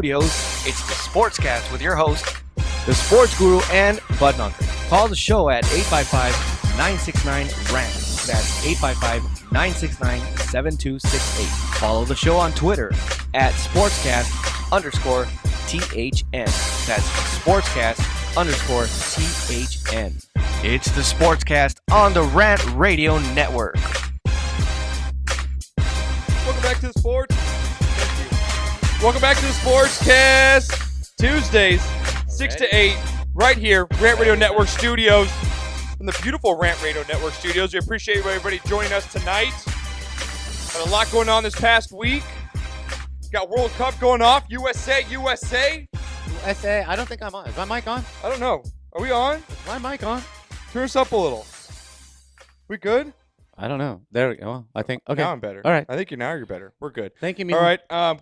Studios. It's the SportsCast with your host, the sports guru and Bud Nunker. Call the show at 855-969-RANT. That's 855-969-7268. Follow the show on Twitter at sportscast_THN. That's sportscast_THN. It's the SportsCast on the Rant Radio Network. Welcome back to the sports. Welcome back to the SportsCast. Tuesdays, 6 to 8, right here, Rant Radio Network Studios. In the beautiful Rant Radio Network Studios. We appreciate everybody joining us tonight. Had a lot going on this past week. Got World Cup going off. USA. USA, I don't think I'm on. Is my mic on? I don't know. Are we on? Is my mic on? Turn us up a little. We good? I don't know. There we go. Well, I think. Okay. Now I'm better. All right. I think you're better. We're good. Thank you, All right.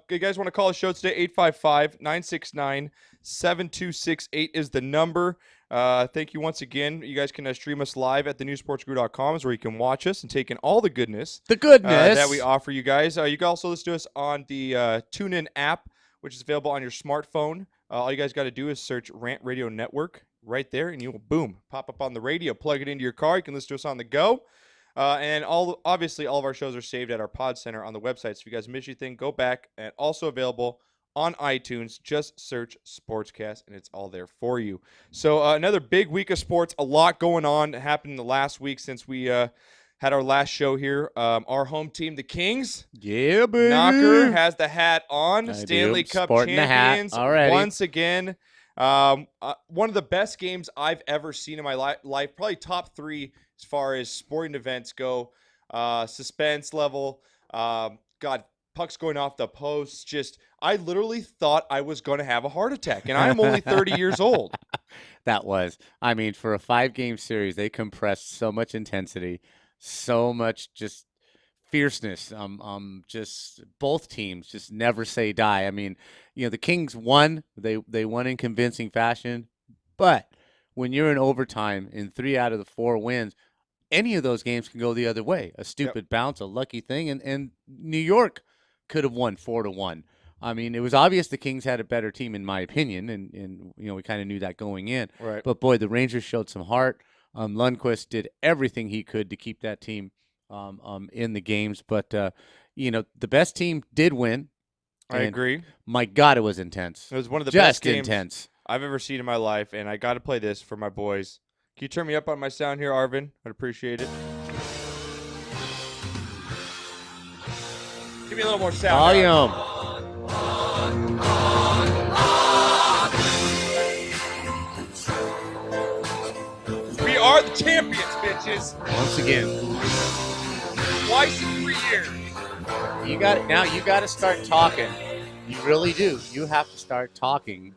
You guys want to call the show today? 855-969-7268 is the number. Thank you once again. You guys can stream us live at thenewsportsguru.com is where you can watch us and take in all the goodness. That we offer you guys. You can also listen to us on the TuneIn app, which is available on your smartphone. All you guys got to do is search Rant Radio Network right there, and you will, boom, pop up on the radio. Plug it into your car. You can listen to us on the go. And obviously, all of our shows are saved at our pod center on the website. So if you guys miss anything, go back. And also available on iTunes. Just search SportsCast, and it's all there for you. So another big week of sports. A lot going on happened in the last week since we had our last show here. Our home team, the Kings. Yeah, baby. Knocker has the hat on. Stanley Cup champions once again. One of the best games I've ever seen in my life. Probably top 3 as far as sporting events go. Suspense level. Pucks going off the posts. Just, I literally thought I was going to have a heart attack, and I'm only 30 years old. I mean, for a 5-game series, they compressed so much intensity, so much just fierceness. Just both teams just never say die. I mean, the Kings won. They won in convincing fashion, but when you're in overtime in 3 out of the 4 wins, any of those games can go the other way. A stupid bounce, a lucky thing, and New York could have won 4-1. I mean, it was obvious the Kings had a better team, in my opinion, and we kind of knew that going in. Right. But boy, the Rangers showed some heart. Lundqvist did everything he could to keep that team in the games. But the best team did win. I agree. My God, it was intense. It was one of the best best games intense I've ever seen in my life, and I got to play this for my boys. Can you turn me up on my sound here, Arvin? I'd appreciate it. Give me a little more sound. Volume. We are the champions, bitches. Once again. Twice in 3 years. You got to start talking. You really do. You have to start talking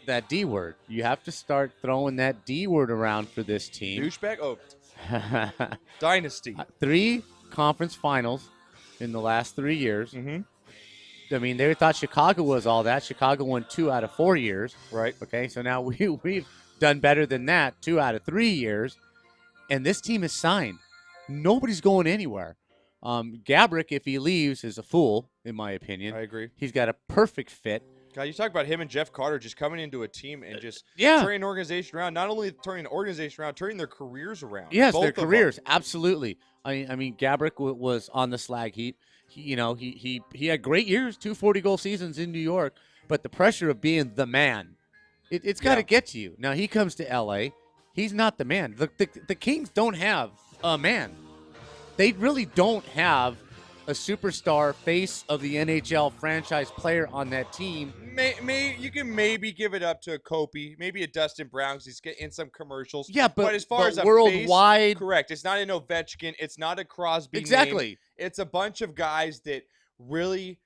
that D word. You have to start throwing that D word around for this team. Douchebag? Oh. Dynasty. 3 conference finals in the last 3 years. Mm-hmm. I mean, they thought Chicago was all that. Chicago won 2 out of 4 years. Right. Okay, so now we've done better than that 2 out of 3 years. And this team is signed. Nobody's going anywhere. Gabrick, if he leaves, is a fool, in my opinion. I agree. He's got a perfect fit. God, you talk about him and Jeff Carter just coming into a team and just Yeah. turning an organization around. Not only turning an organization around, turning their careers around. Yes, Both their of them. careers, absolutely. I mean, Gabrick was on the slag heap. He had great years, 2 40-goal seasons in New York, but the pressure of being the man, it's got to get to you. Now, he comes to L.A. He's not the man. The Kings don't have a man. They really don't have a superstar face of the NHL franchise player on that team. You can maybe give it up to a Kopi, maybe a Dustin Brown because he's getting some commercials. Yeah, but as far as a worldwide, face, correct. It's not an Ovechkin. It's not a Crosby. Exactly. Name. It's a bunch of guys that really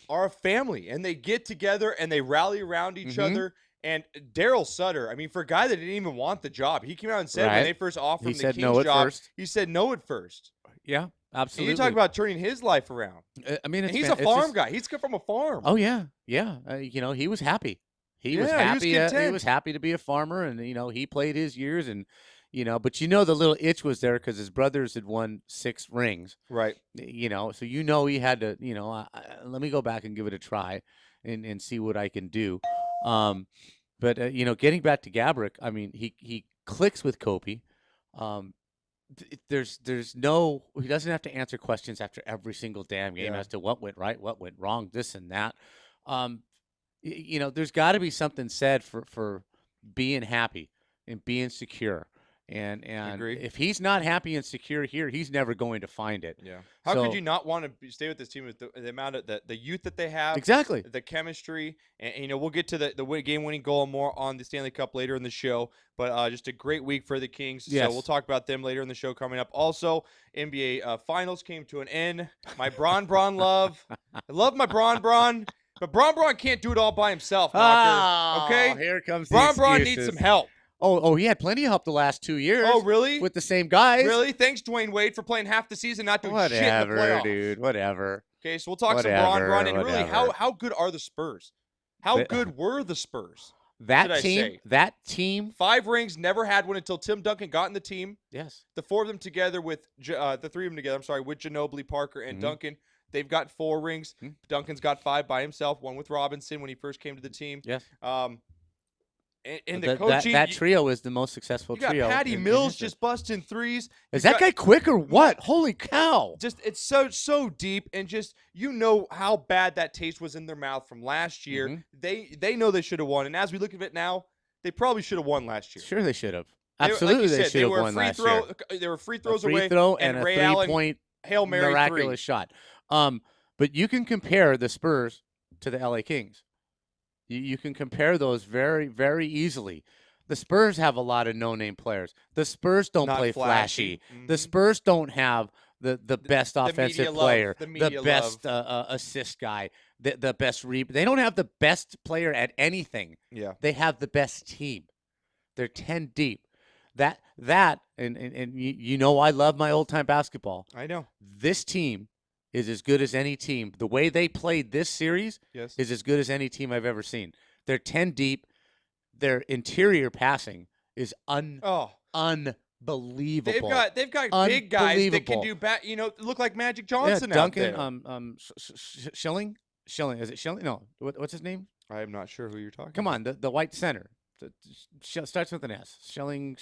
are a family, and they get together and they rally around each other. And Daryl Sutter, I mean, for a guy that didn't even want the job, he came out and said when they first offered him the Kings job, he said no at first. Yeah, absolutely. And you talk about turning his life around. I mean, he's a farm guy. He's come from a farm. Oh yeah. He was happy. He was happy. He was happy to be a farmer, and he played his years, and but the little itch was there because his brothers had won 6 rings, right? So he had to. Let me go back and give it a try, and see what I can do. But getting back to Gabrick, I mean, he clicks with Kobe. There's no, he doesn't have to answer questions after every single damn game as to what went right, what went wrong, this and that. There's got to be something said for being happy and being secure. And Agree. if he's not happy and secure here, he's never going to find it. Yeah. How could you not want to stay with this team with the amount of the youth that they have? Exactly. The chemistry, and we'll get to the game-winning goal more on the Stanley Cup later in the show. But just a great week for the Kings. Yes. So we'll talk about them later in the show coming up. Also, NBA Finals came to an end. My Bron love. I love my Bron. But Bron can't do it all by himself, Knocker. Okay? Here comes Bron needs some help. Oh, he had plenty of help the last 2 years. Oh, really? With the same guys. Really? Thanks, Dwayne Wade, for playing half the season, not doing shit in the playoffs. Whatever, dude. Whatever. Okay, so we'll talk some Bron, and really, how good are the Spurs? How good were the Spurs? That team. 5 rings, never had one until Tim Duncan got in the team. Yes. The 4 of them together with the 3 of them together. I'm sorry, with Ginobili, Parker, and Duncan. They've got 4 rings. Duncan's got 5 by himself. 1 with Robinson when he first came to the team. Yes. And the coaching, that trio is the most successful trio. You got Patty Mills just busting threes. Is that guy quick or what? Holy cow! Just it's so deep, and just how bad that taste was in their mouth from last year. They know they should have won, and as we look at it now, they probably should have won last year. Sure, they should have. Absolutely, they should have won last year. They were free throws away, free throw and a Ray 3-point Hail Mary miraculous shot. But you can compare the Spurs to the LA Kings. You can compare those very, very easily. The Spurs have a lot of no-name players. The Spurs don't play flashy. The Spurs don't have the best offensive player, the best assist guy, the best rebound. They don't have the best player at anything. Yeah. They have the best team. They're 10 deep. And I love my old-time basketball. I know. This team is as good as any team. The way they played this series is as good as any team I've ever seen. They're 10 deep. Their interior passing is unbelievable. They've got big guys that can do look like Magic Johnson Duncan, out there. Schilling. Is it Schilling? No. What's his name? I am not sure who you're talking Come on, the white center. Starts with an S. Schilling.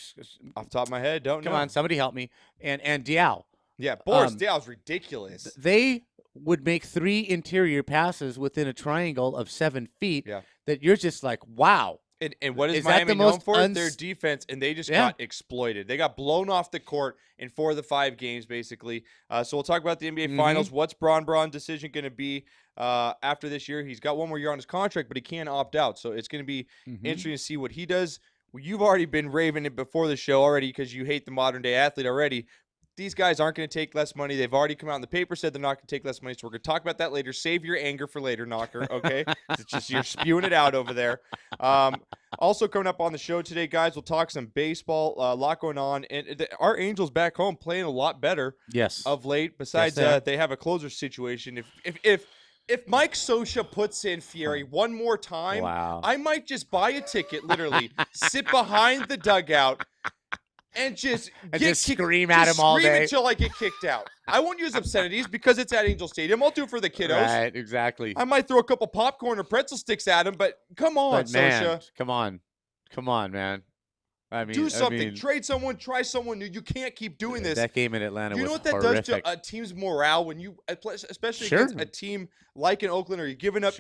Off the top of my head, don't know. Come on, somebody help me. And Diaw. Yeah, Boris Diaw's ridiculous. They would make 3 interior passes within a triangle of 7 feet that you're just like, wow. And what is Miami known for? Their defense, and they just got exploited. They got blown off the court in 4 of the 5 games, basically. So we'll talk about the NBA Finals. What's Bron's decision going to be after this year? He's got 1 more year on his contract, but he can opt out. So it's going to be interesting to see what he does. Well, you've already been raving it before the show already because you hate the modern-day athlete already. These guys aren't going to take less money. They've already come out in the paper, said they're not going to take less money. So we're going to talk about that later. Save your anger for later, Knocker, okay? It's just you're spewing it out over there. Also coming up on the show today, guys, we'll talk some baseball. A lot going on. And our Angels back home playing a lot better of late. Besides, they have a closer situation. If Mike Scioscia puts in Fieri 1 more time, I might just buy a ticket, literally, sit behind the dugout, and just scream at him all day. Scream until I get kicked out. I won't use obscenities because it's at Angel Stadium. I'll do it for the kiddos. Right, exactly. I might throw a couple popcorn or pretzel sticks at him, but come on, Scioscia. Come on, man. Do something. Trade someone. Try someone new. You can't keep doing this. That game in Atlanta was horrific. You know what that does to a team's morale when you, especially against a team like in Oakland, are you giving up?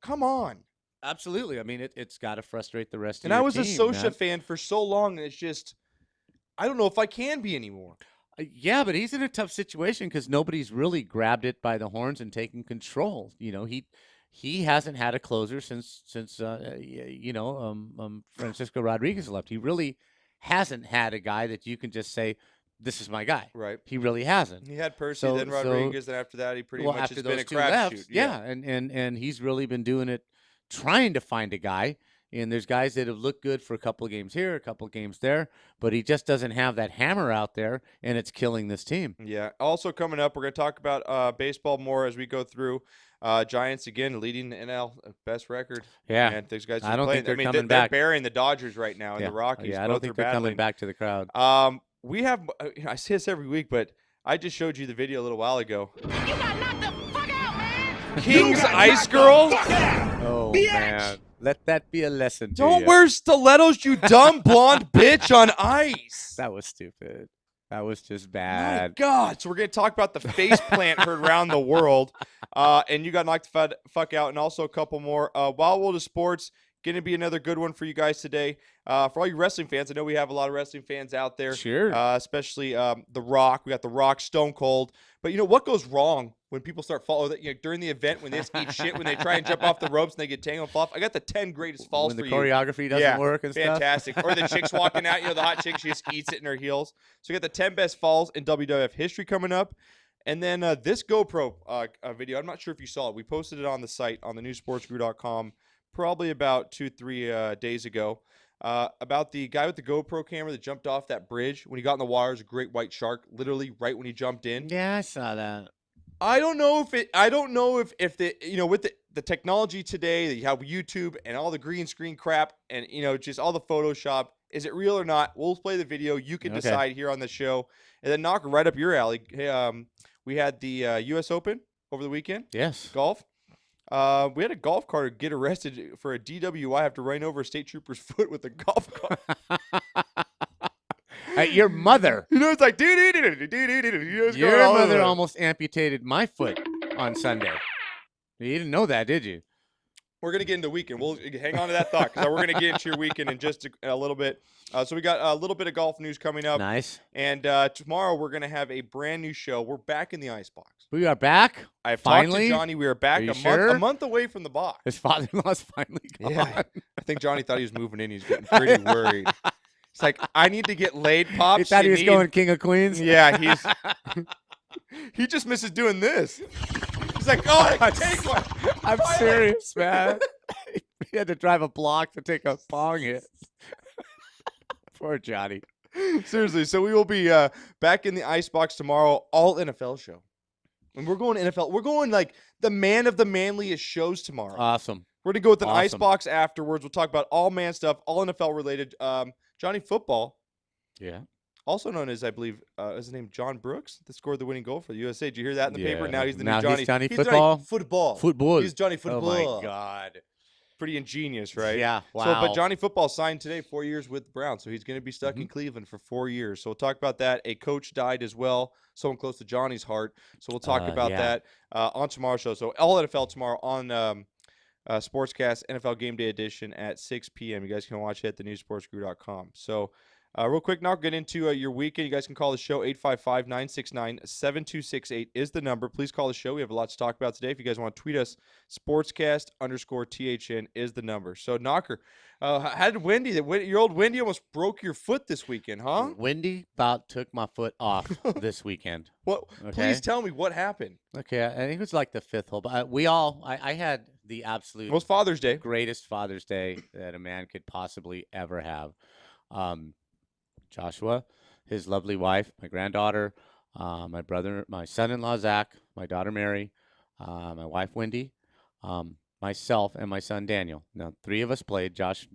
Come on. Absolutely. I mean, it's got to frustrate the rest of your team. And I was a Scioscia fan for so long, and it's just, I don't know if I can be anymore. Yeah, but he's in a tough situation because nobody's really grabbed it by the horns and taken control. He hasn't had a closer since Francisco Rodriguez left. He really hasn't had a guy that you can just say, this is my guy. Right. He really hasn't. He had Percy, then Rodriguez, and after that he pretty much has been a crapshoot. Yeah, and he's really been doing it, trying to find a guy. And there's guys that have looked good for a couple of games here, a couple of games there, but he just doesn't have that hammer out there, and it's killing this team. Yeah. Also coming up, we're going to talk about baseball more as we go through. Giants again leading the NL best record. Yeah. And these guys I don't think they're coming they're back. burying the Dodgers right now and the Rockies. Yeah, I don't think they're coming back to the crowd. We have I say this every week, but I just showed you the video a little while ago. You got knocked the fuck out, man. King's Ice Girl. Oh, man. Let that be a lesson to Don't you. wear stilettos, you dumb blonde bitch, on ice. That was stupid. That was just My bad. God. So we're going to talk about the face plant heard around the world. And you got knocked the fuck out. And also a couple more. Wild World of Sports, going to be another good one for you guys today. For all you wrestling fans, I know we have a lot of wrestling fans out there. Sure. Especially The Rock. We got The Rock, Stone Cold. But what goes wrong when people start falling during the event, when they just eat shit, when they try and jump off the ropes and they get tangled off? I got the 10 greatest falls when for the you. choreography doesn't work and Fantastic. stuff. Or the chick's walking out, the hot chick, she just eats it in her heels. So you got the 10 best falls in WWF history coming up. And then this GoPro video, I'm not sure if you saw it. We posted it on the site on the newsportsgrew.com probably about 2-3 days ago. About the guy with the GoPro camera that jumped off that bridge. When he got in the water, there's a great white shark, literally right when he jumped in. Yeah, I saw that. I don't know if the with the technology today that you have YouTube and all the green screen crap and just all the Photoshop, is it real or not? We'll play the video. You can decide here on the show, and then knock right up your alley. Hey, we had the U.S. Open over the weekend. Yes. Golf. We had a golf cart get arrested for a DWI after running over a state trooper's foot with a golf cart. Your mother. It's like Your mother almost amputated my foot on Sunday. You didn't know that, did you? We're going to get into the weekend. We'll hang on to that thought because we're going to get into your weekend in just a little bit. So we got a little bit of golf news coming up. Nice. And tomorrow we're going to have a brand new show. We're back in the Icebox. We are back. I've finally talked to Johnny. We are back a month away from the box. His father-in-law's finally gone. Yeah. I think Johnny thought he was moving in. He's getting pretty worried. It's like, I need to get laid, Pops. He thought he was going King of Queens? Yeah, he just misses doing this. He's like, oh, I can take one. I'm serious, man. He had to drive a block to take a bong hit. Poor Johnny. Seriously, so we will be back in the Icebox tomorrow, all NFL show. And we're going NFL. We're going like the man of the manliest shows tomorrow. Awesome. We're going to go with an Icebox afterwards. We'll talk about all man stuff, all NFL related. Johnny Football. Yeah. Also known as, I believe, is his name John Brooks, that scored the winning goal for the USA. Did you hear that in the paper? Now he's the new Johnny. He's Johnny Football? Football. He's Johnny Football. Oh, my God. Pretty ingenious, right? Yeah, wow. So, but Johnny Football signed today 4 years with the Browns, so he's going to be stuck in Cleveland for 4 years. So we'll talk about that. A coach died as well, someone close to Johnny's heart. So we'll talk about that on tomorrow's show. So all NFL tomorrow on SportsCast NFL Game Day Edition at 6 p.m. You guys can watch it at thenewsportsgrew.com. So real quick, now get into your weekend. You guys can call the show. 855-969-7268 is the number. Please call the show. We have a lot to talk about today. If you guys want to tweet us, sportscast_THN is the number. So, Knocker, how did Wendy, your old Wendy almost broke your foot this weekend, huh? Wendy about took my foot off this weekend. What? Okay. Please tell me what happened. Okay, I think it was like the fifth hole. But I had the absolute most Father's Day, greatest Father's Day that a man could possibly ever have. Joshua, his lovely wife, my granddaughter, my brother, my son-in-law Zach, my daughter Mary, my wife Wendy, myself, and my son Daniel. Now, 3 of us played. Josh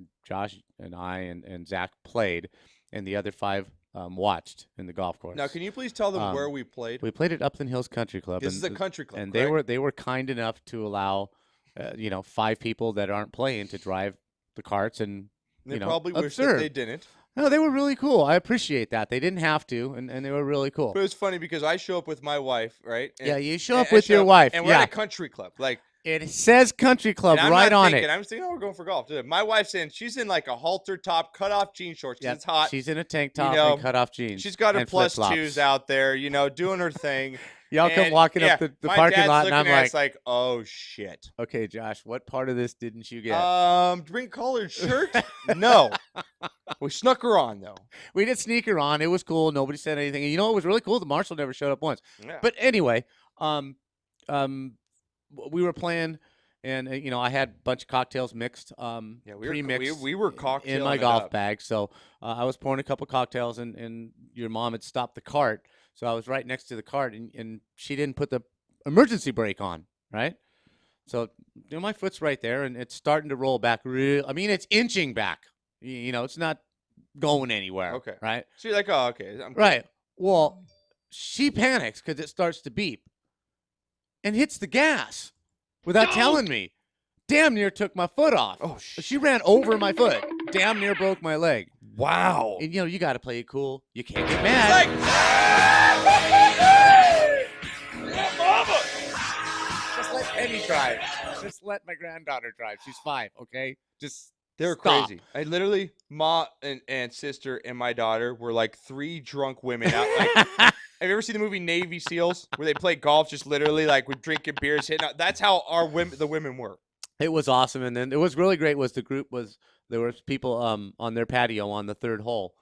and I and Zach played, and the other 5 watched in the golf course. Now, can you please tell them where we played? We played at Upland Hills Country Club. This is a country club, and correct? they were kind enough to allow 5 people that aren't playing to drive the carts and they probably wish that they didn't. No, they were really cool. I appreciate that. They didn't have to, and they were really cool. But it was funny because I show up with my wife, right? And, you show up with your wife. And we're at a country club. Like, it says country club right on it. I'm thinking, we're going for golf. My wife's she's in like a halter top, cut off jean shorts because it's hot. She's in a tank top and cut off jeans. She's got her plus twos out there, doing her thing. Y'all come walking up the parking lot, and I'm like, oh shit. Okay, Josh, what part of this didn't you get? Drink collared shirt? No. We snuck her on though. We did sneak her on. It was cool. Nobody said anything. And what was really cool? The marshal never showed up once. Yeah. But anyway, we were playing, and I had a bunch of cocktails mixed. Pre-mixed. We were cocktails in my golf bag. So I was pouring a couple cocktails, and your mom had stopped the cart. So I was right next to the cart, and she didn't put the emergency brake on, right? So my foot's right there, and it's starting to roll back. It's inching back. It's not going anywhere. Okay. Right? So you're like, oh, okay. Right. Well, she panics because it starts to beep and hits the gas without telling me. damn near took my foot off. Oh, shit. She ran over my foot. Damn near broke my leg. Wow. And, you got to play it cool. You can't get mad. Mama. Just let Penny drive. Just let my granddaughter drive. She's 5, okay? Just They were stop. crazy. I literally, Ma and sister and my daughter were like 3 drunk women out. Like, have you ever seen the movie Navy SEALs where they play golf just literally like with drinking beers, hitting out? That's how the women were. It was awesome. And then it was really great was there was people on their patio on the 3rd hole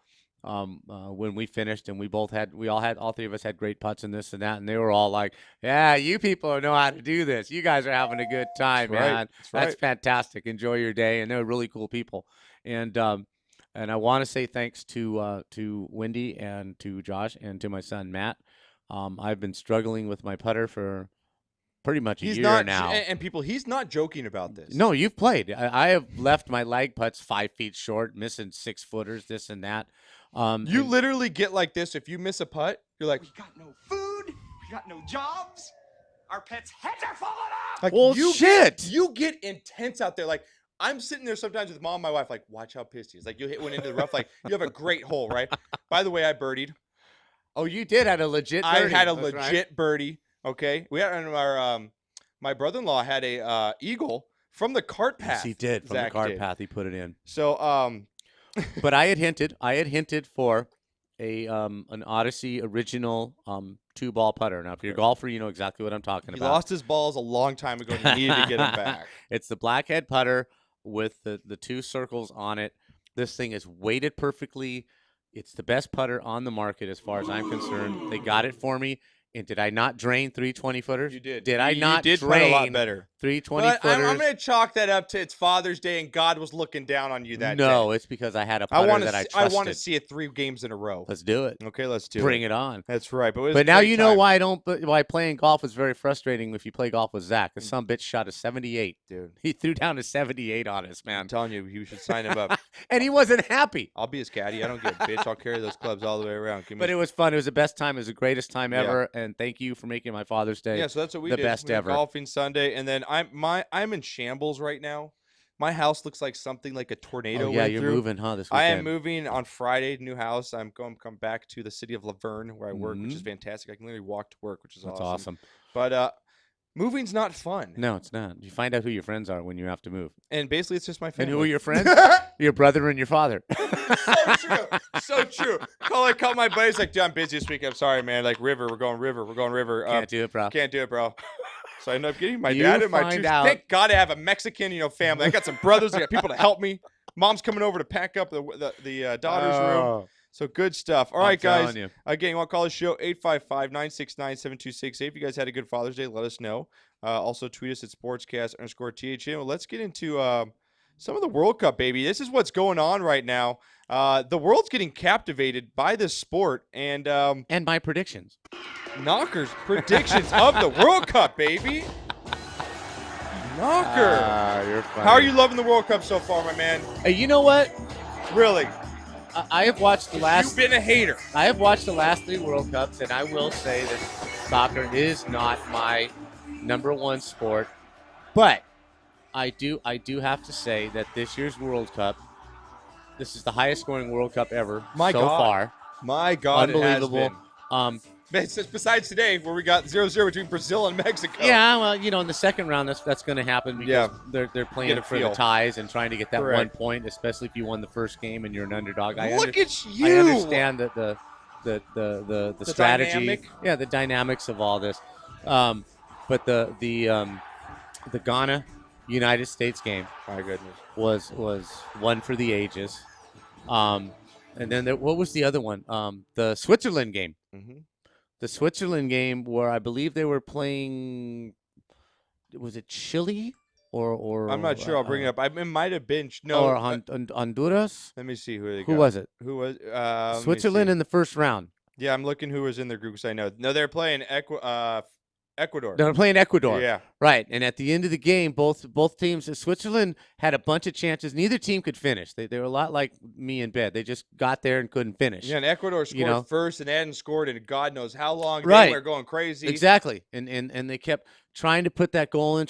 when we finished, and all 3 of us had great putts and this and that, and they were all like, yeah, you people know how to do this. You guys are having a good time, man. That's fantastic. Enjoy your day. And they were really cool people. And I want to say thanks to Wendy and to Josh and to my son Matt. I've been struggling with my putter for pretty much a year now. And people, he's not joking about this. No, you've played. I have left my lag putts 5 feet short, missing 6-footers, this and that. You literally get like this. If you miss a putt, you're like, we got no food, we got no jobs, our pets' heads are falling off. like well, shit. You get intense out there. Like, I'm sitting there sometimes with Mom and my wife, like, watch how pissed he is. Like, you hit one into the rough. Like, you have a great hole, right? By the way, I birdied. Oh, you did had a legit birdie. I had a legit birdie. Okay, we had our my brother-in-law had a eagle from the cart path. Yes, he did. From Zach the cart did. path, he put it in. So But I had hinted for an Odyssey original 2-ball putter. Now, if you're a golfer, you know exactly what I'm talking he about. lost his balls a long time ago. And he needed to get them back. It's the blackhead putter with the 2 circles on it. This thing is weighted perfectly. It's the best putter on the market as far as I'm concerned. They got it for me. And did I not drain 3 20-footers? You did. Did I not You did drain putt a lot better. 3 But 20-footers? I'm going to chalk that up to it's Father's Day and God was looking down on you that day. No, it's because I had a putter that I trusted. I want to see it 3 games in a row. Let's do it. Okay, let's do it. Bring it on. That's right. But now you know why why playing golf is very frustrating if you play golf with Zach. Because some bitch shot a 78. Dude. He threw down a 78 on us, man. I'm telling you, you should sign him up. And he wasn't happy. I'll be his caddy. I don't give a bitch. I'll carry those clubs all the way around. But it was fun. It was the best time. It was the greatest time ever. And thank you for making my Father's Day. Yeah, so that's what we the did. best we ever. Golfing Sunday, and then I'm in shambles right now. My house looks like something like a tornado. Oh, yeah, went you're through. moving, huh? This I weekend. am moving on Friday, new house. I'm going to come back to the city of Laverne where I work, which is Mhm. fantastic. I can literally walk to work, which is That's awesome. awesome. But moving's not fun. No, it's not. You find out who your friends are when you have to move. And basically, it's just my family. And who are your friends? Your brother and your father. So true. So true. Call my buddies like, dude, I'm busy this week. I'm sorry, man. Like, River. We're going River. Can't do it, bro. Can't do it, bro. So I end up getting my You dad and my find 2. out- Thank God I have a Mexican, family. I got some brothers. I got people to help me. Mom's coming over to pack up the daughter's room. Oh, So good stuff. All I'm right, guys. telling you. Again, you want to call the show 855-969-7268. If you guys had a good Father's Day, let us know. Also, tweet us at sportscast_THN. Well, let's get into some of the World Cup, baby. This is what's going on right now. The world's getting captivated by this sport. And my predictions. Knocker's predictions of the World Cup, baby. Knocker. You're funny. How are you loving the World Cup so far, my man? Hey, you know what? Really? I have watched the last. You've been a hater. I have watched the last 3 World Cups, and I will say that soccer is not my #1 sport. But I do have to say that this year's World Cup, this is the highest scoring World Cup ever My so God. far. My God, Unbelievable. it has been. Besides today, where we got 0-0 between Brazil and Mexico. Yeah, well, in the second round, that's going to happen because they're playing Get a it for the feel. ties and trying to get that Correct. 1 point, especially if you won the first game and you're an underdog. Look at you. I understand that the strategy, dynamic. yeah, the dynamics of all this. But the Ghana United States game, My goodness. was one for the ages. And then what was the other one? The Switzerland game. Mm-hmm. The Switzerland game where I believe they were playing. Was it Chile or? I'm not sure. I'll bring it up. It might have been Or Honduras. let me see who they Who got. was it? Who was let me Switzerland see. in the first round. Yeah, I'm looking who was in their group because I know. No, they're playing Ecuador. They were playing Ecuador. Yeah. Right. And at the end of the game, both teams, Switzerland had a bunch of chances. Neither team could finish. They were a lot like me in bed. They just got there and couldn't finish. Yeah, and Ecuador scored first and hadn't scored in God knows how long. Right. They were going crazy. Exactly. And they kept trying to put that goal in,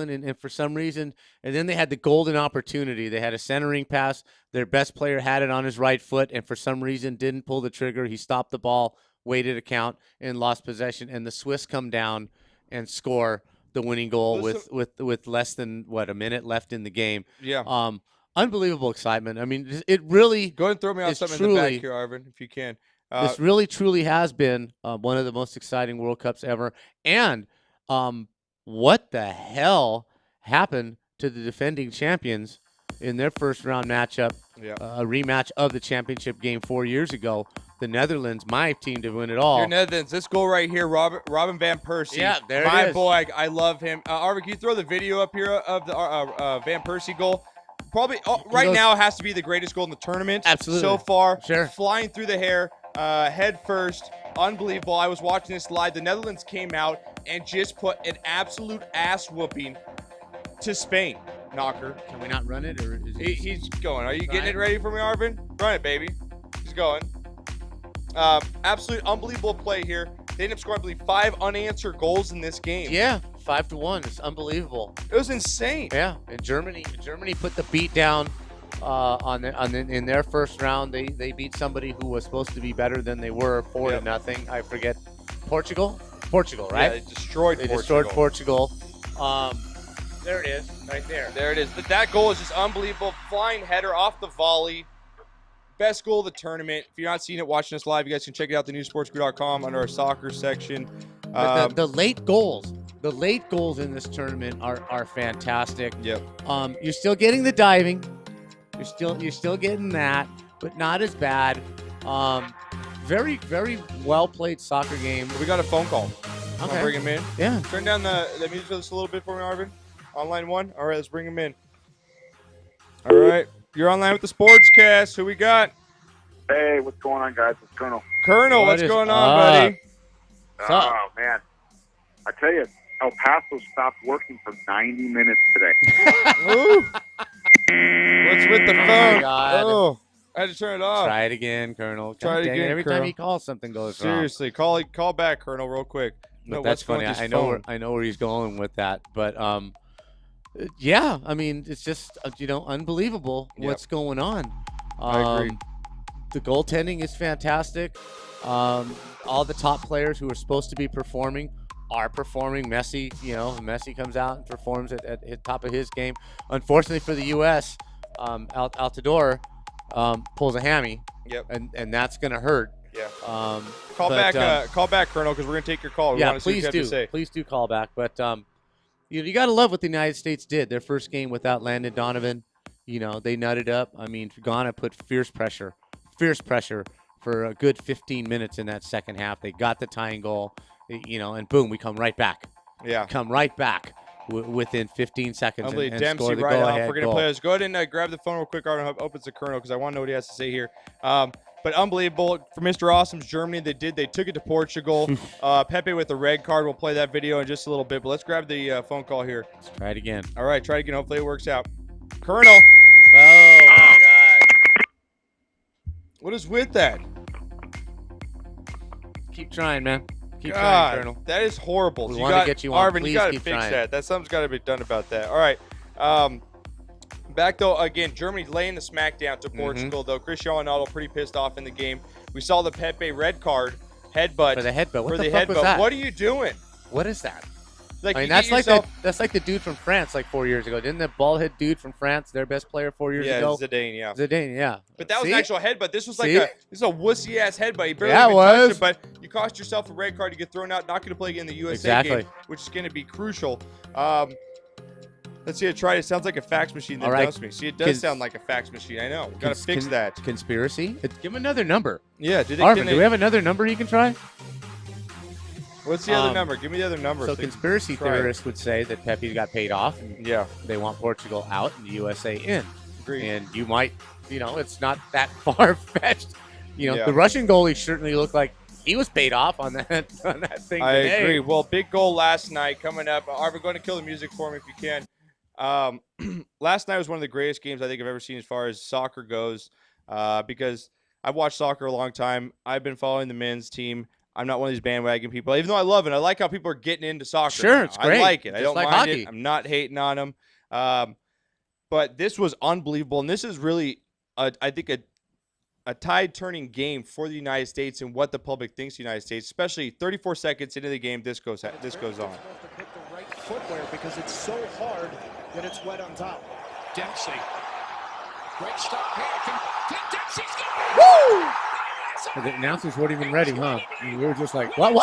and for some reason, and then they had the golden opportunity. They had a centering pass. Their best player had it on his right foot, and for some reason didn't pull the trigger. He stopped the ball, waited a count, and lost possession. And the Swiss come down and score the winning goal with less than a minute left in the game. Yeah. Unbelievable excitement. I mean, it really go ahead and throw me on something in the back here, Arvin, if you can. This really truly has been one of the most exciting World Cups ever. And what the hell happened to the defending champions in their first round matchup? Yeah. A rematch of the championship game 4 years ago. The Netherlands, my team to win it all. Your Netherlands, this goal right here, Robin Van Persie. Yeah, there it is. My boy, I love him. Arvin, can you throw the video up here of the Van Persie goal? Probably now it has to be the greatest goal in the tournament. Absolutely. So far. Sure. Flying through the hair, head first. Unbelievable. I was watching this live. The Netherlands came out and just put an absolute ass whooping to Spain. Knocker. Can we not run it? Or is he's going. Are you getting it ready for me, Arvin? Run it, baby. He's going. Absolute unbelievable play here. They ended up scoring, I believe, 5 unanswered goals in this game. Yeah, 5-1. It's unbelievable. It was insane. Yeah, and Germany put the beat down in their first round. They beat somebody who was supposed to be better than they were 4-0. I forget. Portugal, right? Yeah, they destroyed Portugal. There it is, right there. There it is. That goal is just unbelievable. Flying header off the volley. Best goal of the tournament. If you're not seeing it, watching us live, you guys can check it out, thenewsportsgroup.com under our soccer section. The late goals in this tournament are fantastic. Yep. You're still getting the diving. You're still getting that, but not as bad. Very, very well played soccer game. We got a phone call. Okay. I'll bring him in. Yeah. Turn down the music just a little bit for me, Arvin. Online one. All right, let's bring him in. All right. You're online with the SportsCast. Who we got? Hey, what's going on, guys? It's Colonel. Colonel, what's going on, buddy? Oh, man. I tell you, El Paso stopped working for 90 minutes today. Ooh. What's with the phone? God. Oh, I had to turn it off. Try it again, Colonel. Try it again, Every Colonel. time he calls, something goes Seriously, wrong. call back, Colonel, real quick. But that's funny. I know where he's going with that. But yeah, I mean, it's just unbelievable what's going on. I agree. The goaltending is fantastic. All the top players who are supposed to be performing are performing. Messi comes out and performs at the top of his game. Unfortunately for the U.S., Altidore pulls a hammy. Yep. And that's going to hurt. Yeah. Call back, Colonel, because we're going to take your call. We want to see what you have to say. Please do call back. But you got to love what the United States did. Their first game without Landon Donovan, they nutted up. I mean, Ghana put fierce pressure for a good 15 minutes in that second half. They got the tying goal, and boom, we come right back. Yeah. Come right back within 15 seconds and Dempsey score the right off. go-ahead We're going to play this. Go ahead and grab the phone real quick. Arden opens the Colonel because I want to know what he has to say here. But unbelievable for Mr. Awesome's Germany. They took it to Portugal. Pepe with the red card. We'll play that video in just a little bit. But let's grab the phone call here. Let's try it again. All right, try it again. Hopefully it works out. Colonel. Oh, my God. What is with that? Keep trying, man. Keep God, trying, Colonel. that is horrible. We want to get you on. Arvin, Please you got to keep fix trying. that. Something's got to be done about that. All right. Back, though, again, Germany laying the smackdown to Portugal, though. Cristiano Ronaldo pretty pissed off in the game. We saw the Pepe red card, headbutt. For the headbutt. What for the the fuck headbutt. was that? What are you doing? What is that? Like, I mean, you that's get like yourself- that's like the dude from France like 4 years ago. Didn't the bald-head dude from France, their best player 4 years ago? Zidane, yeah. Zidane, yeah. But that was See? an actual headbutt. This was like See? this is a wussy-ass headbutt. He barely Yeah, even it touched was. it, but you cost yourself a red card. You get thrown out, not going to play again in the USA Exactly. game, which is going to be crucial. Let's see it. Try it. It sounds like a fax machine that All right. dumps me. See, it does sound like a fax machine. I know. We've got to fix that. Conspiracy? Give him another number. Yeah. Do we have another number he can try? What's the other number? Give me the other number. So conspiracy try it. theorists would say that Pepe got paid off. And Yeah. they want Portugal out and the USA in. Agreed. And you might, it's not that far-fetched. Yeah. The Russian goalie certainly looked like he was paid off on that thing I today. agree. Well, big goal last night coming up. Arvin, go ahead and kill the music for me if you can. Last night was one of the greatest games I think I've ever seen as far as soccer goes, because I've watched soccer a long time. I've been following the men's team. I'm not one of these bandwagon people, even though I love it. I like how people are getting into soccer. Sure, now. it's great. I like it. Just I don't like mind hockey. it. I'm not hating on them. But this was unbelievable, and this is really, I think, a tide-turning game for the United States and what the public thinks of the United States, especially 34 seconds into the game, this goes on. To pick the right footwear because it's so hard that it's wet on top. Dempsey. Great stop here. Can Dempsey's got it! Woo! The announcers weren't even ready, huh? We were just like, what?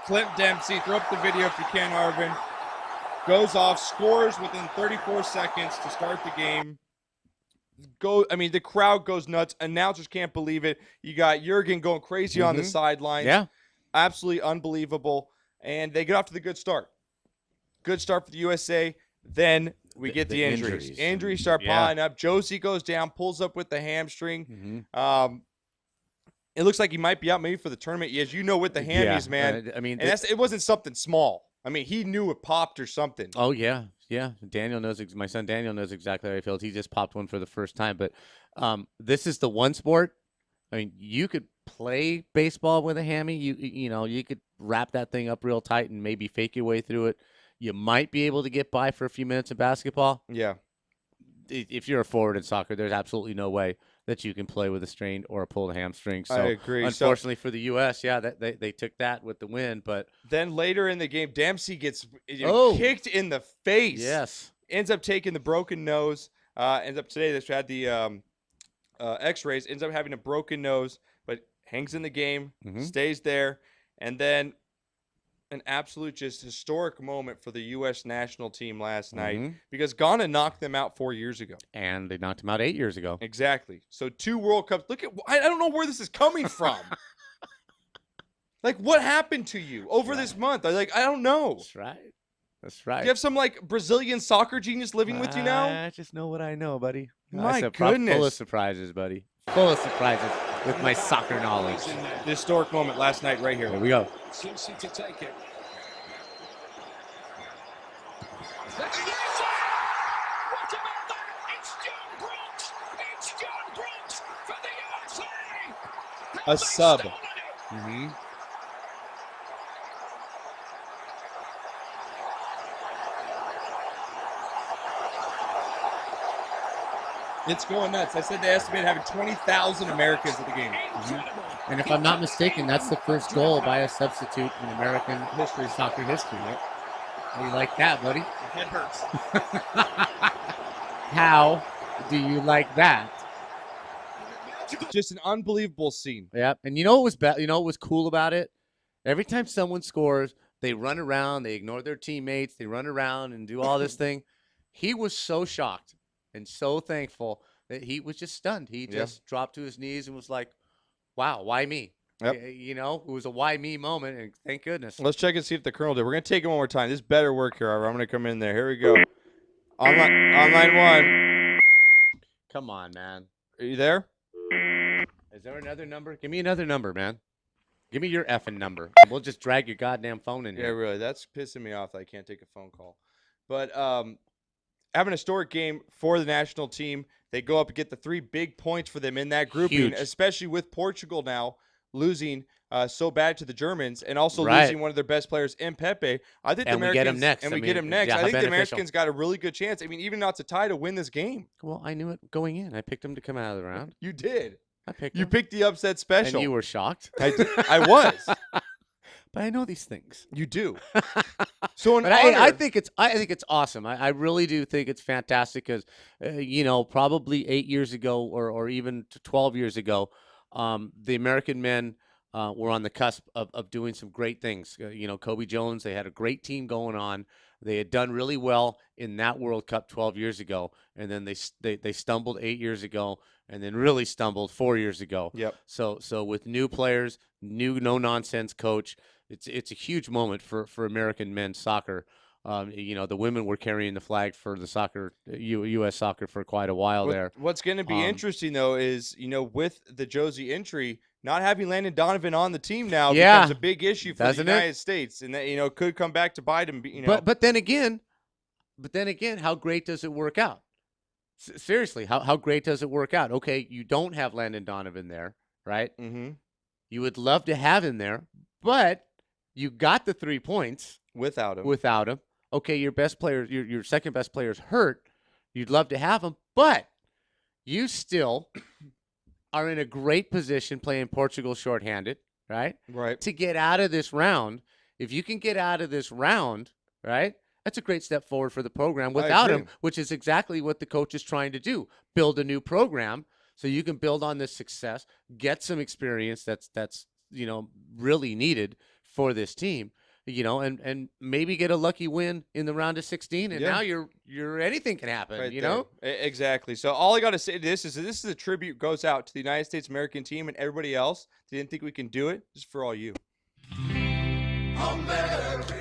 Clint Dempsey, throw up the video if you can, Arvin. Goes off, scores within 34 seconds to start the game. The crowd goes nuts. Announcers can't believe it. You got Jurgen going crazy on the sidelines. Yeah. Absolutely unbelievable. And they get off to the good start. Good start for the USA. Then we get the injuries. Injuries start piling up. Josie goes down, pulls up with the hamstring. It looks like he might be out maybe for the tournament. As you know, with the hammies, man. It wasn't something small. He knew it popped or something. Oh, yeah. Yeah. Daniel knows. My son Daniel knows exactly how he feels. He just popped one for the first time. But this is the one sport. You could play baseball with a hammy. You could wrap that thing up real tight and maybe fake your way through it. You might be able to get by for a few minutes in basketball. Yeah. If you're a forward in soccer, there's absolutely no way that you can play with a strained or a pulled hamstring. So I agree. Unfortunately for the U.S., they took that with the win. But then later in the game, Dempsey gets kicked in the face. Yes. Ends up taking the broken nose. Ends up today, they had the x-rays. Ends up having a broken nose, but hangs in the game, stays there. And then an absolute just historic moment for the U.S. national team last night because Ghana knocked them out 4 years ago. And they knocked them out 8 years ago. Exactly. So 2 World Cups. I don't know where this is coming from. What happened to you over this month? I don't know. That's right. Do you have some Brazilian soccer genius living with you now? I just know what I know, buddy. My goodness. Full of surprises, buddy. Full of surprises with my soccer knowledge. The historic moment last night right here. Here we go. Simpson to take it. A sub. It's going nuts. I said they estimate having 20,000 Americans at the game. And if I'm not mistaken, that's the first goal by a substitute in American soccer history. Right? How do you like that, buddy? Head hurts. How do you like that? Just an unbelievable scene. Yeah, and you know what was what was cool about it? Every time someone scores, they run around, they ignore their teammates, they run around and do all this thing. He was so shocked and so thankful that he was just stunned. He just dropped to his knees and was like, "Wow, why me?" Yep. It was a why me moment, and thank goodness. Let's check and see if the Colonel did. We're going to take it one more time. This better work here. I'm going to come in there. Here we go. Online 1. Come on, man. Are you there? Is there another number? Give me another number, man. Give me your effing number. We'll just drag your goddamn phone in here. Yeah, really. That's pissing me off that I can't take a phone call. But having a historic game for the national team. They go up and get the 3 big points for them in that grouping, Huge. especially with Portugal now losing so bad to the Germans and also losing one of their best players in Pepe. I think And the we get him Americans next. and I we mean, get him next. yeah, I think the beneficial. Americans got a really good chance. even not to tie to win this game. Well, I knew it going in. I picked him to come out of the round. You did. I picked You him. picked the upset special. And you were shocked. I was. But I know these things. You do. So But I think it's awesome. I really do think it's fantastic because probably 8 years ago or even 12 years ago, the American men were on the cusp of doing some great things. Kobe Jones, they had a great team going on. They had done really well in that World Cup 12 years ago, and then they stumbled 8 years ago, and then really stumbled 4 years ago. Yep. So with new players, new no nonsense coach, it's a huge moment for American men's soccer. The women were carrying the flag for the soccer, U.S. soccer for quite a while there. What's going to be interesting though is with the Josie entry, not having Landon Donovan on the team now becomes a big issue for the United States, and that could come back to bite him. But then again, how great does it work out? Seriously, how great does it work out? Okay, you don't have Landon Donovan there, right? Mm-hmm. You would love to have him there, but you got the 3 points without him. Okay, your best player, your second best player is hurt. You'd love to have him, but you still are in a great position playing Portugal shorthanded, right? Right. To get out of this round. If you can get out of this round, right, that's a great step forward for the program without him, which is exactly what the coach is trying to do. Build a new program so you can build on this success, get some experience that's really needed for this team. And maybe get a lucky win in the round of 16, and now you're anything can happen, right. Exactly. So all I got to say to this is a tribute goes out to the United States American team and everybody else that didn't think we can do it. This is for all you. America.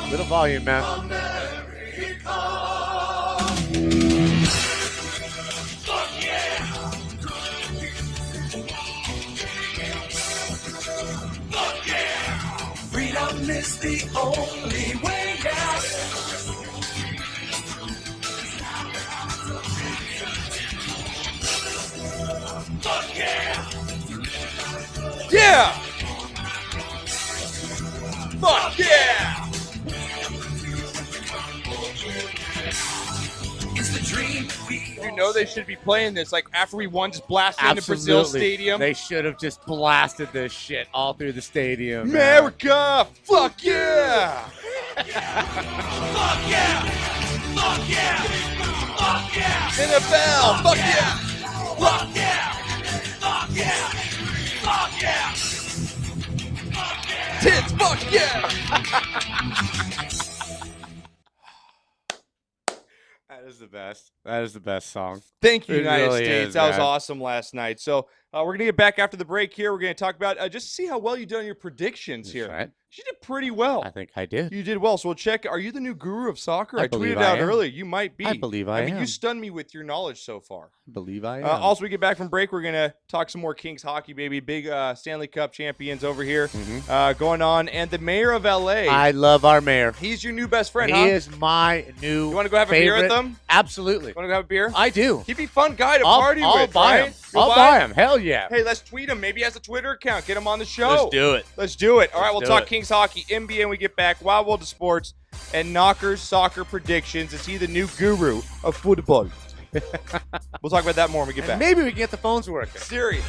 Little volume, man. America. Fuck yeah. Fuck yeah. Freedom is the only way out. Fuck yeah. Yeah. Fuck yeah. It's the dream. They should be playing this like after we won, just blasting into Brazil Stadium. They should have just blasted this shit all through the stadium. America, fuck yeah! Fuck yeah! Fuck yeah! Fuck yeah! Fuck yeah! NFL, fuck yeah! Fuck yeah! Fuck yeah! Fuck yeah! Tits, fuck yeah! That is the best song. Thank you, It United really States. is, That was man. awesome last night. So we're going to get back after the break here. We're going to talk about just see how well you did on your predictions here. Right. You did pretty well. I think I did. You did well. So we'll check. Are you the new guru of soccer? I tweeted believe it out I am. earlier. You might be. I believe I mean, am. you stunned me with your knowledge so far. I believe I am. Also, we get back from break. We're going to talk some more Kings hockey, baby. Big Stanley Cup champions over here going on. And the mayor of L.A. I love our mayor. He's your new best friend, He huh? is my new You want to go have a beer favorite. with them? Absolutely. Want to go have a beer? I do. He'd be a fun guy to I'll party with, buy right? him. You'll I'll buy him. Hell yeah. Hey, let's tweet him. Maybe he has a Twitter account. Get him on the show. Let's do it. Let's do it. All right, we'll do talk it. Kings hockey, NBA when we get back. Wild World of Sports and Knockers soccer predictions. Is he the new guru of football? We'll talk about that more when we get back. Maybe we can get the phones working. Siri.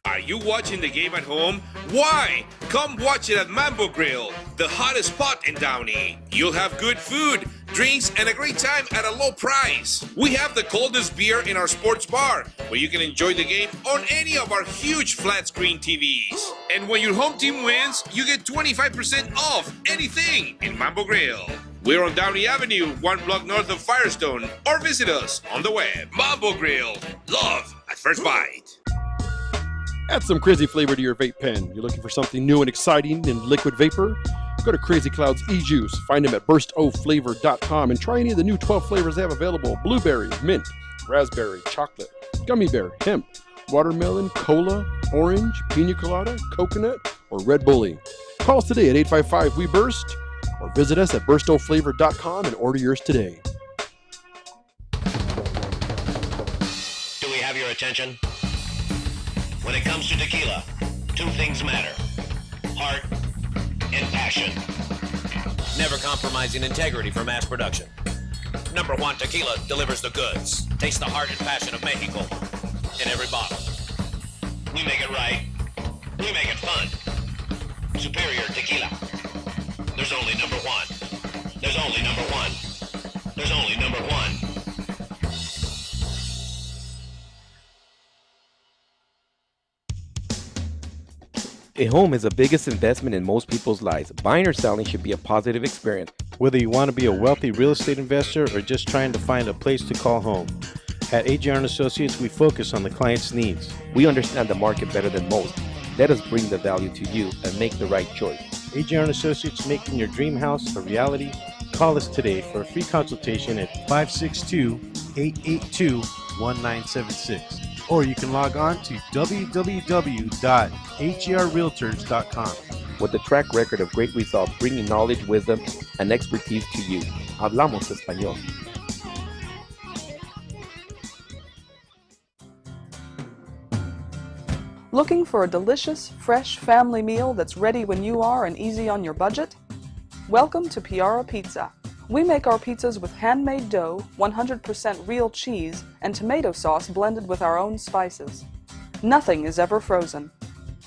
Are you watching the game at home? Why? Come watch it at Mambo Grill, the hottest spot in Downey. You'll have good food, drinks, and a great time at a low price. We have the coldest beer in our sports bar, where you can enjoy the game on any of our huge flat screen TVs. And when your home team wins, you get 25% off anything in Mambo Grill. We're on Downey Avenue, 1 block north of Firestone, or visit us on the web. Mambo Grill, love at first bite. Add some crazy flavor to your vape pen. You're looking for something new and exciting in liquid vapor? Go to Crazy Cloud's e-juice. Find them at burstoflavor.com and try any of the new 12 flavors they have available. Blueberry, mint, raspberry, chocolate, gummy bear, hemp, watermelon, cola, orange, pina colada, coconut, or Red Bully. Call us today at 855-WE-BURST or visit us at burstoflavor.com and order yours today. Do we have your attention? When it comes to tequila, 2 things matter: heart and passion. Never compromising integrity for mass production. Number 1 Tequila delivers the goods. Taste the heart and passion of Mexico in every bottle. We make it right. We make it fun. Superior Tequila. There's only number 1. There's only number 1. There's only number 1. A home is the biggest investment in most people's lives. Buying or selling should be a positive experience. Whether you want to be a wealthy real estate investor or just trying to find a place to call home. At AJR & Associates, we focus on the client's needs. We understand the market better than most. Let us bring the value to you and make the right choice. AJR and Associates, making your dream house a reality. Call us today for a free consultation at 562-882-1976. Or you can log on to www.hrrealtors.com. With a track record of great results, bringing knowledge, wisdom, and expertise to you. Hablamos español. Looking for a delicious, fresh family meal that's ready when you are and easy on your budget? Welcome to Piara Pizza. We make our pizzas with handmade dough, 100% real cheese, and tomato sauce blended with our own spices. Nothing is ever frozen.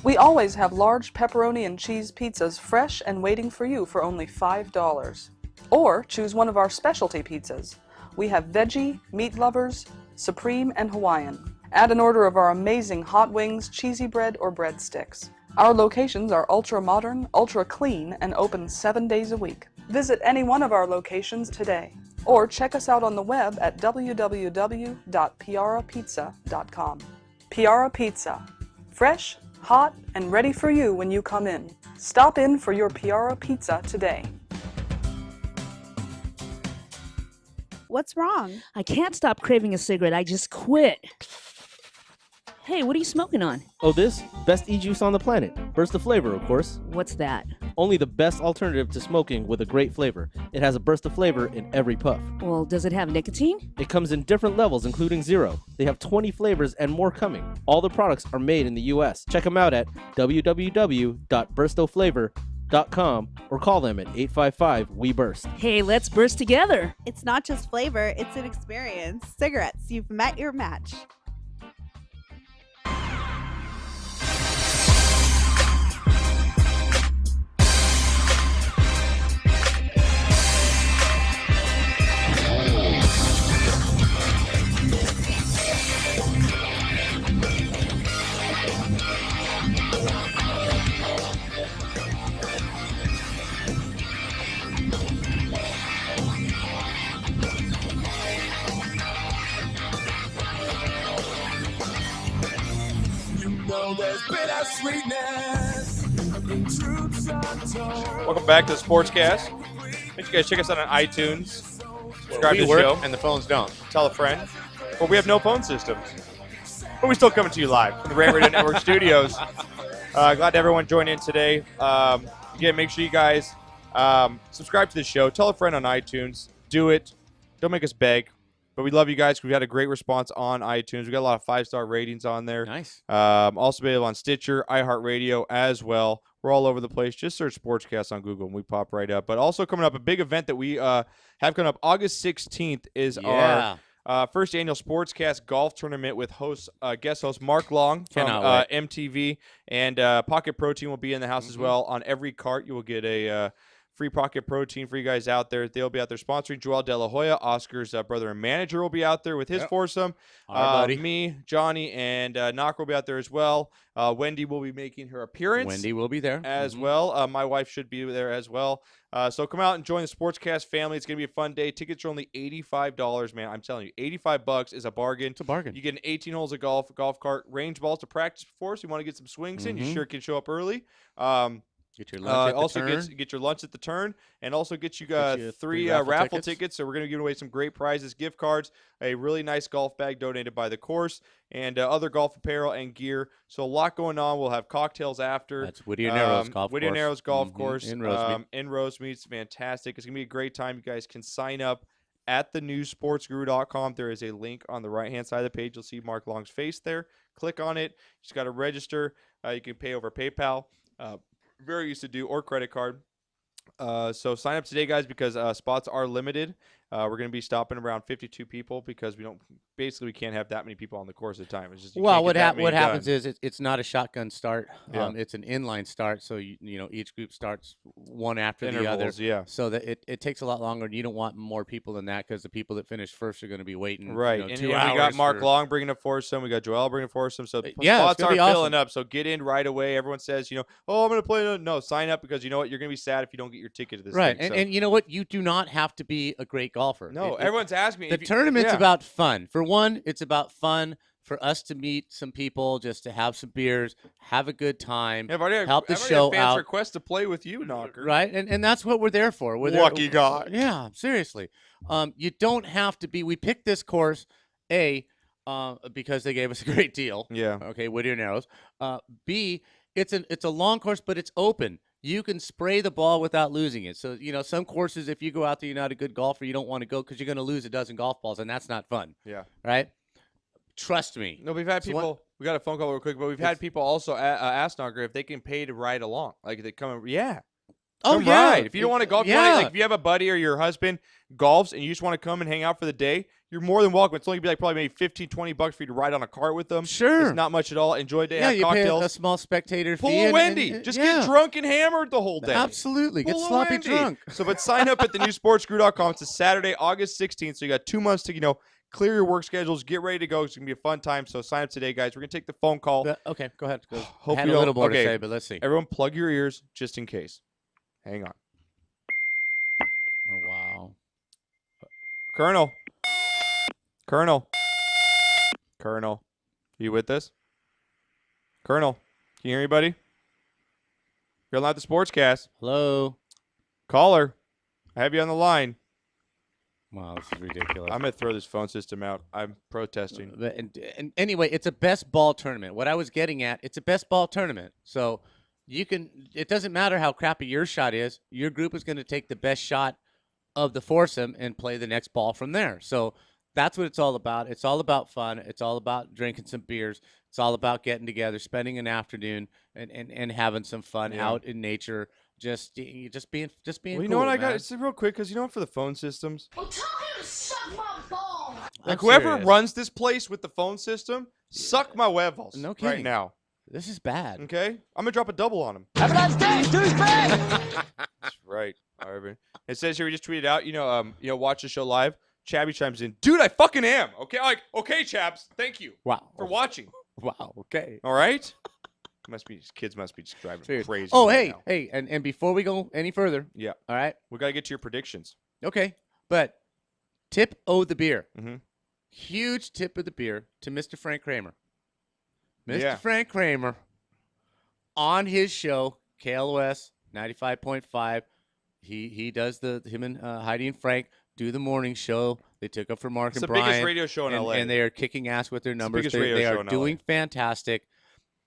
We always have large pepperoni and cheese pizzas fresh and waiting for you for only $5. Or choose one of our specialty pizzas. We have veggie, meat lovers, supreme, and Hawaiian. Add an order of our amazing hot wings, cheesy bread, or breadsticks. Our locations are ultra-modern, ultra-clean, and open 7 days a week. Visit any one of our locations today, or check us out on the web at www.piarapizza.com. Piara Pizza. Fresh, hot, and ready for you when you come in. Stop in for your Piara Pizza today. What's wrong? I can't stop craving a cigarette. I just quit. Hey, what are you smoking on? Oh, this? Best e-juice on the planet. Burst of flavor, of course. What's that? Only the best alternative to smoking with a great flavor. It has a burst of flavor in every puff. Well, does it have nicotine? It comes in different levels, including 0. They have 20 flavors and more coming. All the products are made in the U.S. Check them out at www.burstoflavor.com or call them at 855-WE-BURST. Hey, let's burst together. It's not just flavor, it's an experience. Cigarettes, you've met your match. Welcome back to the SportsCast. Make sure you guys check us out on iTunes. Subscribe to the show. And the phones don't. Tell a friend. Well, we have no phone systems. But we're still coming to you live from the Rant Radio Network studios. Glad everyone joined in today. Again, make sure you guys subscribe to the show. Tell a friend on iTunes. Do it. Don't make us beg. But we love you guys. We've had a great response on iTunes. We got a lot of 5-star ratings on there. Nice. Also available on Stitcher, iHeartRadio as well. We're all over the place. Just search SportsCast on Google and we pop right up. But also coming up, a big event that we have coming up August 16th is our first annual SportsCast golf tournament with guest host Mark Long from MTV. And Pocket Protein will be in the house as well. On every cart, you will get a free Pocket Protein for you guys out there. They'll be out there sponsoring. Joel De La Hoya, Oscar's brother and manager, will be out there with his foursome. Me, Johnny, and Knock will be out there as well. Wendy will be making her appearance. Wendy will be there as well. My wife should be there as well. So come out and join the SportsCast family. It's going to be a fun day. Tickets are only $85, man. I'm telling you, $85 is a bargain. It's a bargain. You get an 18 holes of golf cart, range balls to practice before, so you want to get some swings in. You sure can show up early. Get your lunch at the turn. Get your lunch at the turn, and also get you 3 raffle tickets. So we're going to give away some great prizes, gift cards, a really nice golf bag donated by the course, and other golf apparel and gear. So a lot going on. We'll have cocktails after. That's Whittier Narrows Golf Course. Whittier Narrows Golf Course in Rosemead. In Rosemead. It's fantastic. It's going to be a great time. You guys can sign up at thenewsportsguru.com. There is a link on the right-hand side of the page. You'll see Mark Long's face there. Click on it. You just got to register. You can pay over PayPal. Very easy to do, or credit card. So sign up today, guys, because spots are limited. We're going to be stopping around 52 people because we can't have that many people on the course at a time. It's just what happens is it's not a shotgun start. It's an inline start, so each group starts one after the other. Yeah. So that it takes a lot longer. You don't want more people than that because the people that finish first are going to be waiting. Right. And 2 hours. We got Mark Long bringing a foursome. We got Joel bringing a foursome. So yeah, spots are filling up. So get in right away. Everyone says, oh, I'm going to play. No, sign up because you know what? You're going to be sad if you don't get your ticket to this. Right. Thing, and you know what? You do not have to be a great golfer. No, everyone's asking me. The tournament's about fun. For one, it's about fun, for us to meet some people, just to have some beers, have a good time, Yeah, I've already help the I've already show had fans out. request to play with you, Knocker. Right, and that's what we're there for. We're Lucky there, guy. Yeah, seriously. You don't have to be. We picked this course, because they gave us a great deal. Yeah. Okay, Whittier Narrows. B, it's a long course, but it's open. You can spray the ball without losing it. So some courses, if you go out there, you're not a good golfer, you don't want to go because you're going to lose a dozen golf balls, and that's not fun. Yeah. Right. Trust me. No, we've had people. We got a phone call real quick, but we've had people also ask Knocker if they can pay to ride along. Like they come. Yeah. Oh, Come yeah. ride. If you don't want to golf, Yeah. like if you have a buddy or your husband golfs and you just want to come and hang out for the day, you're more than welcome. It's only gonna be probably maybe $15-20 for you to ride on a cart with them. Sure. It's not much at all. Enjoy a day. Yeah, Have you cocktails. pay a small spectator Pull fee. a and- Wendy. and- Just yeah. get drunk and hammered the whole day. Absolutely. Get Pull a sloppy Wendy. drunk. But sign up at thenewsportsgrew.com. It's a Saturday, August 16th. So you got 2 months to, clear your work schedules. Get ready to go. It's going to be a fun time. So sign up today, guys. We're going to take the phone call. Okay, go ahead. Hope Had you a little don't- more okay. to say, but let's see. Everyone plug your ears just in case. Hang on. Oh, wow. Colonel. You with us? Colonel, can you hear me, buddy? You're on the SportsCast. Hello. Caller, I have you on the line. Wow, this is ridiculous. I'm going to throw this phone system out. I'm protesting. And anyway, it's a best ball tournament. What I was getting at, it's a best ball tournament. So it doesn't matter how crappy your shot is. Your group is going to take the best shot of the foursome and play the next ball from there. So that's what it's all about. It's all about fun. It's all about drinking some beers. It's all about getting together, spending an afternoon and having some fun out in nature. Just being Well, you cool, know what I got? man. It's real quick because you know what? For the phone systems, Well, tell him to suck my ball. like I'm whoever serious. runs this place with the phone system, suck my huevos No right kidding. now. This is bad. Okay, I'm gonna drop a double on him. Have a nice day, douchebag. That's right, Arvin. It says here we just tweeted out. Watch the show live. Chabby chimes in, dude. I fucking am. Okay, okay, Chabs. Thank you. Wow. For watching. Wow. Okay. All right. Kids must be just driving Serious. crazy. Oh, right hey, now. and before we go any further, Yeah. all right, We gotta get to your predictions. okay, but tip of the beer, Mhm. huge tip of the beer to Mr. Frank Kramer. Mr. Yeah. Frank Kramer on his show KLOS 95.5. He does him and Heidi and Frank do the morning show. They took up for Mark It's and the Brian. biggest radio show in and, LA. and they are kicking ass with their numbers. biggest They, radio they show are in LA. doing fantastic.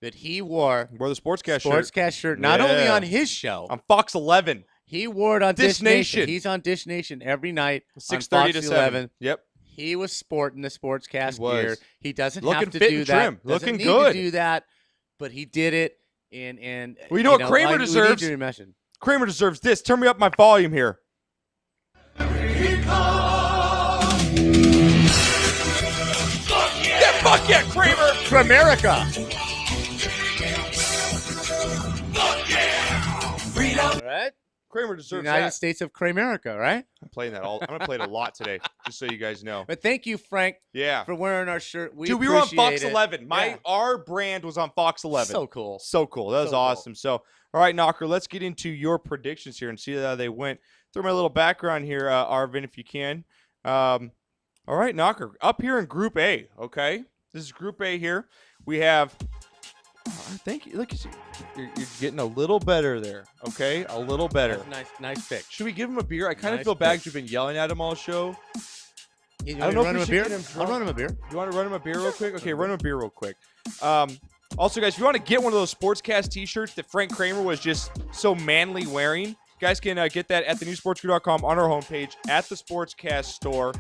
That he wore the SportsCast shirt. SportsCast shirt, not only Yeah. on his show, On Fox 11. he wore it on Dish Dish Nation. Nation. He's on Dish Nation every night. 6:30 on to Fox 7. 11. Yep. He was sporting the SportsCast He was. gear. He doesn't Looking have to fit do and that. trim. Doesn't Looking need good. to do that, but he did it. And Well, you know what Kramer we need deserves? your mention. Kramer deserves this. Turn me up my volume here. Yeah, fuck yeah, Kramer. Kramerica. Freedom. Right? Kramer deserves United that. States of Kramerica, right? I'm playing that all. I'm gonna play it a lot today, just so you guys know. But thank you, Frank, Yeah. for wearing our shirt. Dude, we were on Fox appreciate it. 11. Yeah. Our brand was on Fox 11. So cool. So cool. That was So cool. awesome. So, all right, Knocker, let's get into your predictions here and see how they went. Throw my little background here, Arvin, if you can. All right, Knocker, up here in Group A, okay? This is Group A here. We have, thank you. Look, you're getting a little better there, okay? A little better. Nice pick. Should we give him a beer? I kind of Nice feel bad pick. because we've been yelling at him all show. You I don't know if run we him a should beer? get him I'll drunk. run him a beer. You want to run him a beer real quick? Okay, run him a beer real quick. Also, guys, if you want to get one of those SportsCast t-shirts that Frank Kramer was just so manly wearing, you guys can get that at thenewsportscrew.com on our homepage at the SportsCast store.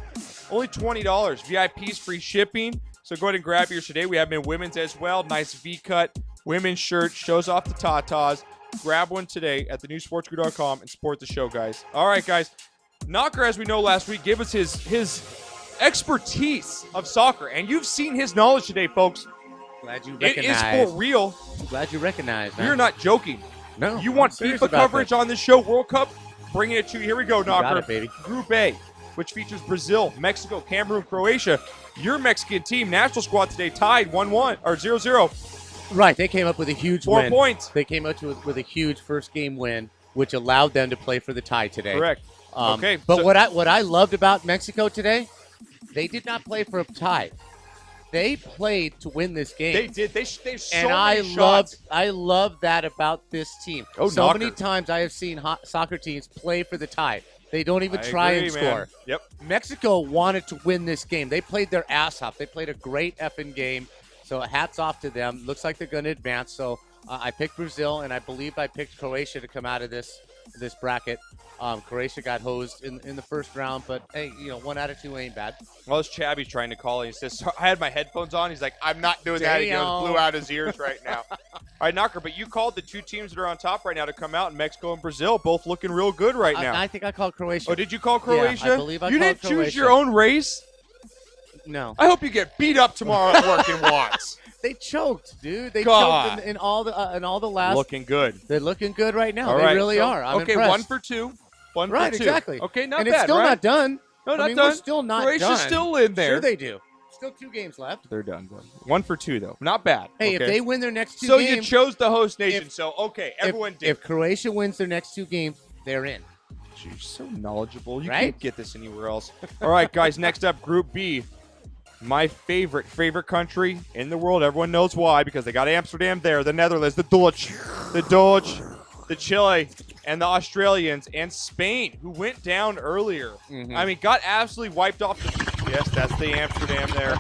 Only $20. VIPs, free shipping. So go ahead and grab yours today. We have them in women's as well. Nice V-cut women's shirt. Shows off the tatas. Grab one today at thenewsportscrew.com and support the show, guys. All right, guys. Knocker, as we know last week, gave us his expertise of soccer. And you've seen his knowledge today, folks. Glad you It recognize. is for real. I'm glad you recognize. Man. You're not joking. No. You I'm want serious FIFA about coverage this. on this show, World Cup? Bringing it to you. Here we go, got Knocker. it, baby. Group A, which features Brazil, Mexico, Cameroon, Croatia. Your Mexican team, national squad today, tied 1-1 or 0-0. Right, they came up with a huge 4 win. points. They came up with a huge first game win, which allowed them to play for the tie today. Correct. Okay, But so- what I loved about Mexico today, they did not play for a tie. They played to win this game. They did. They so and many shots. I love that about this team. Oh, so knocker. many times I have seen soccer teams play for the tie. They don't even try and score. Man. Yep. Mexico wanted to win this game. They played their ass off. They played a great effing game. So hats off to them. Looks like they're going to advance. So I picked Brazil, and I believe I picked Croatia to come out of this bracket. Croatia got hosed in the first round, but hey, 1 out of 2 ain't bad. Well, this Chabby's trying to call. He says, I had my headphones on. He's like, I'm not doing that again. It blew out his ears right now. All right, Knocker, but you called the 2 teams that are on top right now to come out, Mexico and Brazil, both looking real good right now. I think I called Croatia. Oh, did you call Croatia? Yeah, I believe I You called didn't choose Croatia. your own race? No. I hope you get beat up tomorrow at work in Watts. They choked, dude. They God. choked in all the last. Looking good. They're looking good right now. All They right, really so- are. I'm okay, impressed. 1 for 2. 1 Right, for 2. exactly. Okay, not and bad, it's still right? not done. No, not We're done. still not Croatia's done. still in there. Sure they do. Still 2 games left. They're done. 1 for 2, though. Not bad. Hey, okay. if they win their next 2 So games. you chose the host nation. Everyone did. If Croatia wins their next 2 games, they're in. You're so knowledgeable. You Right? can't get this anywhere else. All right, guys, next up, Group B. My favorite country in the world. Everyone knows why, because they got Amsterdam there, the Netherlands, the Dutch, the Chile, and the Australians, and Spain, who went down earlier. Mhm. I mean, got absolutely wiped off. Yes, that's the Amsterdam there.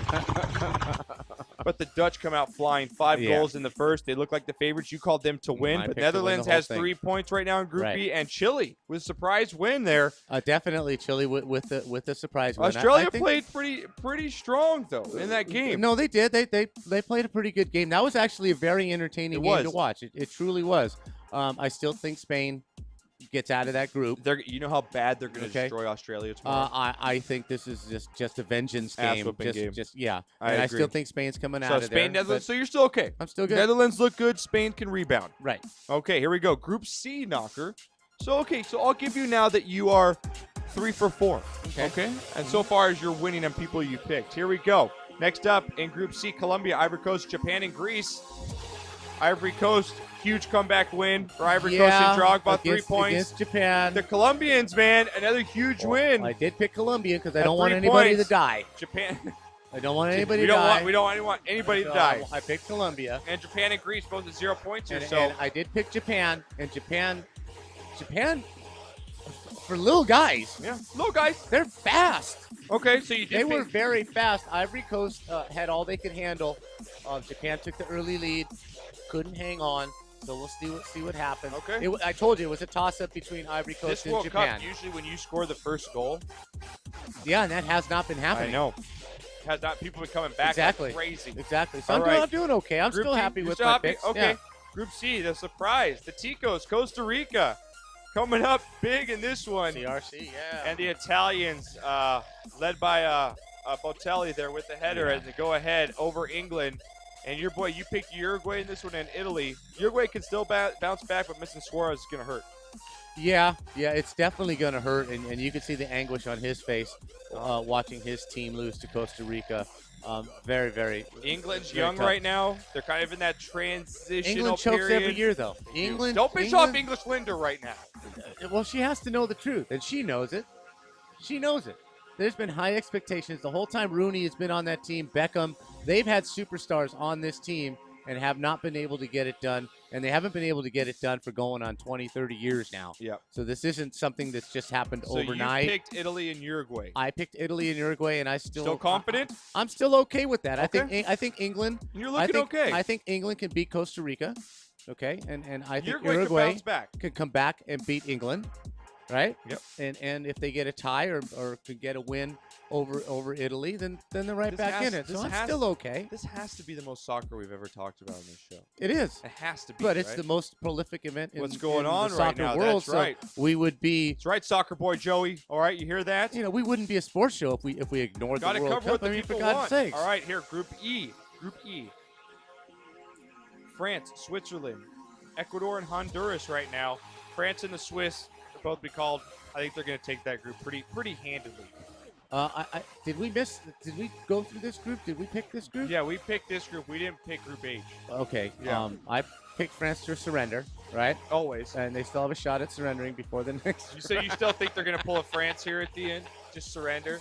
But the Dutch come out flying. 5 goals in the first. They look like the favorites. You called them to win, I but picked to win Netherlands the whole has thing. 3 points right now in Group Right. B, and Chile with a surprise win there. Definitely Chile with the surprise win. Australia I think, played pretty strong though in that game. No, they did. They played a pretty good game. That was actually a very entertaining game to watch. It truly was. I still think Spain gets out of that group. You know how bad they're going to destroy Australia tomorrow. I think this is just a vengeance game. Ass-whooping game. Yeah. I and I agree. still think Spain's coming So out of Spain, there. Netherlands. So you're still okay. I'm still good. Netherlands look good. Spain can rebound. Right. Okay, here we go. Group C, Knocker. So I'll give you now that you are 3 for 4. Okay. And so far as you're winning on people you picked. Here we go. Next up in Group C, Colombia, Ivory Coast, Japan, and Greece. Ivory Coast, huge comeback win for Ivory Coast and Drogba, 3 points. Against Japan. The Colombians, man, another huge win. I did pick Colombia because I At don't want 3 anybody points. to die. Japan. I don't want anybody we to don't die. Want, we don't want anybody to So die. I picked Colombia. And Japan and Greece both at 0 points here. And I did pick Japan. And Japan, for little guys. Yeah, little guys. They're fast. Okay, so you did. They were very fast. Ivory Coast had all they could handle. Japan took the early lead, couldn't hang on. So we'll see what happens. Okay. I told you it was a toss-up between Ivory Coast This and World Japan. Cup, usually when you score the first goal. Yeah, and that has not been happening. I know. Has not. People have been coming back Exactly. like crazy. Exactly. So All I'm right. doing okay. I'm Group still D, happy you're with still my happy? picks. Okay. Yeah. Group C, the surprise. The Ticos, Costa Rica. Coming up big in this one. CRC, yeah. And the Italians, led by Botelli there with the header and the go-ahead over England. And your boy, you picked Uruguay in this one and Italy. Uruguay can still bounce back, but missing Suarez is going to hurt. Yeah, it's definitely going to hurt, and you can see the anguish on his face watching his team lose to Costa Rica. Very, very. England's very young tough. right now. They're kind of in that transitional England chokes period. every year, though. England. Don't bitch off English Linda right now. Well, she has to know the truth, and she knows it. She knows it. There's been high expectations the whole time Rooney has been on that team. Beckham, they've had superstars on this team and have not been able to get it done. And they haven't been able to get it done for going on 20, 30 years now. Yep. So this isn't something that's just happened So overnight. you picked Italy and Uruguay. I picked Italy and Uruguay, and I still confident? I'm still okay with that. Okay. I think England. You're looking okay. I think England can beat Costa Rica. Okay, and I think Uruguay can Uruguay bounce back. could come back and beat England, right? Yep. And if they get a tie or could get a win over Italy, then they're right back in it. So I'm still okay. This has to be the most soccer we've ever talked about on this show. It is. It has to be. But it's right? the most prolific event in, What's going in on the right soccer now? world. That's right. So we would be. That's right, soccer boy Joey. All right, you hear that? We wouldn't be a sports show if we ignored Got the to World cover Cup. what the I mean, people for God's want. sakes. All right, here, Group E. Group E. France, Switzerland, Ecuador, and Honduras right now. France and the Swiss will both be called. I think they're going to take that group pretty handedly. Did we go through this group? Did we pick this group? Yeah, we picked this group. We didn't pick Group H. Okay. Yeah. I picked France to surrender, right? Always. And they still have a shot at surrendering before the next. So you still think they're going to pull a France here at the end? Just surrender?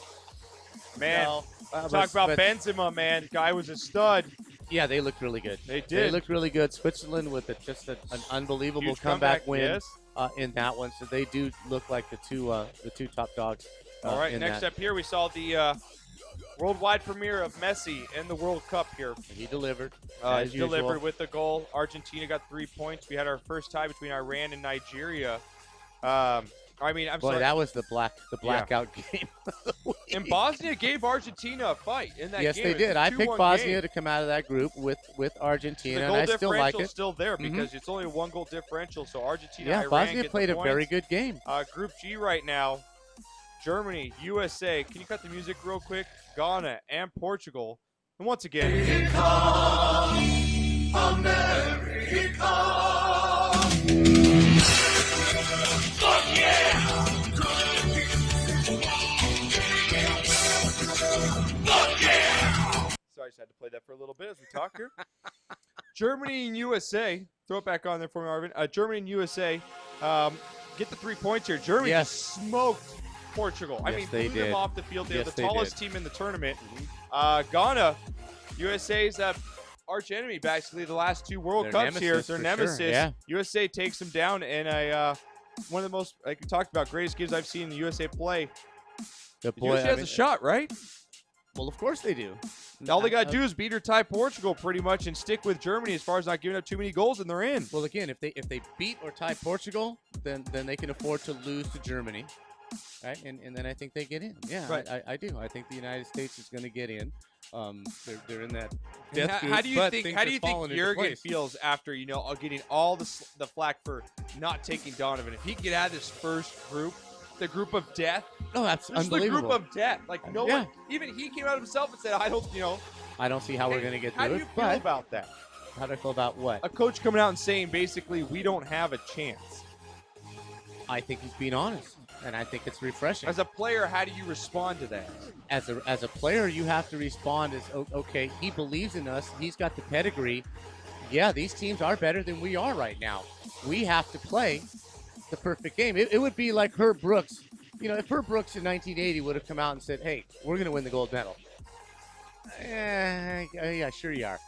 Man, No, talk about Benzema, man. Guy was a stud. Yeah, they looked really good. They did. They looked really good. Switzerland with just an unbelievable Huge comeback win yes. In that one. So they do look like the two top dogs. All right, next up here we saw the worldwide premiere of Messi in the World Cup here. He delivered. He delivered with the goal. Argentina got 3 points. We had our first tie between Iran and Nigeria. I'm sorry. That was the blackout game. And Bosnia gave Argentina a fight in that game. Yes, they did. I picked Bosnia to come out of that group with Argentina, the goal and I still like it. still there because it's only a 1-goal differential. So Argentina, yeah, Iran Bosnia get played the a very points. good game. Group G right now, Germany, USA. Can you cut the music real quick? Ghana and Portugal. And once again, Fuck yeah! Fuck yeah! Sorry, I just had to play that for a little bit as we talk here. Germany and USA. Throw it back on there for me, Marvin. Germany and USA get the 3 points here. Germany just smoked Portugal. Yes, they blew them did. off the field. They're Yes, the they tallest did. team in the tournament. Ghana, USA's arch enemy, basically, the last two World Their Cups here. nemesis Their for nemesis. sure, yeah. USA takes them down in one of the most, like we talked about, greatest games I've seen the USA play. USA has a shot, right? Well, of course they do. All they got to do is beat or tie Portugal pretty much and stick with Germany as far as not giving up too many goals, and they're in. Well, again, if they beat or tie Portugal, then they can afford to lose to Germany, right? And then I think they get in. Yeah, Right. I do. I think the United States is going to get in. They're in that death group, How do you but think things how are do you think falling into Jurgen place. feels after getting all the flack for not taking Donovan? If he could get out of this first group, the group of death. No, that's this is the unbelievable. group of death. Like no Yeah. one, even he came out himself and said, "I don't, I don't see how we're going to get How through do you it. feel But about that? how do I feel about what? A coach coming out and saying basically we don't have a chance. I think he's being honest, and I think it's refreshing. As a player, how do you respond to that? As a player, you have to respond as, okay, he believes in us. He's got the pedigree. Yeah, these teams are better than we are right now. We have to play the perfect game. It would be like Herb Brooks. If Herb Brooks in 1980 would have come out and said, hey, we're going to win the gold medal. Yeah, sure you are.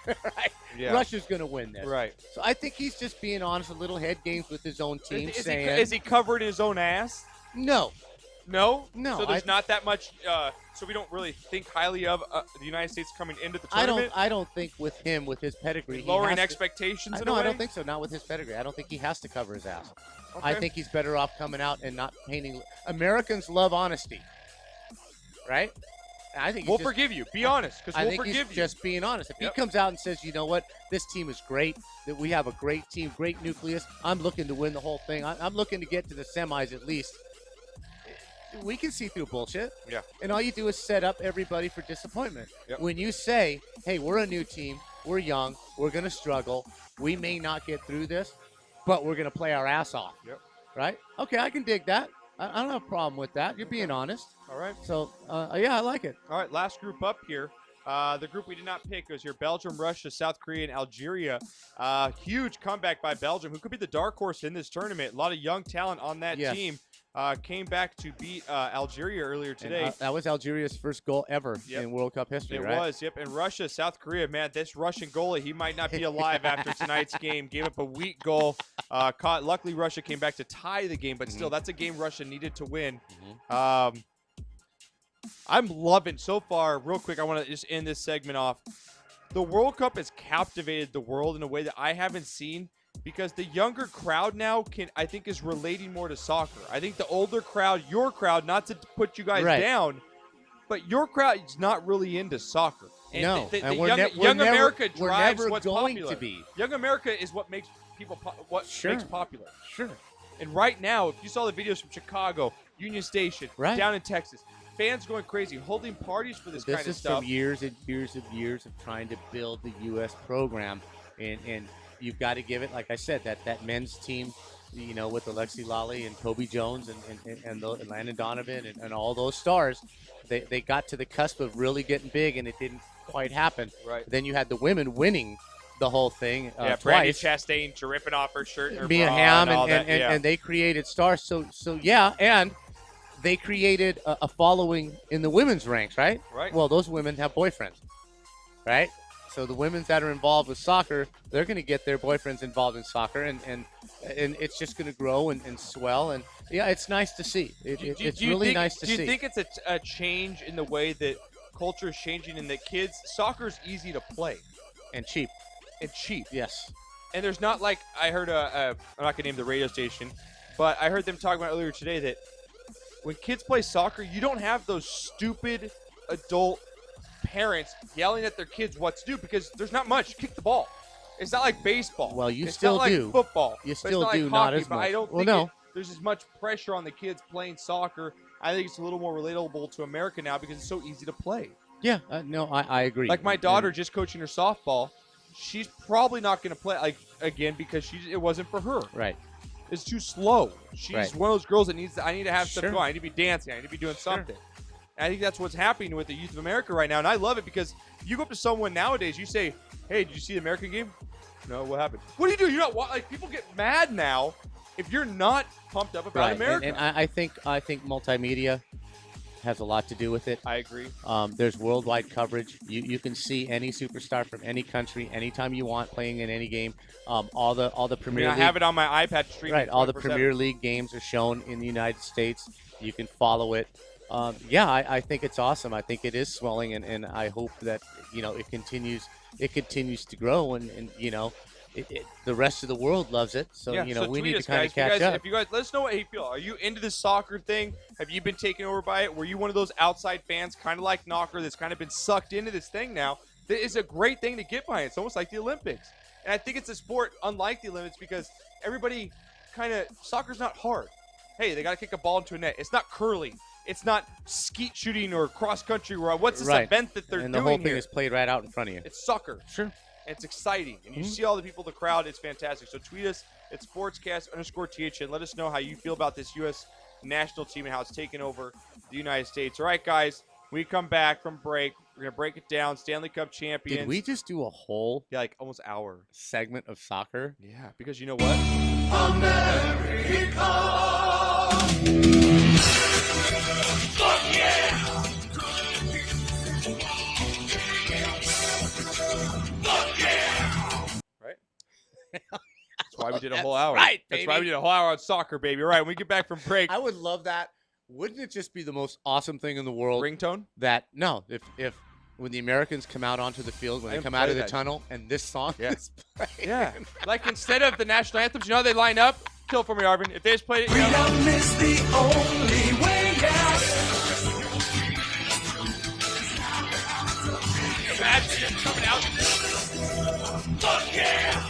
Right? Yeah. Russia's going to win this. Right. So I think he's just being honest, a little head games with his own team. Is he covered in his own ass? No. No? No, So there's not that much, so we don't really think highly of the United States coming into the I tournament? don't think with him, with his pedigree. he Lowering has to- expectations in No, a way? I don't think so. Not with his pedigree. I don't think he has to cover his ass. I Okay. think he's better off coming out and not painting. Americans love honesty, right? And I think We'll forgive you. Be honest, because I we'll think forgive he's you. just being honest. If Yep. he comes out and says, you know what, this team is great, that we have a great team, great nucleus, I'm looking to win the whole thing. I'm looking to get to the semis at least. We can see through bullshit. Yeah. And all you do is set up everybody for disappointment. Yep. When you say, hey, we're a new team, we're young, we're going to struggle, we may not get through this, but we're going to play our ass off. Yep. Right? Okay, I can dig that. I don't have a problem with that. You're being honest. All right. So, yeah, I like it. All right, last group up here. The group we did not pick was here: Belgium, Russia, South Korea, and Algeria. Huge comeback by Belgium, who could be the dark horse in this tournament. A lot of young talent on that Yes. team. Came back to beat Algeria earlier today. And, that was Algeria's first goal ever Yep. in World Cup history, It right? was, yep. And Russia, South Korea, man, this Russian goalie, he might not be alive after tonight's game. Gave up a weak goal. Luckily, Russia came back to tie the game, but still, that's a game Russia needed to win. I'm loving so far. Real quick, I want to just end this segment off. The World Cup has captivated the world in a way that I haven't seen, because the younger crowd now I think is relating more to soccer. I think the older crowd, your crowd, not to put you guys Right. down, but your crowd is not really into soccer. And No, the and we're young, we're young never- America we're drives never what's going popular. to be. Young America is what makes people Sure. makes popular. Sure. And right now, if you saw the videos from Chicago, Union Station, Right. down in Texas, fans going crazy, holding parties for this kind of is stuff. from years and years of trying to build the U.S. program, and you've got to give it, like I said, that men's team, with Alexi Lally and Kobe Jones and Landon Donovan and all those stars, they got to the cusp of really getting big, and it didn't quite happen. Right. Then you had the women winning the whole thing Brandy twice. Chastain ripping off her shirt and her Mia bra Hamm and all that. and they created stars. So yeah, and they created a following in the women's ranks, right? Right. Well, those women have boyfriends, right? So the women that are involved with soccer, they're going to get their boyfriends involved in soccer, and it's just going to grow and swell. And yeah, it's nice to see. It's really nice to see. Do you think it's a change in the way that culture is changing, and that kids soccer is easy to play and cheap? And cheap. Yes. And there's not like I heard I'm not gonna name the radio station, but I heard them talking about earlier today that when kids play soccer, you don't have those stupid adult parents yelling at their kids what to do, because there's not much. Kick the ball. It's not like baseball. Well, you it's still not like do. Football. You But still it's not do, like not hockey, as but much. I don't Well, think no. there's as much pressure on the kids playing soccer. I think it's a little more relatable to America now because it's so easy to play. Yeah, no, I agree. Like my daughter just coaching her softball, she's probably not going to play again because it wasn't for her. Right. It's too slow. She's one of those girls that I need to have stuff Sure. going. I need to be dancing. I need to be doing something. And I think that's what's happening with the youth of America right now, and I love it because you go up to someone nowadays, you say, "Hey, did you see the American game?" "No, what happened?" "What do you do?" You're not like people get mad now if you're not pumped up about America. And I think multimedia has a lot to do with it. I agree. There's worldwide coverage. You can see any superstar from any country anytime you want playing in any game. All the Premier League. I have it on my iPad streaming. Right. All the 24/7. Premier League games are shown in the United States. You can follow it. I think it's awesome. I think it is swelling, and I hope that it continues to grow, and the rest of the world loves it. So we need to kind of catch up. If you guys, let us know what you feel. Are you into this soccer thing? Have you been taken over by it? Were you one of those outside fans, kind of like Knocker, that's kind of been sucked into this thing now? That is a great thing to get behind. It's almost like the Olympics, and I think it's a sport unlike the Olympics because everybody soccer's not hard. Hey, they got to kick a ball into a net. It's not curling. It's not skeet shooting or cross country. What's this event that they're doing here? And the whole thing is played right out in front of you. It's soccer. Sure. It's exciting. And you see all the people in the crowd. It's fantastic. So tweet us at SportsCast_THN. Let us know how you feel about this U.S. national team and how it's taken over the United States. All right, guys. When we come back from break, we're going to break it down. Stanley Cup champions. Did we just do a whole almost hour segment of soccer? Yeah, because you know what? America! Fuck yeah! Fuck yeah! Right? That's why we did a whole hour. Right, That's why we did a whole hour on soccer, baby. All right, when we get back from break. I would love that. Wouldn't it just be the most awesome thing in the world? Ringtone? If when the Americans come out onto the field, when they come out of the tunnel, and this song is playing. Yeah. Like instead of the national anthems, you know how they line up? Kill it for me, Arvin. If they just played it, Freedom is the only way out. Imagine it coming out. Fuck yeah!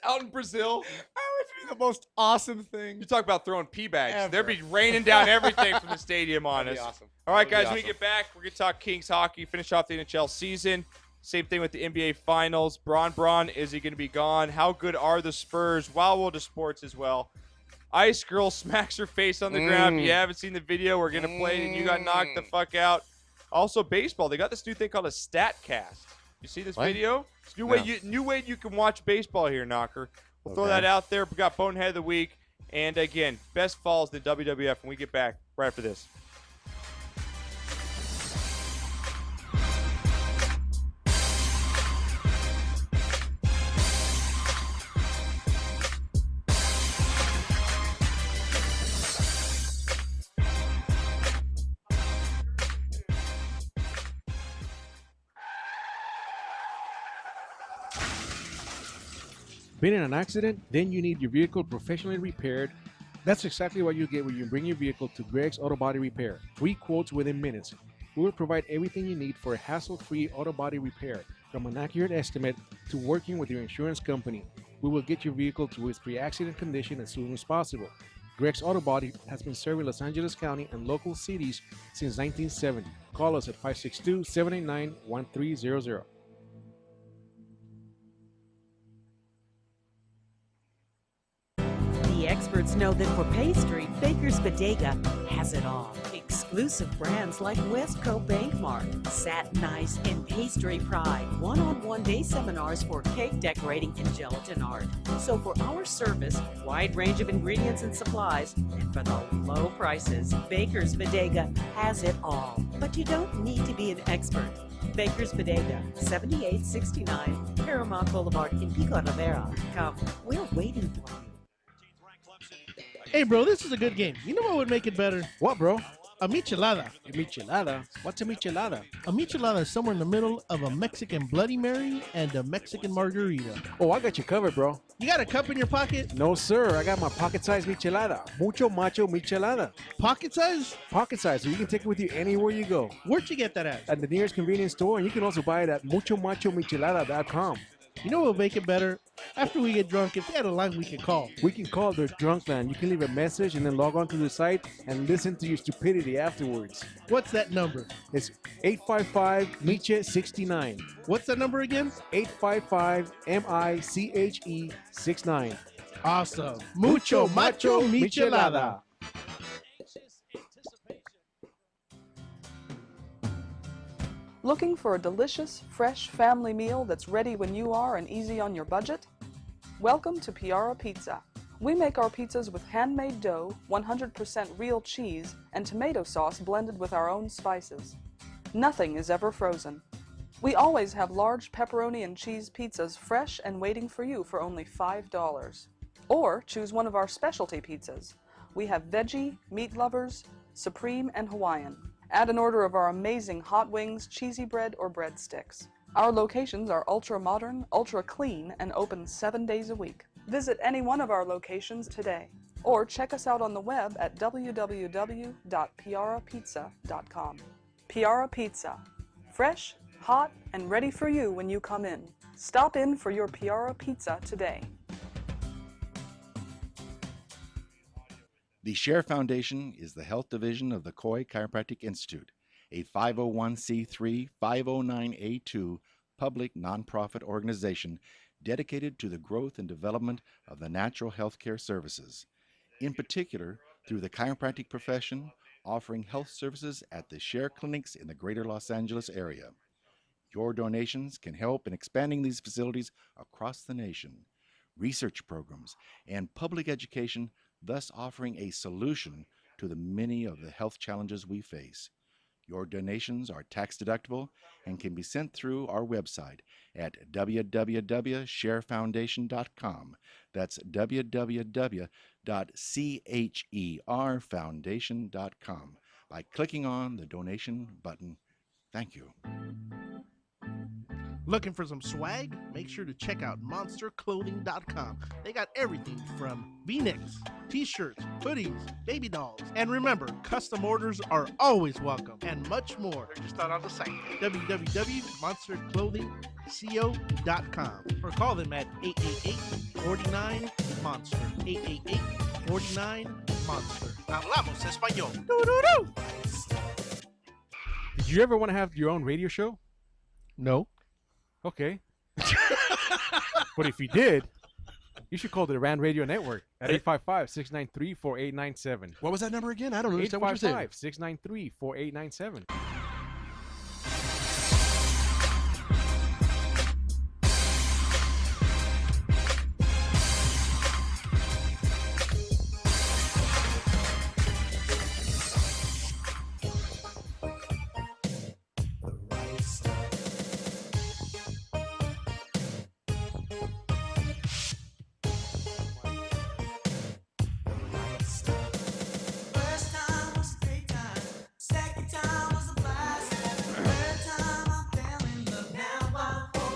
Out in Brazil. That would be the most awesome thing. You talk about throwing pee bags. Ever. They'd be raining down everything from the stadium on That'd us. be awesome. All right, That'd be guys, when we awesome. get back, we're going to talk Kings hockey, finish off the NHL season. Same thing with the NBA Finals. Braun, is he going to be gone? How good are the Spurs? Wild World of Sports as well. Ice Girl smacks her face on the ground. If you haven't seen the video, we're going to play it, and you got knocked the fuck out. Also, baseball. They got this new thing called a StatCast. You see this video? It's new way you can watch baseball here, Knocker. We'll throw that out there. We got Bonehead of the Week. And again, best falls the WWF when we get back right after this. Been in an accident? Then you need your vehicle professionally repaired. That's exactly what you get when you bring your vehicle to Greg's Auto Body Repair. Free quotes within minutes. We will provide everything you need for a hassle-free auto body repair, from an accurate estimate to working with your insurance company. We will get your vehicle to its pre-accident condition as soon as possible. Greg's Auto Body has been serving Los Angeles County and local cities since 1970. Call us at 562-789-1300. The experts know that for pastry, Baker's Bodega has it all. Exclusive Exclusive brands like Westco Bankmark, Satin Ice, and Pastry Pride. One-on-one day seminars for cake decorating and gelatin art. So for our service, wide range of ingredients and supplies, and for the low prices, Baker's Bodega has it all. But you don't need to be an expert. Baker's Bodega, 7869 Paramount Boulevard in Pico Rivera. Come, we're waiting for you. Hey, bro, this is a good game. You know what would make it better? What, bro? A michelada. A michelada? What's a michelada? A michelada is somewhere in the middle of a Mexican Bloody Mary and a Mexican margarita. Oh, I got you covered, bro. You got a cup in your pocket? No, sir. I got my pocket-sized michelada. Mucho macho michelada. Pocket size? Pocket size, so you can take it with you anywhere you go. Where'd you get that at? At the nearest convenience store, and you can also buy it at muchomachomichelada.com. You know what will make it better? After we get drunk, if they had a line we can call. We can call their drunk line. You can leave a message and then log on to the site and listen to your stupidity afterwards. What's that number? It's 855-MICHE-69. What's that number again? 855-MICHE-69. Awesome. Mucho macho michelada. Looking for a delicious, fresh family meal that's ready when you are and easy on your budget? Welcome to Piara Pizza. We make our pizzas with handmade dough, 100% real cheese, and tomato sauce blended with our own spices. Nothing is ever frozen. We always have large pepperoni and cheese pizzas fresh and waiting for you for only $5. Or choose one of our specialty pizzas. We have veggie, meat lovers, supreme, and Hawaiian. Add an order of our amazing hot wings, cheesy bread, or breadsticks. Our locations are ultra-modern, ultra-clean, and open 7 days a week. Visit any one of our locations today, or check us out on the web at www.piarapizza.com. Piara Pizza. Fresh, hot, and ready for you when you come in. Stop in for your Piara Pizza today. The Share Foundation is the health division of the Coy Chiropractic Institute, a 501c3 509A2 public nonprofit organization dedicated to the growth and development of the natural healthcare services, in particular through the chiropractic profession, offering health services at the Share clinics in the greater Los Angeles area. Your donations can help in expanding these facilities across the nation, research programs, and public education, thus offering a solution to the many of the health challenges we face. Your donations are tax deductible and can be sent through our website at www.sharefoundation.com. That's www.cherfoundation.com by clicking on the donation button. Thank you. Looking for some swag? Make sure to check out monsterclothing.com. They got everything from V-necks, t-shirts, hoodies, baby dolls. And remember, custom orders are always welcome, and much more. Just out on the site, www.monsterclothingco.com, or call them at 888-49-MONSTER. 888-49-MONSTER. Hablamos español. Doo-doo-doo. Did you ever want to have your own radio show? No. Okay. But if you did, you should call the Rant Radio Network at 855-693-4897. What was that number again? I don't understand what you're saying. 855-693-4897.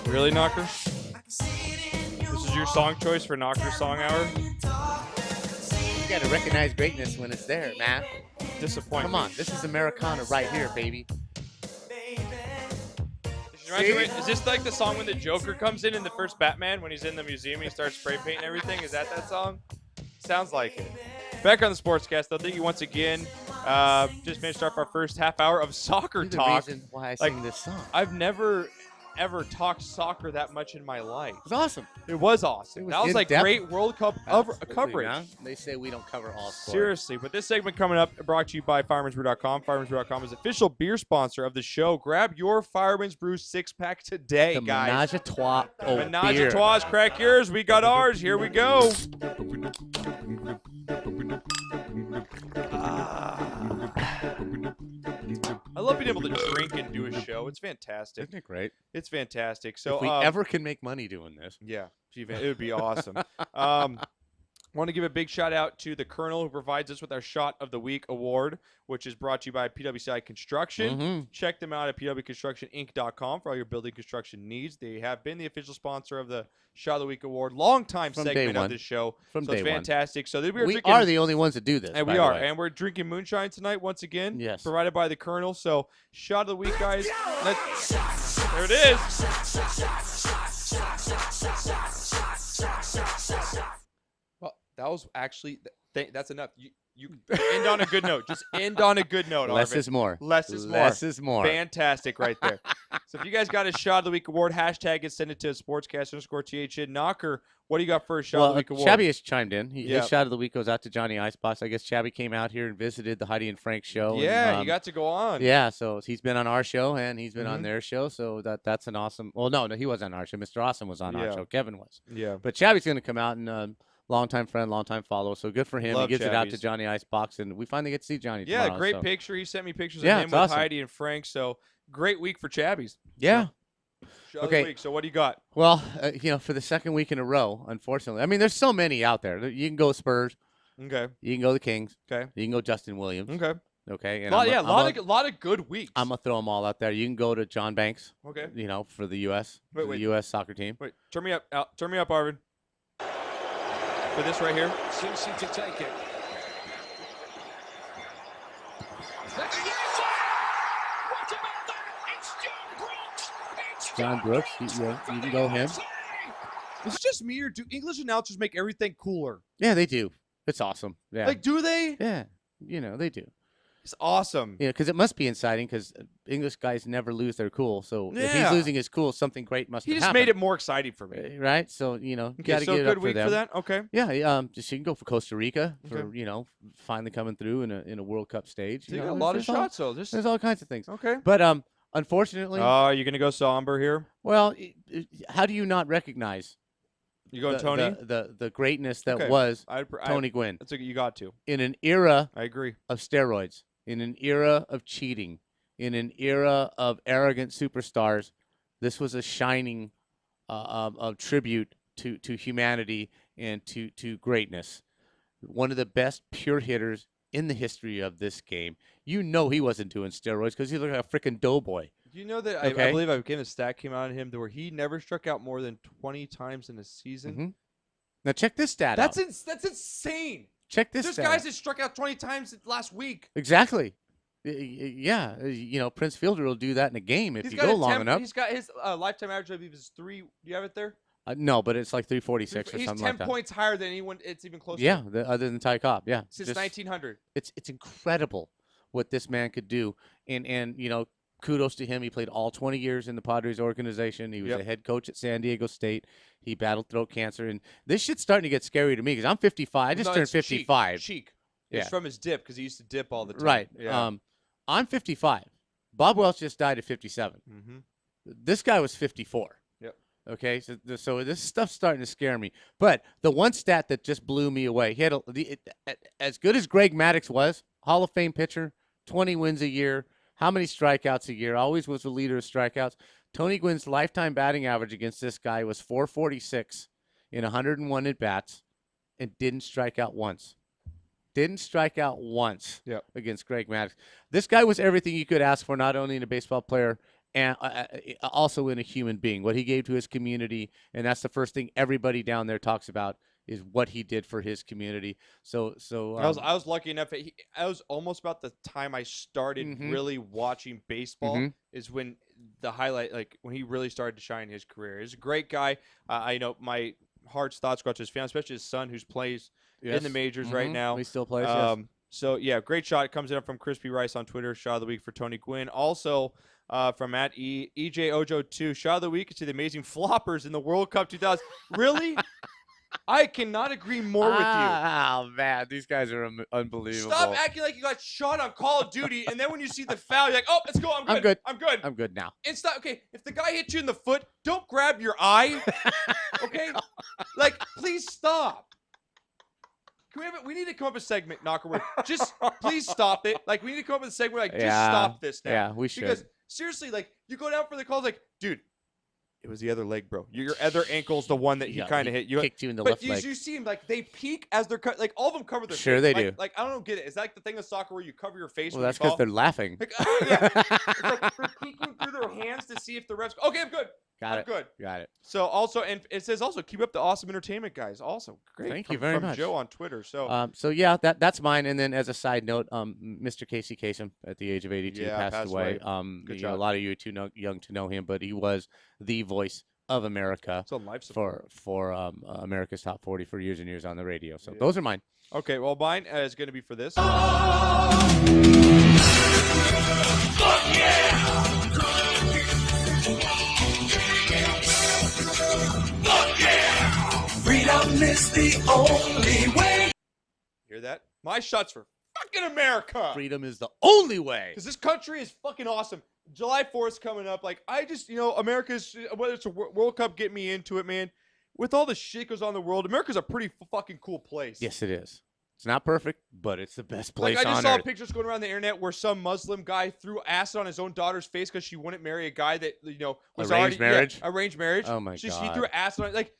Really, Knocker? This is your song choice for Knocker Song Hour? You gotta recognize greatness when it's there, man. Disappointment. Come on, this is Americana right here, baby. Is this like the song when the Joker comes in the first Batman, when he's in the museum and he starts spray painting everything? Is that song? Sounds like it. Back on the Sportscast, though, thank you once again. Just finished off our first half hour of soccer talk. The reason why I sing this song. I've never ever talked soccer that much in my life. It was awesome. It was awesome. That was like in-depth. great World Cup Absolutely, coverage. man. They say we don't cover all sports. Seriously, but this segment coming up brought to you by Fireman'sBrew.com. Fireman'sBrew.com is official beer sponsor of the show. Grab your Fireman's Brew 6-pack today, The guys. Menage a trois. Menage a trois, crack yours. We got ours. Here we go. I love being able to drink and do a show. It's fantastic. Isn't it great? It's fantastic. So if we ever can make money doing this. Yeah, it would be awesome. Want to give a big shout out to the Colonel who provides us with our Shot of the Week award, which is brought to you by PWCI Construction. Mhm. Check them out at pwconstructioninc.com for all your building construction needs. They have been the official sponsor of the Shot of the Week award, long-time From day segment of one. this show. From so it's day one. fantastic. So We drinking, are the only ones that do this. and by we the are, way. and we're drinking moonshine tonight once again. Yes. Provided by the Colonel. So Shot of the Week, guys. There it is. Well, that was actually that's enough. You end on a good note. Just end on a good note. Less Arvin. is more. Less is more. Less is more. Fantastic, right there. So if you guys got a Shot of the Week award, hashtag it, send it to sportscast_THN. Knocker, what do you got for a Shot of the Week award? Chabby has chimed in. Yeah. His Shot of the Week goes out to Johnny Icebox. I guess Chabby came out here and visited the Heidi and Frank show. Yeah, and, you got to go on. Yeah, so he's been on our show and he's been on Mhm. their show. So that's an awesome. Well, no, he wasn't on our show. Mr. Awesome was on our Yeah. show. Kevin was. Yeah. But Chabby's going to come out and longtime friend, longtime follower. So good for him. Love He gives it out to Chabby's. Johnny Icebox, and we finally get to see Johnny. Yeah, tomorrow, great so. picture. He sent me pictures Yeah, of him it's with awesome. Heidi and Frank. So great week for Chabbies. Yeah. Shot of Okay. the Week. So what do you got? Well, for the second week in a row, unfortunately. I mean, there's so many out there. You can go Spurs. Okay. You can go the Kings. Okay. You can go Justin Williams. Okay. Okay. A lot of good weeks. I'm gonna throw them all out there. You can go to John Banks. Okay. For the U.S. Wait. The U.S. soccer team. Wait, turn me up, Arvin. For this right here. Cincy to take it. John Brooks. You can go him. It's just me, or do English announcers make everything cooler? Yeah, they do. It's awesome. Yeah. Like, do they? Yeah. They do. It's awesome. Yeah, because it must be exciting because English guys never lose their cool. So if he's Yeah. losing his cool, something great must He have just happened. made it more exciting for me. Right? So, you Okay, got to so get it good up week for them. for that? Okay. Yeah, just you can go for Costa Rica for, Okay. finally coming through in a World Cup stage. So you got a lot of shots, though. There's all kinds of things. Okay. But unfortunately, Are you going to go somber here? well, how do you not recognize You going the, Tony? the greatness that Okay. was I- Tony Gwynn That's you got to. in an era I agree. of steroids, in an era of cheating, in an era of arrogant superstars? This was a shining of tribute to humanity and to greatness. One of the best pure hitters in the history of this game. He wasn't doing steroids because he looked like a freaking doughboy. Do you know that Okay. I believe a stat came out on him where he never struck out more than 20 times in a season? Mhm. Now check this stat That's out. that's insane. Check this There's stat guys out. that struck out 20 times last week. Exactly. Yeah, Prince Fielder will do that in a game if you go long enough. He's got his lifetime average, I believe, is 3. Do you have it there? No, but it's like 346 or He's something 10 like that. points higher than anyone. It's even closer. Yeah, other than Ty Cobb. Yeah, Since Just- 1900. It's incredible what this man could do, and kudos to him. He played all 20 years in the Padres organization. He was Yep. a head coach at San Diego State. He battled throat cancer, and this shit's starting to get scary to me because I'm 55. I just No, turned it's Cheek. 55. Cheek. Yeah. It's from his dip because he used to dip all the time. Right. Yeah. I'm 55. Bob Welch just died at 57. Mhm. This guy was 54. Yep. Okay, so this stuff's starting to scare me. But the one stat that just blew me away, he had as good as Greg Maddux was, Hall of Fame pitcher, 20 wins a year, how many strikeouts a year, always was the leader of strikeouts. Tony Gwynn's lifetime batting average against this guy was 446 in 101 at-bats and didn't strike out once. Didn't strike out once against Greg Maddux. This guy was everything you could ask for, not only in a baseball player and also in a human being. What he gave to his community, and that's the first thing everybody down there talks about is what he did for his community. So I was lucky enough. I was almost about the time I started Mhm. really watching baseball Mhm. is when the highlight, like when he really started to shine his career. He's a great guy. I know my heart's thoughts go out to his family, especially his son who's plays in the majors right Mhm. now. He still plays, yes. So yeah, great shot. It comes in from Crispy Rice on Twitter. Shot of the week for Tony Gwynn. Also, from EJ Ojo 2. Shot of the week to the amazing floppers in the World Cup 2000. Really? I cannot agree more with you. Oh, man. These guys are unbelievable. Stop acting like you got shot on Call of Duty, and then when you see the foul, you're like, oh, let's go. I'm good. I'm good now. And stop. Okay, if the guy hits you in the foot, don't grab your eye. Okay? Like, please stop. We need to come up with a segment, Knocker, where just please stop it. Like, we need to come up with a segment like, just stop this now. Yeah, we should. Because, seriously, like, you go down for the calls, like, dude, it was the other leg, bro. Your other ankle's the one that he kind of hit. You kicked you in the left leg. But you see him, like, they peek as they're like, all of them cover their face. Sure, they do. Like, I don't get it. Is that like the thing of soccer where you cover your face Well, when that's you fall? because they're laughing. Like, yeah. It's like they're peeking through their hands to see if the refs. Okay, I'm good. Got it. Good. Got it. So also, and it says also, keep up the awesome entertainment, guys. Also, great. Thank you very from much. Joe on Twitter. So, so yeah, that's mine. And then as a side note, Mr. Casey Kasem at the age of 82 passed away. Good A lot of you are too young to know him, but he was the voice of America for America's Top 40 for years and years on the radio. So those are mine. Okay, well, mine is going to be for this. Fuck yeah! Fuck yeah! Freedom is the only way. Hear that? My shots for fucking America. Freedom is the only way. Because this country is fucking awesome. July 4th coming up. Like, I just, America's, whether it's a World Cup, get me into it, man. With all the shit goes on in the world, America's a pretty fucking cool place. Yes, it is. It's not perfect, but it's the best place like, I just on saw earth. pictures going around the internet where some Muslim guy threw acid on his own daughter's face because she wouldn't marry a guy that, was Arranged marriage? Yeah, arranged marriage. Oh, my He God. threw acid on it. Like,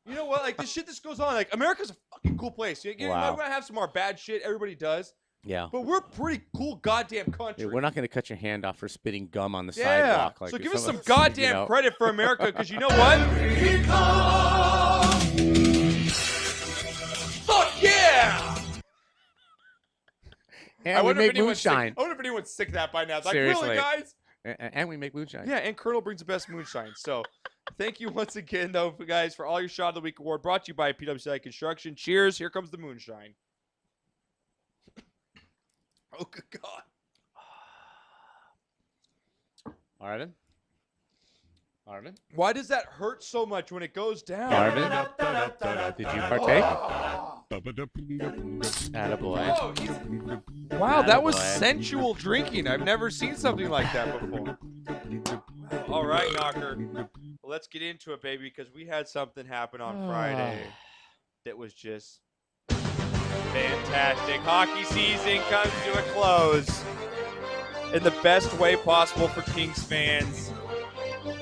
you know what? Like, this shit that goes on. Like, America's a fucking cool place. You Wow. might have some more bad shit. Everybody does. Yeah. But we're a pretty cool goddamn country. Yeah, we're not going to cut your hand off for spitting gum on the Yeah. sidewalk. Like So if give us some someone's, goddamn credit for America, because you know what? Fuck yeah! And we make moonshine. I wonder if anyone's sick of that by now. It's like, Seriously. really, guys? And we make moonshine. Yeah, and Colonel brings the best moonshine. So thank you once again, though, guys, for all your Shot of the Week award brought to you by PWCI Construction. Cheers. Here comes the moonshine. Oh, good God. Arvin? Why does that hurt so much when it goes down? Arvin? Did you partake? Attaboy. Oh, wow, that was sensual drinking. I've never seen something like that before. All right, Knocker. Well, let's get into it, baby, because we had something happen on Friday that was just fantastic. Hockey season comes to a close in the best way possible for Kings fans.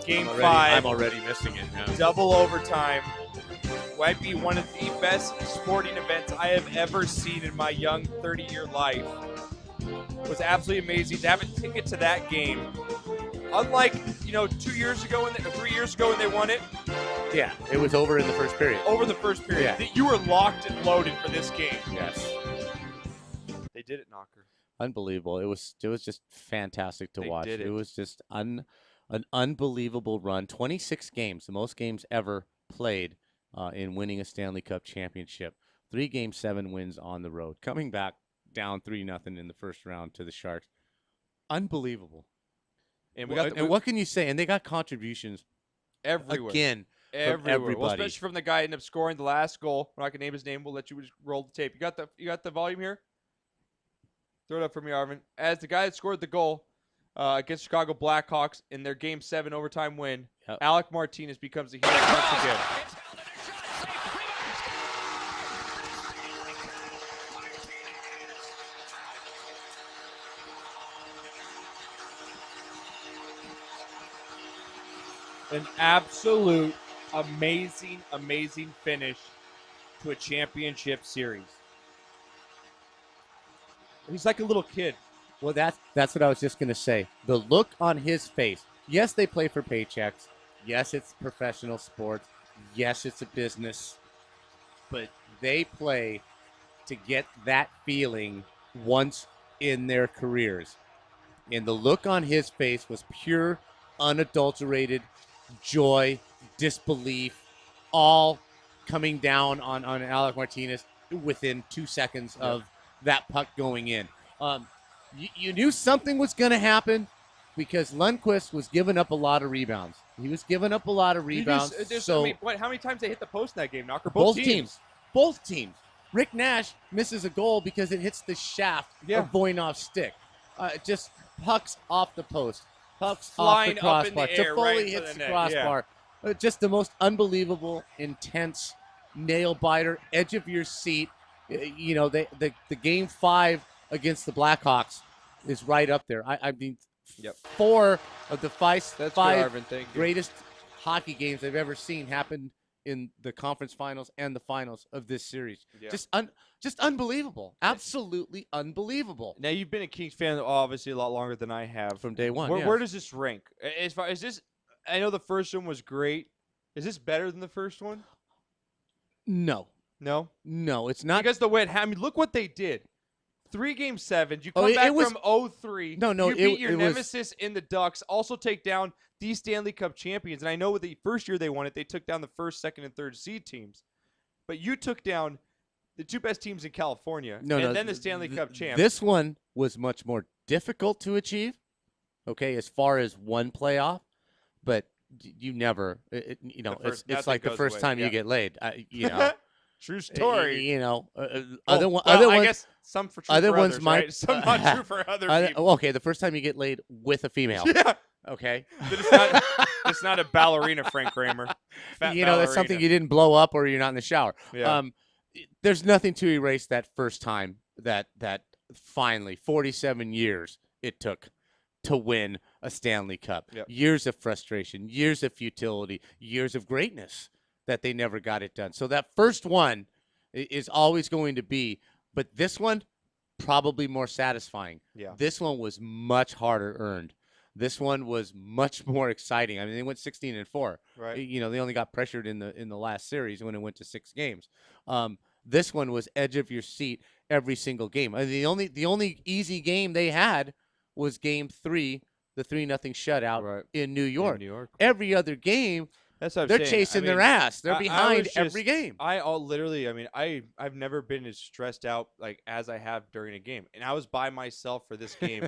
Game 5. I'm already missing it now. Double overtime. Might be one of the best sporting events I have ever seen in my young 30-year life. It was absolutely amazing to have a ticket to that game. Unlike, 2 years ago, 3 years ago when they won it. Yeah, it was over in the first period. Over the first period. Yeah. You were locked and loaded for this game. Yes. They did it, Knocker. Unbelievable. It was just fantastic to watch. did It it. was just an unbelievable run. 26 games, the most games ever played in winning a Stanley Cup championship. 3 games, 7 wins on the road. Coming back down 3-0 in the first round to the Sharks. Unbelievable. And what can you say? And they got contributions everywhere. Again, from Everywhere. everybody. Well, especially from the guy who ended up scoring the last goal. We're not gonna name his name. We'll let you just roll the tape. You got the volume here? Throw it up for me, Arvin. As the guy that scored the goal against Chicago Blackhawks in their Game 7 overtime win, Alec Martinez becomes a hero once again. An absolute amazing, amazing finish to a championship series. He's like a little kid. Well, that's what I was just going to say. The look on his face. Yes, they play for paychecks. Yes, it's professional sports. Yes, it's a business. But they play to get that feeling once in their careers. And the look on his face was pure, unadulterated joy, disbelief, all coming down on Alec Martinez within 2 seconds of that puck going in. You knew something was going to happen, because Lundqvist was giving up a lot of rebounds. He was giving up a lot of rebounds. So how many times they hit the post in that game, Knocker? both teams. Both teams. Rick Nash misses a goal because it hits the shaft of Voinov's stick. Just pucks off the post. Pucks Flying off up the in the crossbar. air, Toffoli right into hits the the net. crossbar. Just the most unbelievable, intense, nail-biter, edge-of-your-seat. You know, the Game 5 against the Blackhawks is right up there. I mean, 4 of the five Arvin. Thank you. greatest hockey games I've ever seen happened in the conference finals and the finals of this series. Yeah. Just unbelievable. Absolutely unbelievable. Now, you've been a Kings fan obviously a lot longer than I have. From day one, Where does this rank? As far as this, I know the first one was great. Is this better than the first one? No. No? No, it's not. Because the way I mean, look what they did. 3 Game 7s. You come it back was- from 0-3. No, You beat your it was- nemesis in the Ducks. Also take down the Stanley Cup champions. And I know with the first year they won it, they took down the first, second, and third seed teams. But you took down the 2 best teams in California. And then the Stanley Cup champs. This one was much more difficult to achieve, okay, as far as one playoff. But you never, it's like the first time you get laid. You know. True story. You know, other ones. I guess some for true other for ones others, might. right? Some not true for other people. Okay, the first time you get laid with a female. Yeah. Okay. It's not a ballerina, Frank Kramer. Fat You know, that's something ballerina. you didn't blow up or you're not in the shower. Yeah. There's nothing to erase that first time that finally 47 years it took to win a Stanley Cup. Yep. Years of frustration, years of futility, years of greatness that they never got it done. So that first one is always going to be, but this one probably more satisfying. Yeah. This one was much harder earned. This one was much more exciting. I mean, they went 16-4. Right. You know, they only got pressured in the last series when it went to 6 games. This one was edge of your seat every single game. I mean, the only easy game they had was Game 3, the 3-0 shutout in New York. Every other game, That's what I'm they're saying. chasing their ass. They're behind every game. I've never been as stressed out like as I have during a game. And I was by myself for this game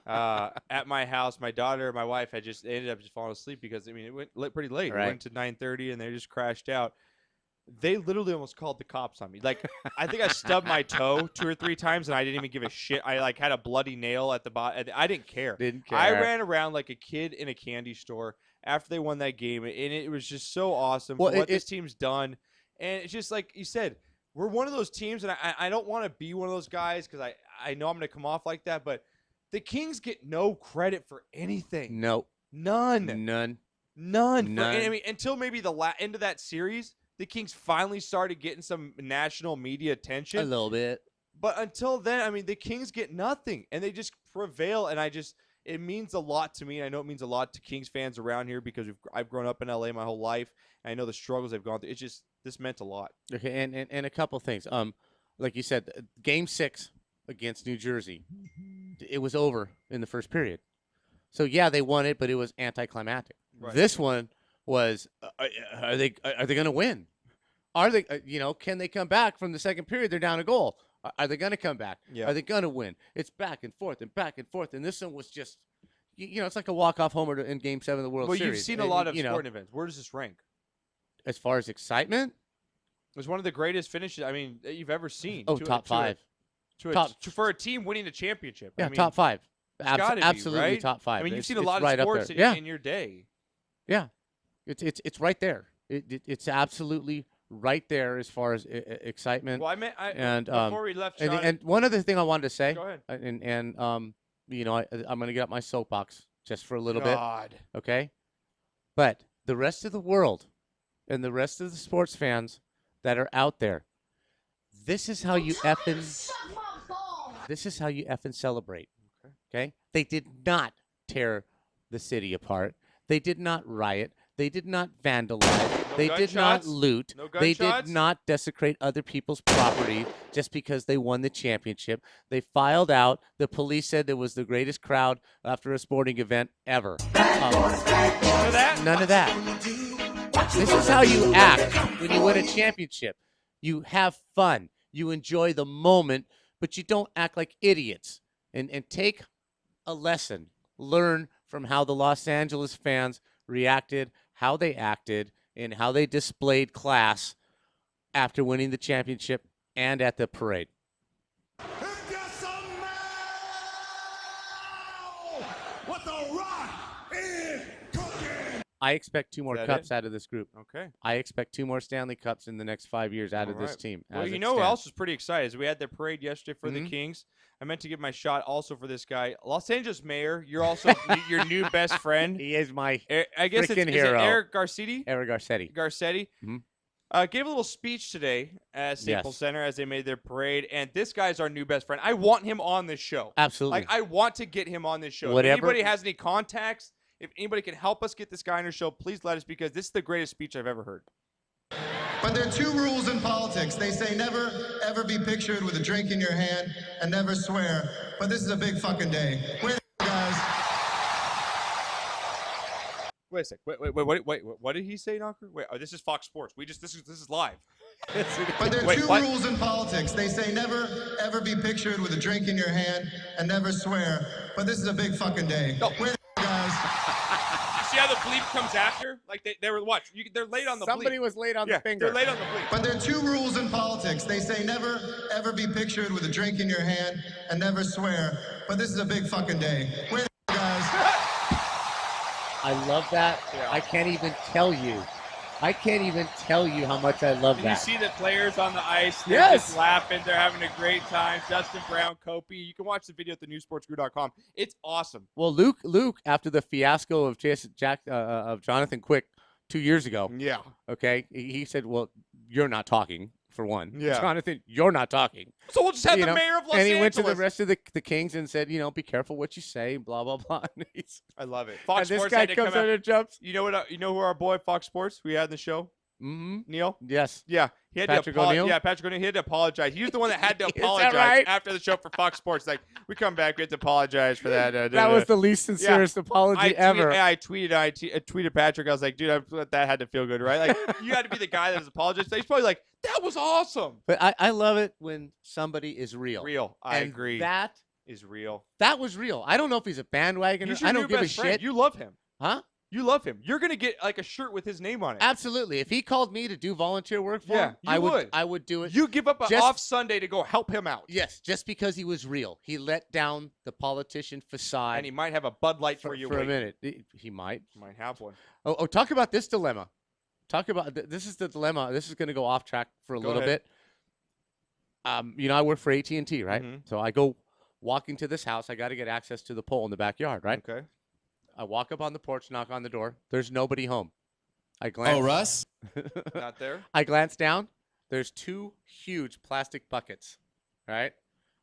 at my house. My daughter, my wife they ended up just falling asleep because it went pretty late. Right. It went to 9:30 and they just crashed out. They literally almost called the cops on me. Like, I think I stubbed my toe 2 or 3 times, and I didn't even give a shit. I had a bloody nail at the bottom. I didn't care. I ran around like a kid in a candy store after they won that game, and it was just so awesome for what this team's done. And it's just like you said, we're one of those teams, and I don't want to be one of those guys because I know I'm going to come off like that, but the Kings get no credit for anything. No. None. None. I mean, until maybe the end of that series, the Kings finally started getting some national media attention. A little bit. But until then, I mean, the Kings get nothing, and they just prevail, and it means a lot to me. I know it means a lot to Kings fans around here because I've grown up in LA my whole life, and I know the struggles they've gone through. It's just, this meant a lot. Okay, and a couple things. Like you said, Game 6 against New Jersey, it was over in the first period. So yeah, they won it, but it was anticlimactic. Right. This one was, are they going to win? Are they, can they come back from the second period? They're down a goal. Are they going to come back? Yeah. Are they going to win? It's back and forth and back and forth. And this one was just, it's like a walk-off homer in Game 7 of the World Series. Well, you've seen a lot of sporting events. Where does this rank? As far as excitement? It was one of the greatest finishes, that you've ever seen. Oh, top 5. For a team winning a championship. Yeah, top 5. It's gotta be, Absolutely right? top 5. I mean, you've seen a It's lot right of up sports there. in your day. Yeah, it's right there. It's absolutely right there as far as excitement. Well, before we left, Sean, and one other thing I wanted to say. Go ahead. And I'm going to get up my soapbox just for a little bit. Okay, but the rest of the world and the rest of the sports fans that are out there, this is how you effing celebrate. Okay? They did not tear the city apart. They did not riot. They did not vandalize. They did not loot. They did not desecrate other people's property just because they won the championship. They filed out. The police said it was the greatest crowd after a sporting event ever. None of that. This is how you act when you win a championship. You have fun. You enjoy the moment, but you don't act like idiots. And take a lesson learn from how the Los Angeles fans reacted, how they acted, and how they displayed class after winning the championship and at the parade. What the Rock is cooking. I expect 2 more that cups it? out of this group. Okay. I expect 2 more Stanley Cups in the next 5 years out of this team. Well, as you it know who stands. else was pretty excited? Is we had the parade yesterday for the Kings. I meant to give my shot also for this guy. Los Angeles mayor, you're also your new best friend. He is my I guess it's freaking is it hero. Eric Garcetti? Eric Garcetti. Garcetti. Gave a little speech today at Staples Center as they made their parade, and this guy's our new best friend. I want him on this show. Absolutely. Like, I want to get him on this show. Whatever. If anybody has any contacts, if anybody can help us get this guy on our show, please let us, because this is the greatest speech I've ever heard. But there are 2 rules in politics. They say never, ever be pictured with a drink in your hand and never swear. But this is a big fucking day. Wait, guys. Wait a sec. Wait. What did he say, Knocker? Wait. Oh, this is Fox Sports. This is live. But there are 2 rules in politics. They say never, ever be pictured with a drink in your hand and never swear. But this is a big fucking day. Wait, guys. You see how the bleep comes after? Like they were what? They're late on the bleep. Somebody was late on the finger. They're late on the bleep. But there are 2 rules in politics. They say never, ever be pictured with a drink in your hand and never swear. But this is a big fucking day. Wait, guys. I love that. I can't even tell you. I can't even tell you how much I love Did that. you see the players on the ice? They're Yes. just laughing. They're having a great time. Justin Brown, Kopi. You can watch the video at thenewsportsgrew.com. It's awesome. Well, Luke, after the fiasco of of Jonathan Quick 2 years ago, okay, he said, "Well, you're not talking for one, Jonathan, you're not talking." So we'll just have the mayor of Los And he Angeles. went to the rest of the Kings and said, "Be careful what you say." Blah blah blah. I love it. Fox and Sports this guy had to comes come out out. and jumps. You know what? You know who our boy Fox Sports we had in the show? Neil? Yes. Yeah. He had Patrick to O'Neil? Yeah, Patrick O'Neil. He had to apologize. He was the one that had to Is that apologize right? after the show for Fox Sports. Like, we come back, we have to apologize for that. That was the least sincerest apology ever. I tweeted Patrick. I was like, dude, that had to feel good, right? Like, you had to be the guy that was apologized. He's probably like, that was awesome. But I love it when somebody is real. Real. I And agree. That is real. That was real. I don't know if he's a bandwagoner. He's your I don't new give a best friend. shit. You love him. Huh? You love him. You're gonna get like a shirt with his name on it. Absolutely. If he called me to do volunteer work for him, you would. I would do it. You give up an off Sunday to go help him out. Yes, just because he was real. He let down the politician facade. And he might have a Bud Light for you for a waiting. minute. He might. Might have one. Oh, talk about this dilemma. Talk about this is the dilemma. This is going to go off track for a little bit. I work for AT&T, right? So I go walking to this house. I got to get access to the pole in the backyard, right? Okay. I walk up on the porch, knock on the door. There's nobody home. I glance. Oh, Russ? Not there. I glance down. There's 2 huge plastic buckets, right?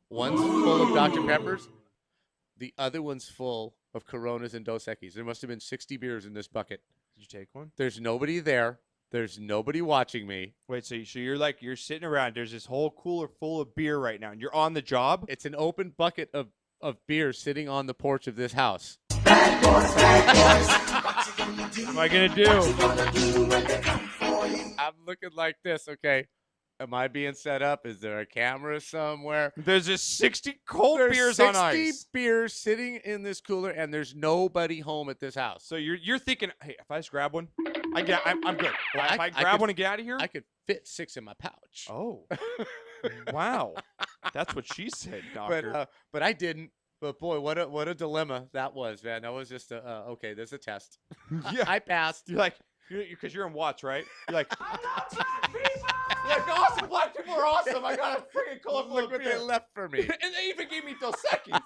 One's full of Dr. Peppers. The other one's full of Coronas and Dos Equis. There must have been 60 beers in this bucket. Did you take one? There's nobody there. There's nobody watching me. Wait, so you're sitting around. There's this whole cooler full of beer right now, and you're on the job? It's an open bucket of beer sitting on the porch of this house. What am I going to do? I'm looking like this, okay? Am I being set up? Is there a camera somewhere? There's just 60 cold There's beers 60 on ice. beers sitting in this cooler, and there's nobody home at this house. So you're thinking, hey, if I just grab one, I'm good. Well, if I grab one and get out of here? I could fit 6 in my pouch. Oh. Wow. That's what she said, doctor. But I didn't. But boy, what a dilemma that was, man. That was just okay. There's a test. Yeah, I passed. You're like, because you're in Watts, right? You're like, you're like, awesome. Black people are awesome. I got a freaking colorful Look what they left for me. and they even gave me Dos Equis.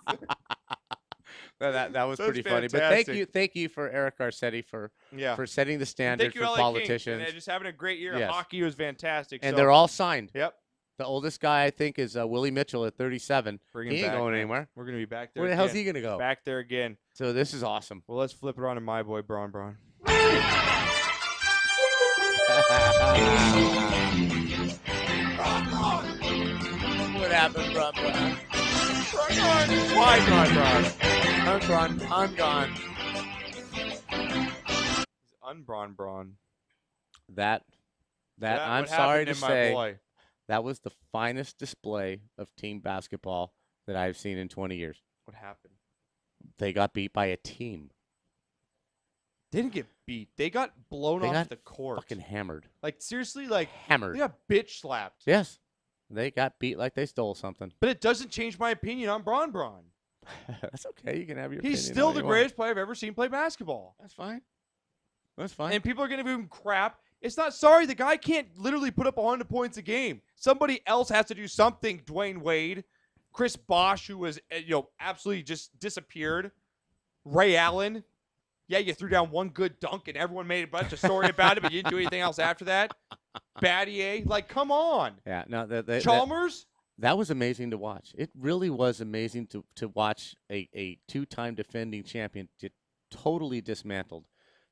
That was That's pretty funny. But thank you for Eric Garcetti for setting the standard Thank you, for LA politicians. Kings. And just having a great year. Yes. Hockey was fantastic. And so. they're all signed. Yep. The oldest guy, I think, is Willie Mitchell at 37. Bring He him ain't back, going man. anywhere. We're going to be back there Where the again. hell's he going to go? Back there again. So this is awesome. Well, let's flip it on to my boy, Braun. What happened, Braun? Why, Braun? I'm gone. Braun. That I'm what sorry happened to to my say, boy? that was the finest display of team basketball that I've seen in 20 years. What happened? They got beat by a team. They didn't get beat. They got blown off the court. Fucking hammered. Like, seriously, like, Hammered. they got bitch slapped. Yes. They got beat like they stole something. But it doesn't change my opinion on Braun. That's okay. You can have your opinion. He's still all the you greatest player I've ever seen play basketball. That's fine. That's fine. And people are going to give him crap. It's not sorry. The guy can't literally put up 100 points a game. Somebody else has to do something. Dwayne Wade, Chris Bosh, who was absolutely just disappeared. Ray Allen. Yeah, you threw down one good dunk and everyone made a bunch of story about it, but you didn't do anything else after that. Battier, like, come on. Yeah, no, Chalmers. That was amazing to watch. It really was amazing to watch a two-time defending champion get totally dismantled,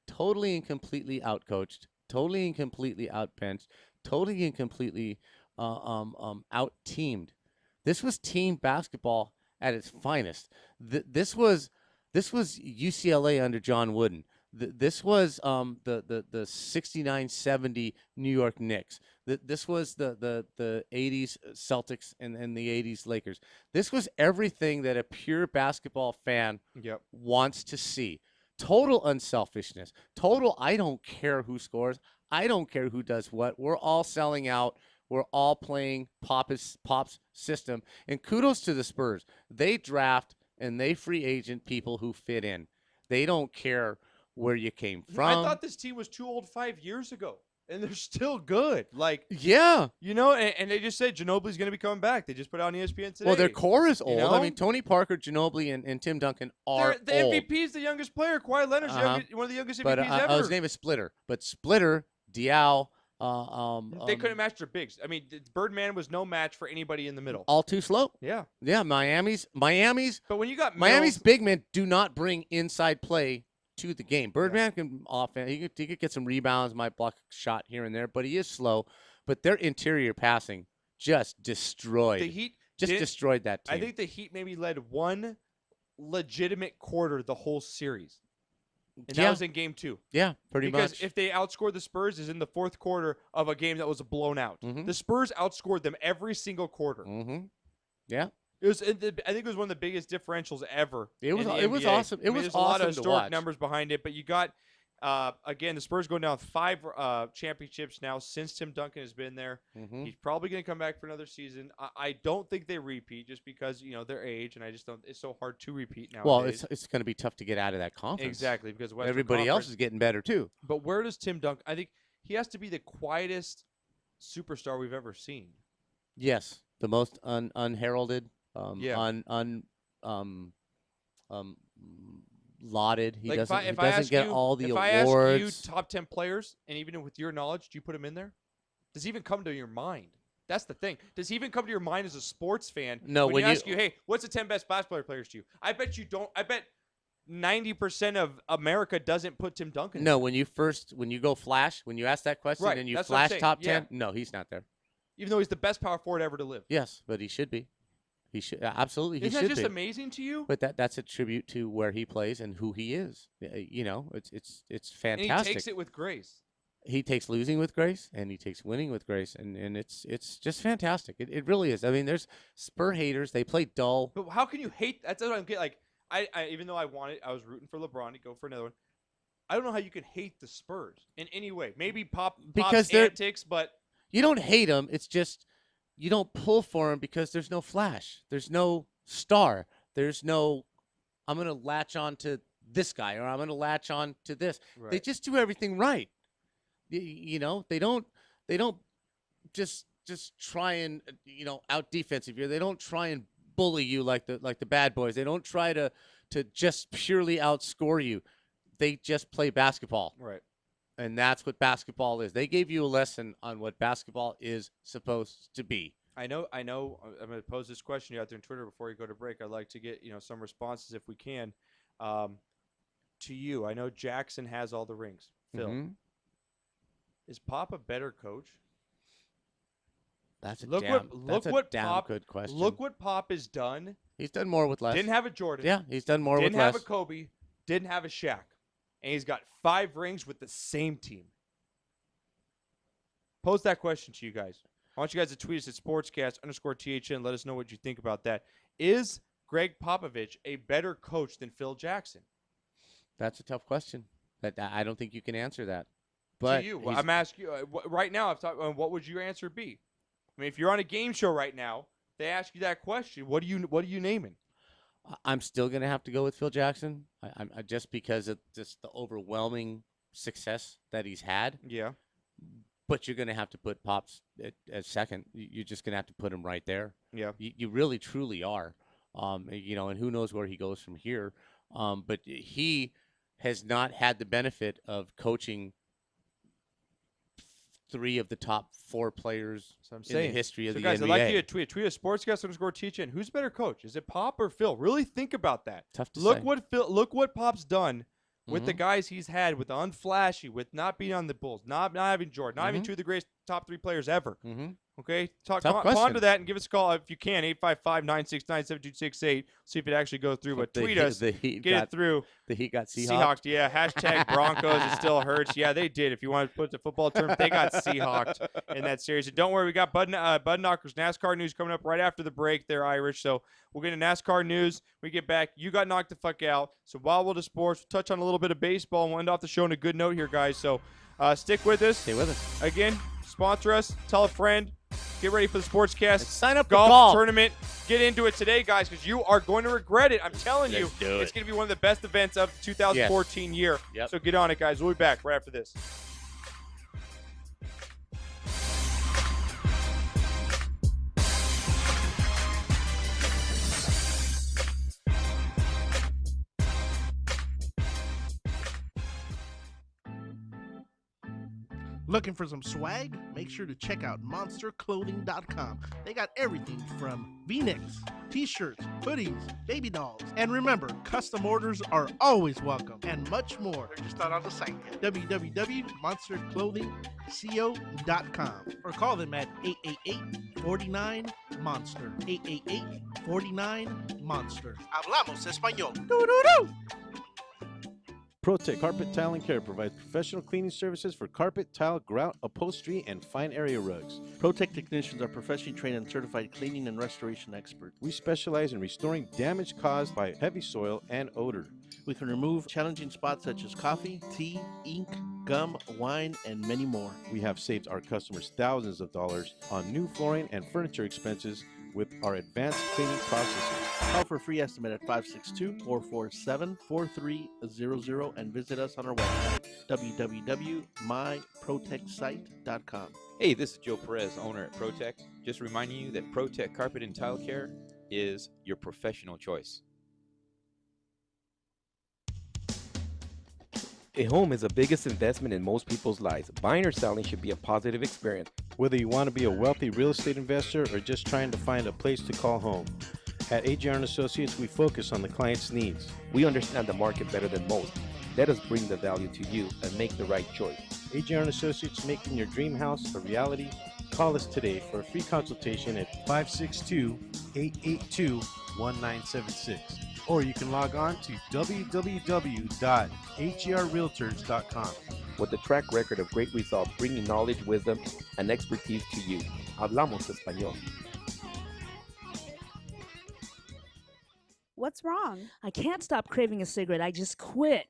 totally and completely outcoached, totally and completely outbenched, totally and completely out-teamed. This was team basketball at its finest. This was UCLA under John Wooden. This was the 69-70 New York Knicks. This was the 80s Celtics and the 80s Lakers. This was everything that a pure basketball fan wants to see. Total unselfishness. Total I don't care who scores. I don't care who does what. We're all selling out. We're all playing Pop's system. And kudos to the Spurs. They draft and they free agent people who fit in. They don't care where you came from. I thought this team was too old 5 years ago, and they're still good. Like, yeah, and they just said Ginobili's going to be coming back. They just put out on ESPN today. Well, their core is old. I mean, know? Tony Parker, Ginobili, and Tim Duncan are the old. MVP is the youngest player. Kawhi Leonard's one of the youngest but, MVPs ever. his name is Splitter. But Splitter, Diaw, they couldn't match their bigs. I mean, Birdman was no match for anybody in the middle. all too slow. Yeah. Yeah, Miami's. But when you got Miami's Mills, big men do not bring inside play to the game. Birdman can offense. He could get some rebounds, might block a shot here and there, but he is slow. But their interior passing just destroyed. the Heat destroyed that team. I think the Heat maybe led one legitimate quarter the whole series. And that was in game 2. Yeah, pretty because much. Because if they outscored the Spurs is in the fourth quarter of a game that was blown out. Mm-hmm. The Spurs outscored them every single quarter. Mm-hmm. Yeah. It was. I think it was one of the biggest differentials ever. It was. in the It was NBA. awesome. It was there's awesome a lot of to historic watch. numbers behind it, but you got again the Spurs going down 5 championships now since Tim Duncan has been there. Mm-hmm. He's probably going to come back for another season. I don't think they repeat just because their age, and I just don't. It's so hard to repeat nowadays. Well, it's going to be tough to get out of that conference. Exactly, because Western everybody else Conference- is getting better too. But where does Tim Duncan? I think he has to be the quietest superstar we've ever seen. Yes, the most unheralded, lauded. He Like doesn't. if He I doesn't ask get you, all the if awards. I ask you top 10 players, and even with your knowledge, do you put him in there? Does he even come to your mind? That's the thing. Does he even come to your mind as a sports fan? No, when when you you- ask you, hey, what's the 10 best basketball players to you? I bet you don't. I bet 90% of America doesn't put Tim Duncan. No, when you go flash, when you ask that question Right, and you that's what I'm flash saying, top yeah. 10, no, he's not there. Even though he's the best power forward ever to live. Yes, but he should be. He should absolutely. He Isn't should that just be. amazing to you? But that's a tribute to where he plays and who he is. It's fantastic. And he takes it with grace. He takes losing with grace and he takes winning with grace, and it's just fantastic. It really is. I mean, there's Spur haters. They play dull. But how can you hate? That's what I'm getting. Like I even though I was rooting for LeBron to go for another one. I don't know how you can hate the Spurs in any way. Maybe Pop's antics, but you don't hate them. It's just you don't pull for them because there's no flash. There's no star. There's no I'm going to latch on to this guy or I'm going to latch on to this. Right. They just do everything right. They don't just try and out defensive you. They don't try and bully you like the bad boys. They don't try to just purely outscore you. They just play basketball. Right. And that's what basketball is. They gave you a lesson on what basketball is supposed to be. I know. I'm going to pose this question to you out there on Twitter before you go to break. I'd like to get some responses if we can. To you, I know Jackson has all the rings. Phil, Mhm. is Pop a better coach? That's a look damn what damn Pop, good question. Look what Pop has done. He's done more with less. Didn't have a Jordan. Yeah, he's done more with Didn't have less. a Kobe. Didn't have a Shaq. And he's got 5 rings with the same team. Pose that question to you guys. I want you guys to tweet us at SportsCast _THN. Let us know what you think about that. Is Greg Popovich a better coach than Phil Jackson? That's a tough question. I don't think you can answer that. But to you, I'm asking you right now. What would your answer be? I mean, if you're on a game show right now, they ask you that question. What are you naming? I'm still going to have to go with Phil Jackson. I just because of just the overwhelming success that he's had. Yeah. But you're going to have to put Pops at second. You're just going to have to put him right there. Yeah. You really, truly are. And who knows where he goes from here. But he has not had the benefit of coaching 3 of the top 4 players in the history of the guys, NBA. I'd like you to tweet at SportsCast_THN. Who's better coach? Is it Pop or Phil? Really think about that. Tough to say. Look what Pop's done with the guys he's had, with the unflashy, with not being on the Bulls, not having Jordan, not having 2 of the greatest top 3 players ever. Okay, ponder that and give us a call if you can. 855-969-7268. See if it actually goes through. But tweet us, get it through. The Heat got Seahawked. Yeah, hashtag Broncos. It still hurts. Yeah, they did. If you want to put the football term, they got Seahawked in that series. And don't worry, we got Bud Knockers NASCAR news coming up right after the break. They're Irish, so we'll get into NASCAR news. We get back. You got knocked the fuck out. So while we'll do sports, we'll touch on a little bit of baseball and we'll end off the show on a good note here, guys. So stick with us. Stay with us. Again, sponsor us. Tell a friend. Get ready for the SportsCast. And sign up golf for golf tournament. Get into it today, guys, because you are going to regret it. I'm telling you, it's going to be one of the best events of the 2014 year. Yep. So get on it, guys. We'll be back right after this. Looking for some swag? Make sure to check out monsterclothing.com. They got everything from V-necks, t-shirts, hoodies, baby dolls. And remember, custom orders are always welcome and much more. They're just not on the site yet. www.monsterclothingco.com or call them at 888-49-MONSTER. 888-49-MONSTER. Hablamos español. Doo-doo-doo! ProTech Carpet Tile and Care provides professional cleaning services for carpet, tile, grout, upholstery, and fine area rugs. ProTech technicians are professionally trained and certified cleaning and restoration experts. We specialize in restoring damage caused by heavy soil and odor. We can remove challenging spots such as coffee, tea, ink, gum, wine, and many more. We have saved our customers thousands of dollars on new flooring and furniture expenses with our advanced cleaning processes. Call for a free estimate at 562-447-4300 and visit us on our website, www.myprotechsite.com. Hey, this is Joe Perez, owner at ProTech. Just reminding you that ProTech Carpet and Tile Care is your professional choice. A home is the biggest investment in most people's lives. Buying or selling should be a positive experience. Whether you want to be a wealthy real estate investor or just trying to find a place to call home. At AJR & Associates, we focus on the client's needs. We understand the market better than most. Let us bring the value to you and make the right choice. AJR & Associates, making your dream house a reality. Call us today for a free consultation at 562-882-1976. Or you can log on to www.hrrealtors.com. With a track record of great results, bringing knowledge, wisdom, and expertise to you. Hablamos español. What's wrong? I can't stop craving a cigarette. I just quit.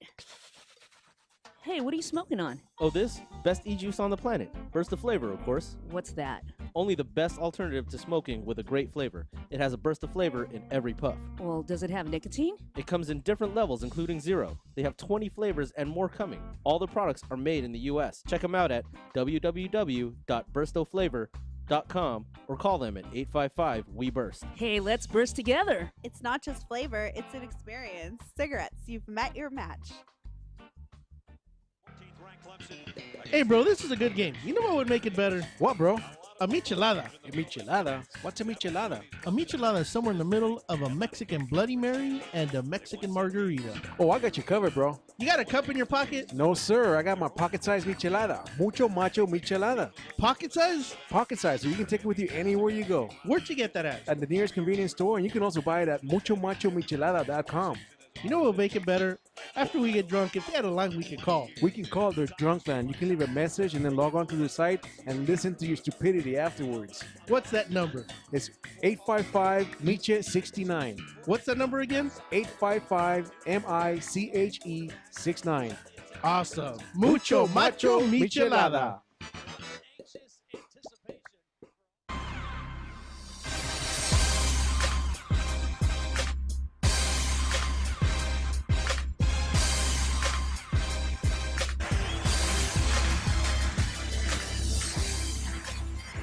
Hey, what are you smoking on? Oh, this? Best e-juice on the planet. Burst of flavor, of course. What's that? Only the best alternative to smoking with a great flavor. It has a burst of flavor in every puff. Well, does it have nicotine? It comes in different levels, including 0. They have 20 flavors and more coming. All the products are made in the U.S. Check them out at www.burstoflavor.com or call them at 855-WE-BURST. Hey, let's burst together. It's not just flavor, it's an experience. Cigarettes, you've met your match. Hey, bro, this is a good game. You know what would make it better? What, bro? A michelada. A michelada? What's a michelada? A michelada is somewhere in the middle of a Mexican Bloody Mary and a Mexican margarita. Oh, I got you covered, bro. You got a cup in your pocket? No, sir. I got my pocket-sized michelada. Mucho macho michelada. Pocket size? Pocket size, so you can take it with you anywhere you go. Where'd you get that at? At the nearest convenience store, and you can also buy it at muchomachomichelada.com. You know what will make it better? After we get drunk, if they had a line we could call. We can call their drunk line. You can leave a message and then log on to the site and listen to your stupidity afterwards. What's that number? It's 855-MICHE-69. What's that number again? 855-MICHE-69. Awesome. Mucho macho michelada.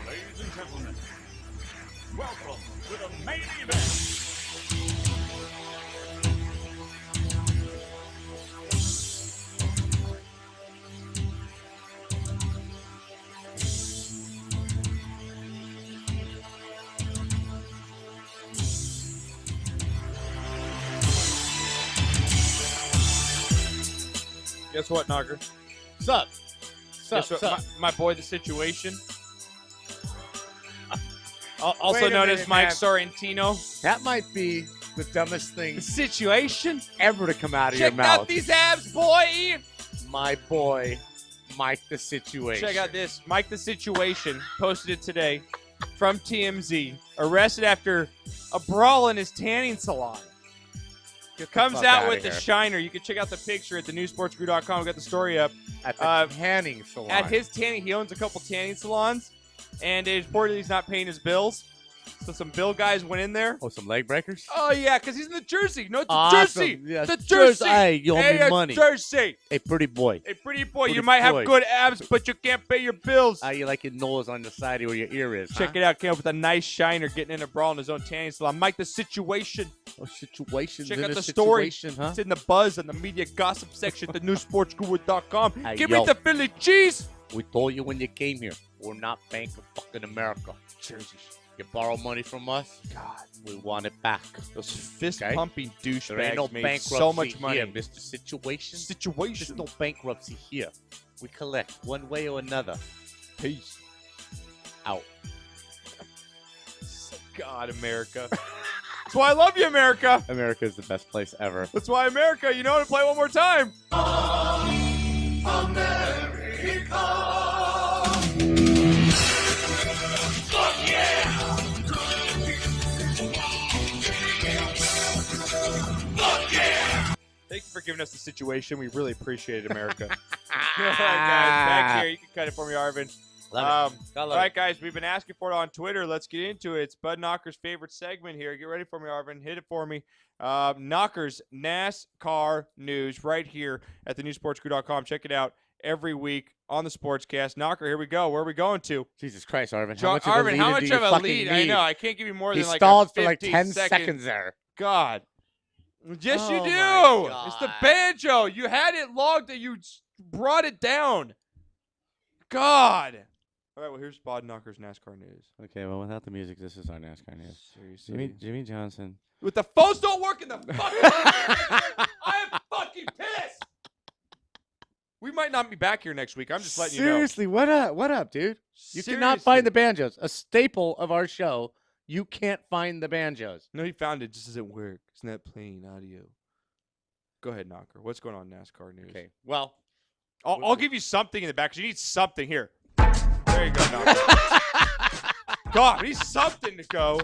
Ladies and gentlemen, welcome to the main event. Guess what, Knocker? Sup? Guess what? My boy, The Situation. Also Wait a known minute, as Mike man. Sorrentino. That might be the dumbest thing The Situation? ever to come out of Check your mouth. out these abs, boy! My boy, Mike the Situation. Check out this. Mike The Situation posted it today from TMZ. Arrested after a brawl in his tanning salon. Comes fuck out outta with the here. shiner. You can check out the picture at thenewsportsgrew.com. We got the story up. At the tanning salon. At his tanning, he owns a couple tanning salons, and it reportedly he's not paying his bills. So some bill guys went in there. Oh, some leg breakers? Oh yeah, because he's in the Jersey. No, it's Awesome. Jersey. Yes, The Jersey. Hey, you owe me it's money. Jersey. Hey, pretty boy. Hey, pretty boy, Pretty you might have boy. good abs, but you can't pay your bills. How you like your nose on the side of where your ear is? Check it out. Came up with a nice shiner, getting in a brawl in his own tanning salon. Mike The Situation. Oh, situations Check in out a the story. situation, huh? It's in the buzz and the media gossip section at thenewsportsguru.com. Hey, Give yo. me the Philly cheese. We told you when you came here, we're not Bank of fucking America. Jersey. You borrow money from us, God, we want it back. Those fist Okay? pumping douchebags There ain't no made bankruptcy so much money. here, Mr. Situation. Situation. There's no bankruptcy here. We collect one way or another. Peace. Out. God, America. That's why I love you, America. America is the best place ever. That's why America. You know what? Play one more time. Fuck yeah! Fuck yeah! Thank you for giving us The Situation. We really appreciate it, America. All right, guys. Back here. You can cut it for me, Arvin. Love it. Gotta All love right, it. guys. We've been asking for it on Twitter. Let's get into it. It's Bud Knocker's favorite segment here. Get ready for me, Arvin. Hit it for me. Knocker's NASCAR news right here at thenewsportscrew.com. Check it out every week on the SportsCast. Knocker, here we go. Where are we going to? Jesus Christ, Arvin. Arvin, how much of a lead? I know. I can't give you more He than like stalled a for like 15 10 seconds there. God. Yes, you Oh, do. my It's the God. banjo. You had it logged and you brought it down. God. All right, well, here's Bud Knocker's NASCAR news. Okay, well, without the music, this is our NASCAR news. Seriously. Jimmy Johnson. With the phones don't work in the fucking I am fucking pissed. We might not be back here next week. I'm just letting you know. Seriously, what up? What up, dude? You cannot find the banjos. A staple of our show. You can't find the banjos. No, he found it. Just doesn't work. It's not playing audio. Go ahead, Knocker. What's going on in NASCAR news? Okay, well. I'll give you something in the back because you need something. Here. There you go, Knocker. God, we need something to go.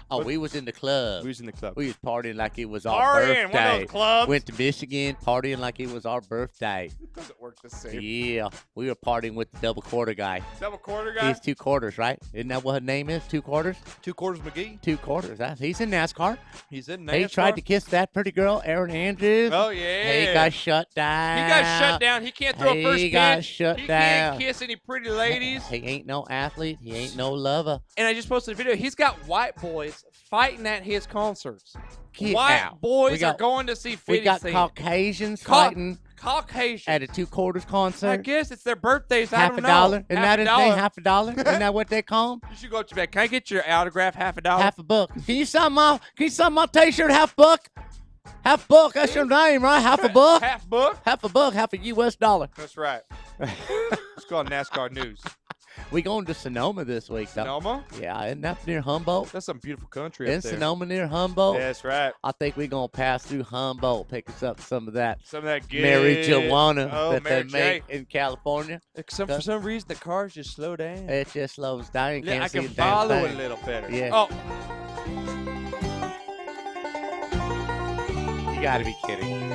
Oh, we was in the club. We was in the club. We was partying like it was our Partying, birthday. one of those clubs. Went to Michigan, partying like it was our birthday. It doesn't work the same. Yeah, we were partying with the double quarter guy. Double quarter guy? He's 2 quarters, right? Isn't that what his name is? 2 quarters? 2 quarters McGee. 2 quarters. He's in NASCAR. He's in NASCAR. He tried to kiss that pretty girl, Erin Andrews. Oh, yeah. He got shut down. He got shut down. He can't throw a first pitch. He got shut he down. can't kiss any pretty ladies. He ain't no athlete. He ain't no lover. And I just posted a video. He's got white boys fighting at his concerts. Get White out. boys We got- are going to see 50 We got Cent. Caucasians fighting Caucasian. at a 2 quarters concert. I guess it's their birthdays. I Half don't a know. dollar. Isn't Half that a his dollar. name? Half a dollar. Isn't that what they call him? You should go up to that. Can I get your autograph? Half a dollar. Half a buck. Can you sign my T-shirt? Half buck. Half buck. That's your name, right? Half a buck. Half buck. Half a buck. Half a U.S. dollar. That's right. Let's go on NASCAR news. We going to Sonoma this week, though. Sonoma? Yeah, isn't that near Humboldt? That's some beautiful country In up there. Sonoma near Humboldt? Yeah, that's right. I think we're going to pass through Humboldt, pick us up some of that. Some of that good marijuana that Mary they J. make in California. Except for some reason, the cars just slow down. It just slows down. You can't I see can a damn follow thing. a little better. Yeah. Oh, You got to be kidding.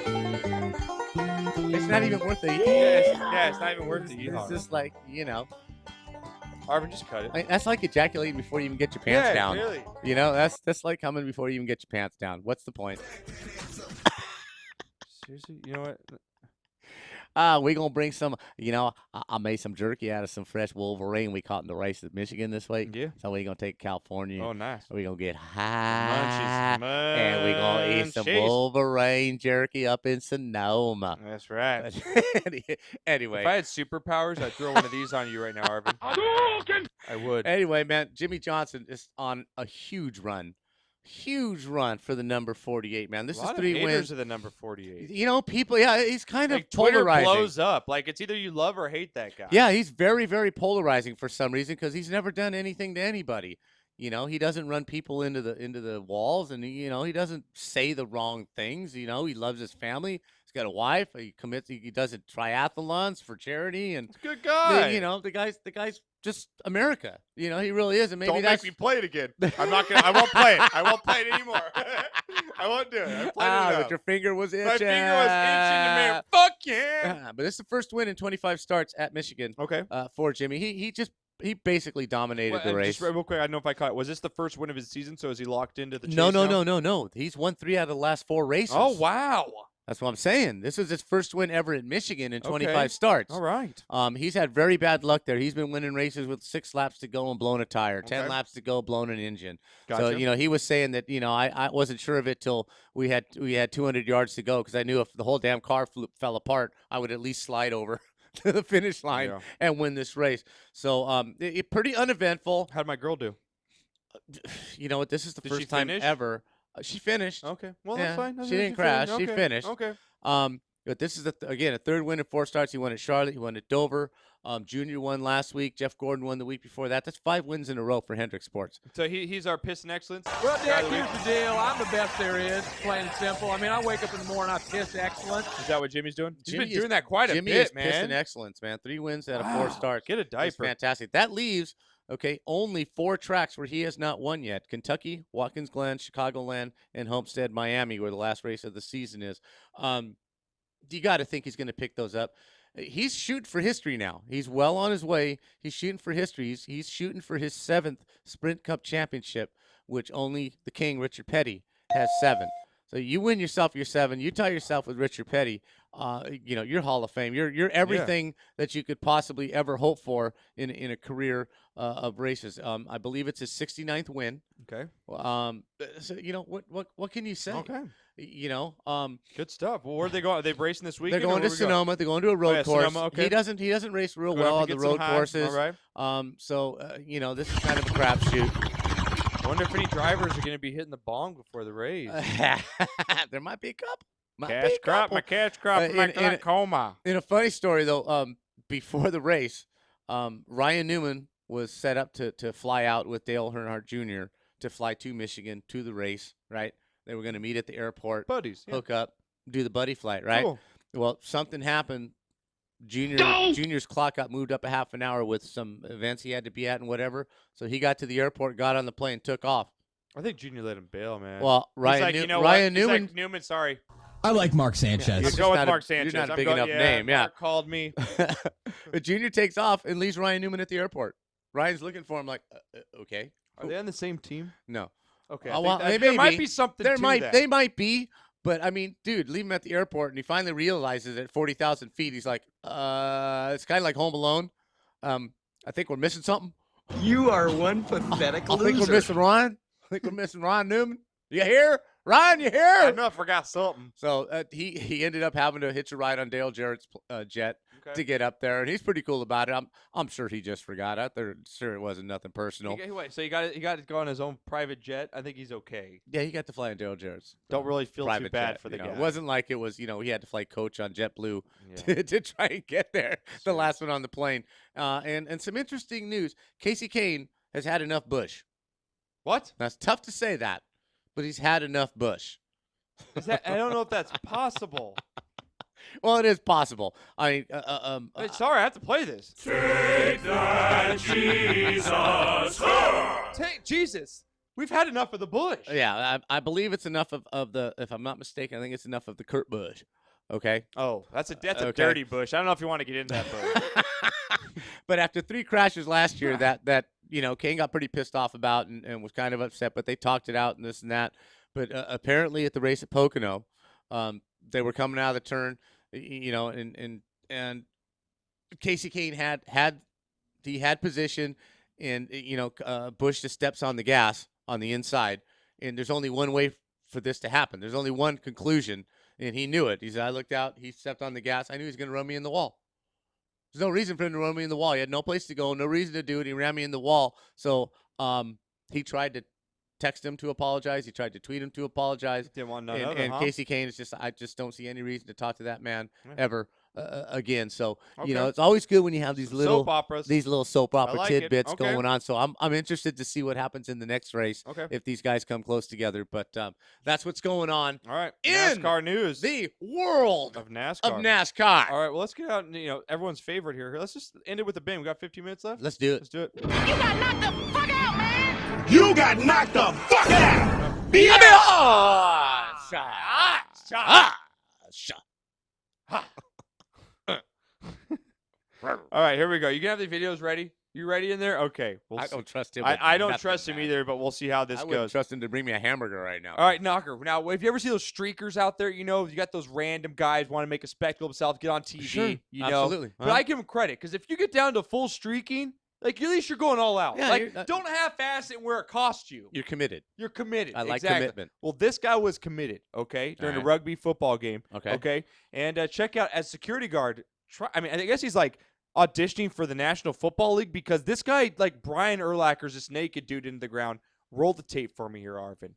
It's not even worth the yeah, it's not even worth the It's yeehaw. just like, you know. Arvin, just cut it. That's like ejaculating before you even get your pants Yeah, down. really. You know, that's like coming before you even get your pants down. What's the point? Seriously, you know what? We gonna bring some. You know, I made some jerky out of some fresh Wolverine we caught in the race at Michigan this week. Yeah. So we gonna take California. Oh, nice. We gonna get high, Munchies. and we gonna eat some Munchies. Wolverine jerky up in Sonoma. That's right. Anyway, If I had superpowers, I'd throw one of these on you right now, Arvin. I would. Anyway, man, Jimmy Johnson is on a huge run for the number 48. Man, this a is lot 3 of haters wins. of the number 48. You know, people. Yeah, he's kind Like of Twitter polarizing. blows up. Like it's either you love or hate that guy. Yeah, he's very, very polarizing for some reason because he's never done anything to anybody. You know, he doesn't run people into the walls, and he doesn't say the wrong things. You know, he loves his family. He's got a wife. He does triathlons for charity, and Good guy. you know, the guy's just America. You know, he really is, and maybe Don't that's make me play it again. I'm not gonna. I won't play it. I won't play it anymore. I won't do it. I played it but enough. your finger was itching. My finger was itching to me. Fuck yeah. But it's the first win in 25 starts at Michigan. Okay. For Jimmy, he basically dominated the race. Just real quick, I don't know if I caught it. Was this the first win of his season? So is he locked into the chase No. now? He's won 3 out of the last 4 races. Oh, wow. That's what I'm saying. This is his first win ever in Michigan in 25 Okay. starts. All right. He's had very bad luck there. He's been winning races with 6 laps to go and blown a tire, 10 Okay. laps to go, blown an engine. So, Gotcha. you know, he was saying that, you know, I wasn't sure of it till we had 200 yards to go because I knew if the whole damn car fell apart, I would at least slide over to the finish line Yeah. and win this race. So, pretty uneventful. How'd my girl do? You know what? This is the Did she first time finish? ever. She finished. Okay. Well, Yeah, that's fine. That's she fine. didn't crash. She Okay. finished. Okay. But this is again a 3rd win in 4 starts. He won at Charlotte. He won at Dover. Junior won last week. Jeff Gordon won the week before that. That's 5 wins in a row for Hendrick Sports. So he's our piston excellence. Well, Derek, here's the deal. I'm the best there is, plain and simple. I mean, I wake up in the morning, I piss excellent. Is that what Jimmy's doing? He's Jimmy been is- doing that quite a Jimmy bit, is man. piston excellence, man. 3 wins out of 4 Wow. starts. Get a That's diaper. fantastic. That leaves only 4 tracks where he has not won yet: Kentucky, Watkins Glen, Chicagoland, and Homestead, Miami, where the last race of the season is. You got to think he's going to pick those up. He's shooting for history now. He's well on his way. He's shooting for history. He's shooting for his 7th Sprint Cup championship, which only the king, Richard Petty, has 7. So you win yourself your 7. You tie yourself with Richard Petty. You know, you're Hall of Fame. You're everything that you could possibly ever hope for in a career of races. I believe it's his 69th win. Okay. So you know what can you say? Okay. You know, Good stuff. Well, where are they going? Are they racing this weekend? they're going or to where we go? Sonoma. They're going to a road yeah, course. Sonoma, okay. He doesn't race real Going well up on to the get some road highs, courses. all right. So you know, this is kind of a crapshoot. I wonder if any drivers are going to be hitting the bong before the race. There might be a couple. Cash crop, my cash crop, my glaucoma. In a funny story though, before the race, Ryan Newman was set up to fly out with Dale Earnhardt Jr. to fly to Michigan to the race. Right? They were going to meet at the airport, Buddies. Yeah. hook up, do the buddy flight. Right? Cool. Well, something happened. Junior's clock got moved up a half an hour with some events he had to be at and whatever. So he got to the airport, got on the plane, took off. I think Junior let him bail, man. Well, He's Ryan, like, New- you know Ryan what? He's Newman. like, Newman, sorry. I like Mark Sanchez. It's Go with not a- Mark Sanchez. You're not a I'm big going, enough yeah, name, yeah. Mark called me. But Junior takes off and leaves Ryan Newman at the airport. Ryan's looking for him like, okay. Are they on the same team? No. Okay. Well, there they might be something there to might, that. They might be, but I mean, dude, leave him at the airport, and he finally realizes at 40,000 feet, he's like, it's kind of like Home Alone. I think we're missing something. You are one pathetic I think we're missing Ryan. I think we're missing Ryan Newman. You here? Ryan, you here? I know I forgot something. So he ended up having to hitch a ride on Dale Jarrett's jet to get up there, and he's pretty cool about it. I'm sure he just forgot it. They're sure it wasn't nothing personal. Wait, so he got to go on his own private jet? I think he's okay. Yeah, he got to fly on Dale Jarrett's. Don't really feel too private bad jet, for the guy. It wasn't like it was, he had to fly coach on JetBlue to try and get there. The last one on the plane. And some interesting news. Casey Kane has had enough Bush. What? That's tough to say that, but he's had enough Bush. I don't know if that's possible. Well, it is possible. I mean, sorry, I have to play this. Take that, Jesus. Take Jesus. We've had enough of the Bush. Yeah, I believe it's enough of the. If I'm not mistaken, I think it's enough of the Kurt Busch. Okay. Oh, that's a dirty Bush. I don't know if you want to get into that Bush. But after 3 crashes last year, that Kane got pretty pissed off about and was kind of upset. But they talked it out and this and that. But apparently at the race at Pocono, they were coming out of the turn, and Casey Kane had position, and Bush just steps on the gas on the inside, and there's only one way for this to happen. There's only one conclusion, and he knew it. He said, I looked out, he stepped on the gas. I knew he was going to run me in the wall. There's no reason for him to run me in the wall. He had no place to go, no reason to do it. He ran me in the wall. So he tried to text him to apologize. He tried to tweet him to apologize. Didn't want none of it, and huh? Casey Kane is I just don't see any reason to talk to that man ever again. So Okay. it's always good when you have these little soap operas. these little soap opera I like it. tidbits Okay. going on. So I'm interested to see what happens in the next race if these guys come close together. But that's what's going on. All right. In NASCAR news. The world of NASCAR. NASCAR. All right. Well, let's get out. Everyone's favorite here. Let's just end it with a bang. We got 15 minutes left. Let's do it. Let's do it. You got knocked the fuck out, man. You got knocked the fuck out. All right, here we go. You can have the videos ready. You ready in there? Okay. I don't trust him. I don't trust him either, but we'll see how this I wouldn't goes. trust him to bring me a hamburger right now. All right, Knocker. Now, if you ever see those streakers out there, you got those random guys want to make a spectacle of themselves, get on TV. Sure, you know, absolutely. But I give them credit because if you get down to full streaking, at least you're going all out. Yeah, don't half-ass it where it costs you. You're committed. You're committed. I like exactly. commitment. Well, this guy was committed, okay, during a right. rugby football game. Okay. And check out as security guard. I guess he's like auditioning for the National Football League because this guy, like Brian Urlacher's this naked dude into the ground. Roll the tape for me here, Arvin.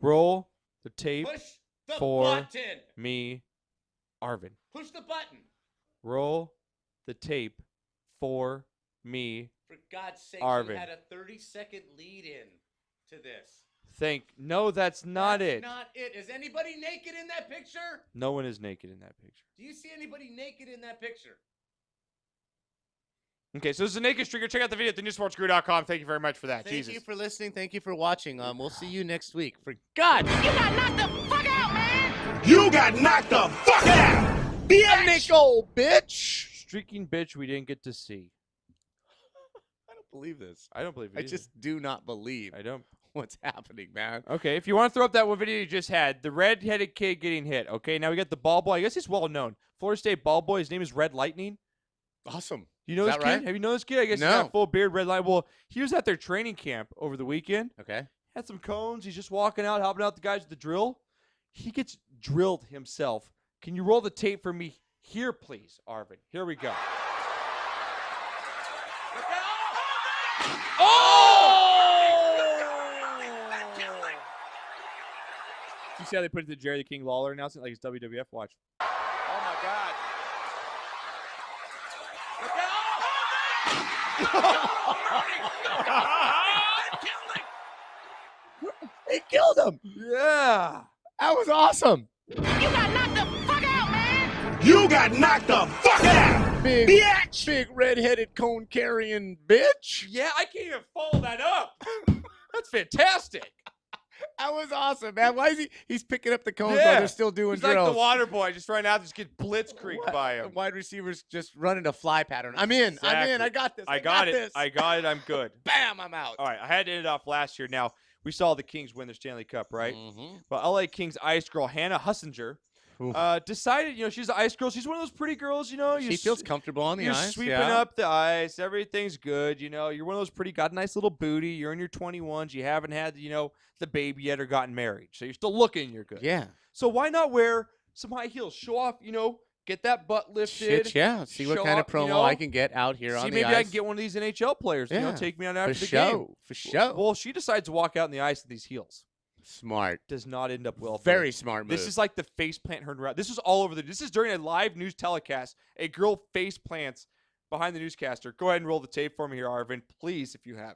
Roll the tape Push the for button. me, Arvin. Push the button. Roll the tape for me. For God's sake, Arvin. you had a 30-second lead in to this. No, that's not it. That's not it. Is anybody naked in that picture? No one is naked in that picture. Do you see anybody naked in that picture? Okay, so this is a naked streaker. Check out the video at thenewsportsguru.com. Thank you very much for that. Thank Jesus. you for listening. Thank you for watching. We'll see you next week. For God, You got knocked the fuck out, man. You got knocked the fuck out. Nick, old bitch. Streaking bitch we didn't get to see. I don't believe this. I don't believe it I either. just do not believe. I don't. What's happening, man? Okay, if you want to throw up that one video you just had, the red-headed kid getting hit. Okay, now we got the ball boy. I guess he's well known. Florida State ball boy. His name is Red Lightning. Awesome. You know Is this that kid? right? Have you known this kid? I guess he's No. got full beard, red line. Well, he was at their training camp over the weekend. Okay. Had some cones. He's just walking out, helping out the guys with the drill. He gets drilled himself. Can you roll the tape for me here, please, Arvin? Here we go. You see how they put it to Jerry the King Lawler announcement like it's WWF? Watch. Oh my God. He killed him. Yeah. That was awesome. You got knocked the fuck out, man. You got knocked the fuck out. Big red-headed cone-carrying bitch. Yeah, I can't even follow that up. That's fantastic. That was awesome, man. Why is he's picking up the cones Yeah. while they're still doing He's drills? like the water boy, just right now, just get blitzkrieged by him. Wide receivers just running a fly pattern. I'm in. I'm in. Exactly. I got this. I got it. This. I got it. I'm good. Bam, I'm out. All right, I had to end it off last year. Now, we saw the Kings win the Stanley Cup, right? Mm-hmm. Well, LA Kings ice girl Hannah Hussinger decided, she's an ice girl. She's one of those pretty girls, She feels comfortable on the you're ice. sweeping yeah. up the ice. Everything's good. You're one of those pretty, got a nice little booty. You're in your 21s. You haven't had, the baby yet or gotten married. So you're still looking. You're good. Yeah. So why not wear some high heels? Show off, get that butt lifted. Shit, yeah. See what show kind of off, promo I can get out here on the maybe ice. I can get one of these NHL players, Yeah. take me out after For the show. game. For show. Well, she decides to walk out in the ice with these heels. Smart. Does not end up well. for Very her. smart move. This is like the face plant her around. This is all over this is during a live news telecast. A girl face plants behind the newscaster. Go ahead and roll the tape for me here, Arvin, please, if you have.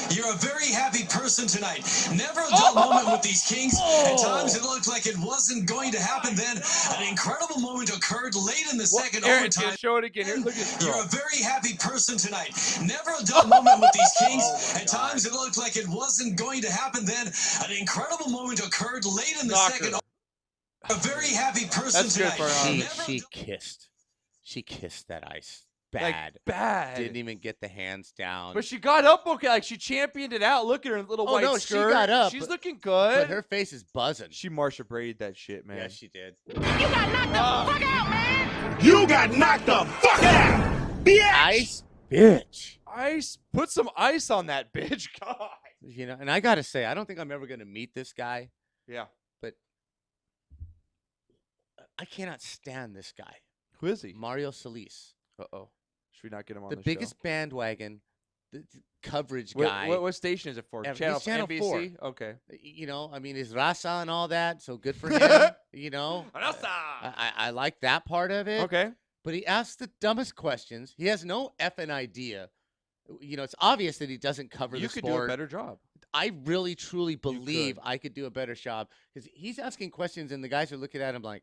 You're a very happy person tonight. Never a dull moment with these Kings. At times it looked like it wasn't going to happen. Then an incredible moment occurred late in the second overtime. Show it again. Here, look at this girl. You're a very happy person tonight. Never a dull moment with these Kings. At times it looked like it wasn't going to happen. Then an incredible moment occurred late in the second. A very happy person That's good tonight. for her. She kissed that ice. Bad. Like, bad. Didn't even get the hands down. But she got up okay. Like, she championed it out. Look at her little white skirt. She got up. She's looking good. But her face is buzzing. She Marsha Braid that shit, man. Yeah, she did. You got knocked the fuck out, man. You got knocked the fuck out, bitch. Ice, bitch. Ice. Put some ice on that bitch. God. And I got to say, I don't think I'm ever going to meet this guy. Yeah. But I cannot stand this guy. Who is he? Mario Solis. Uh-oh. Should we not get him on The the biggest show? bandwagon the coverage guy. What station is it for? Channel NBC? 4. Okay. I mean, his raza and all that, so good for him. Raza. I like that part of it. Okay. But he asks the dumbest questions. He has no effing idea. It's obvious that he doesn't cover You the could sport. do a better job. I really, truly believe I could do a better job because he's asking questions and the guys are looking at him like,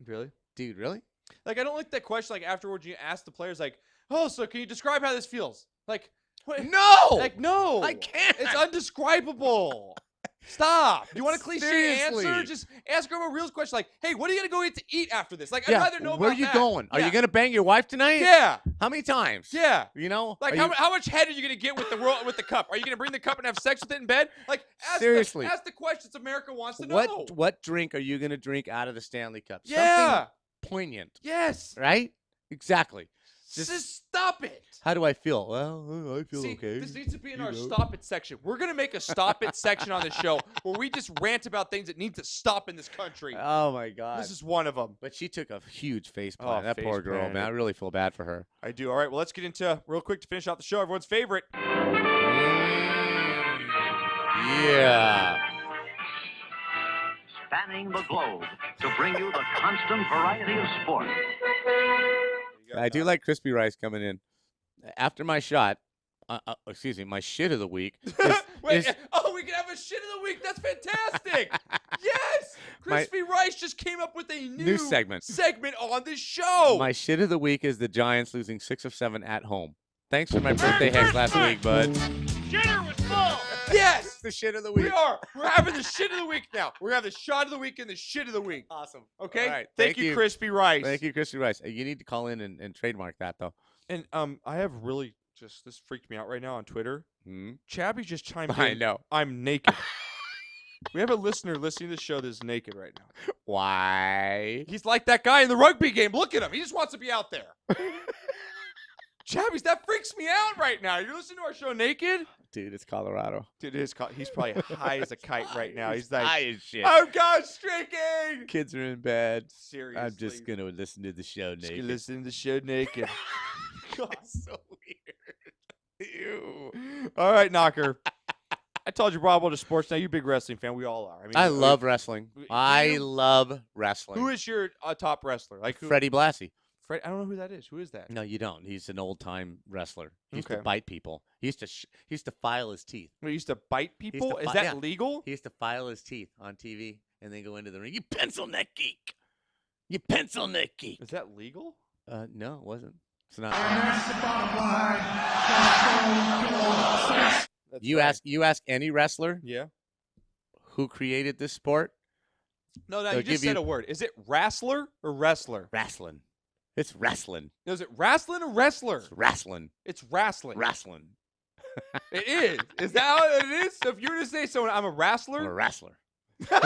really? Dude, really? Like, I don't like that question. Like, afterwards, you ask the players, like, oh, so can you describe how this feels? Like, what? No! Like, no. I can't. It's undescribable. Stop. You want a cliche Seriously. answer? Just ask her a real question. Like, hey, what are you going to go eat to eat after this? Like, Yeah, I'd rather know where about are you that. going? Are Yeah. you going to bang your wife tonight? Yeah. How many times? Yeah. Are Like, how much head are you going to get with the cup? Are you going to bring the cup and have sex with it in bed? Like, Seriously. ask the questions America wants to know. What drink are you going to drink out of the Stanley Cup? Yeah. Something poignant. Yes. Right? Exactly. Just stop it. How do I feel? Well, I feel See, okay. this needs to be in our stop it section. We're going to make a stop it section on the show where we just rant about things that need to stop in this country. Oh, my God. This is one of them. But she took a huge face plant. That face poor girl, plant. man. I really feel bad for her. I do. All right, well, let's get into, real quick to finish off the show, everyone's favorite. Yeah. Spanning the globe to bring you the constant variety of sport. I do like crispy rice coming in. After my shot, my shit of the week. Wait, we can have a shit of the week. That's fantastic. Yes. Crispy Rice just came up with a new segment on this show. My shit of the week is the Giants losing 6 of 7 at home. Thanks for my birthday hacks last week, bud. Dinner was full. Yes. The shit of the week. We are. We're having the shit of the week now. We're having the shot of the week and the shit of the week. Awesome. Okay. All right. Thank you, Crispy Rice. Thank you, Crispy Rice. You need to call in and trademark that, though. And I have really this freaked me out right now on Twitter. Chabby just chimed in. I know. I'm naked. We have a listener listening to the show that's naked right now. Why? He's like that guy in the rugby game. Look at him. He just wants to be out there. Chabby's, that freaks me out right now. You're listening to our show naked? Dude, it's Colorado. Dude, it is. He's probably high as a kite right now. He's like, high as shit. I'm God streaking. Kids are in bed. Seriously. I'm just going to listen to the show naked. Just gonna listen to the show naked. God, so weird. Ew. All right, Knocker. I told you, Rob, to sports. Now, you're a big wrestling fan. We all are. I love wrestling. I love wrestling. Who is your top wrestler? Like who? Freddie Blassie. I don't know who that is. Who is that? No, you don't. He's an old-time wrestler. He used to Okay. bite people. He used to file his teeth. He used to bite people? Is yeah. that legal? He used to file his teeth on TV and then go into the ring. You pencil neck geek. You pencil neck geek. Is that legal? No, it wasn't. It's not. You ask any wrestler Yeah. who created this sport. No, They'll you just give said a word. Is it wrestler or wrestler? Wrestling. It's wrestling. No, is it wrestling or wrestler? It's wrestling. It's wrestling. Wrestling. It is. Is that how it is? So if you were to say someone, I'm a wrestler. I'm a wrestler. Sounds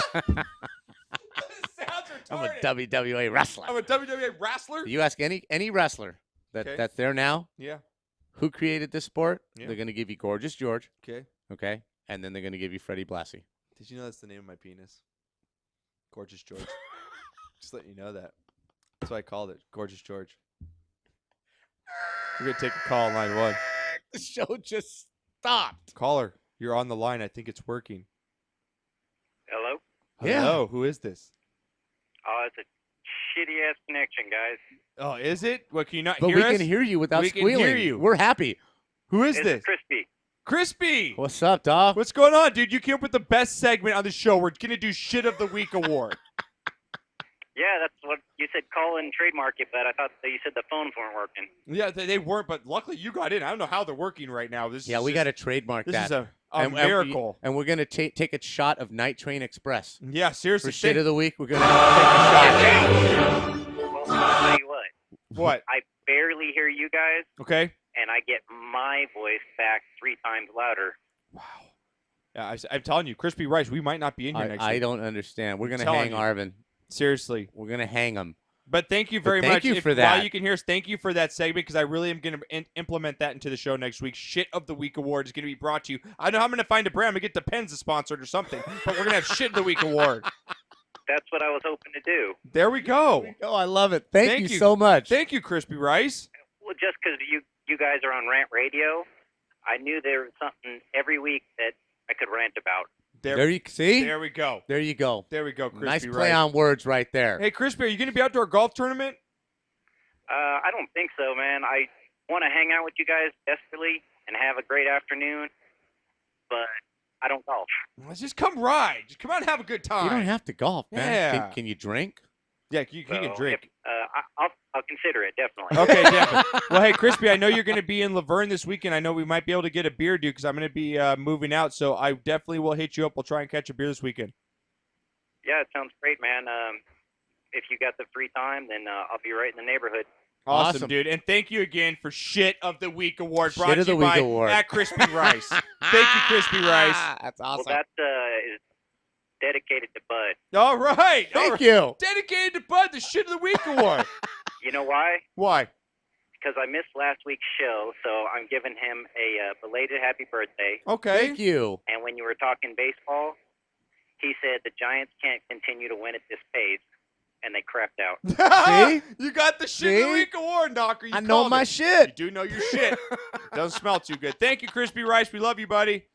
are I'm a WWA wrestler. I'm a WWA wrestler? You ask any wrestler that's there now. Yeah. Who created this sport? Yeah. They're going to give you Gorgeous George. Okay. Okay. And then they're going to give you Freddie Blassie. Did you know that's the name of my penis? Gorgeous George. Just letting you know that. That's why I called it. Gorgeous George. We're going to take a call on line 1. The show just stopped. Caller, you're on the line. I think it's working. Hello? Hello. Who is this? Oh, it's a shitty-ass connection, guys. Oh, is it? What, can you not But hear we us? can hear you without we squealing. Can hear you. We're happy. Who is It's this? Crispy. Crispy. What's up, dog? What's going on, dude? You came up with the best segment on the show. We're going to do Shit of the Week award. Yeah, that's what you said, call and trademark it, but I thought that you said the phones weren't working. Yeah, they weren't, but luckily you got in. I don't know how they're working right now. We got to trademark this that. This is a miracle. And we're going to take a shot of Night Train Express. Yeah, seriously. For Shit of the Week, we're going to take a shot. Well, I'll tell you what. What? I barely hear you guys, Okay. and I get my voice back 3 times louder. Yeah, I'm telling you, Crispy Rice, we might not be in here next week. I don't understand. We're I'm going to telling hang you. Arvin. Seriously. We're going to hang him. But thank you very Thank much. you for While that. you can hear us, thank you for that segment because I really am going to implement that into the show next week. Shit of the Week award is going to be brought to you. I know I'm going to find a brand. I'm going to get Depends sponsored or something, but we're going to have Shit of the Week award. That's what I was hoping to do. There we go. Oh, I love it. Thank you so much. Thank you, Crispy Rice. Well, just because you guys are on Rant Radio, I knew there was something every week that I could rant about. There you see? There we go. There you go. There we go, Crispy Nice Rice. play on words right there. Hey, Crispy, are you going to be out to our golf tournament? I don't think so, man. I want to hang out with you guys desperately and have a great afternoon, but I don't golf. Let's just come ride. Just come out and have a good time. You don't have to golf, man. Yeah. Can you drink? Yeah, you can drink. I'll consider it, definitely. Okay, definitely. Well, hey, Crispy, I know you're going to be in Laverne this weekend. I know we might be able to get a beer, dude, because I'm going to be moving out. So I definitely will hit you up. We'll try and catch a beer this weekend. Yeah, it sounds great, man. If you got the free time, then I'll be right in the neighborhood. Awesome, dude. And thank you again for Shit of the Week award brought Shit to of the you Week by award. at Crispy Rice. Thank you, Crispy Rice. That's awesome. Well, that is dedicated to Bud. All right. Thank you. Dedicated to Bud, the Shit of the Week award. You know why? Why? Because I missed last week's show, so I'm giving him a belated happy birthday. Okay. Thank you. And when you were talking baseball, he said the Giants can't continue to win at this pace, and they crapped out. See? You got the Shit of the Week award, Knocker. You I know called my it. shit. You do know your shit. Doesn't smell too good. Thank you, Crispy Rice. We love you, buddy.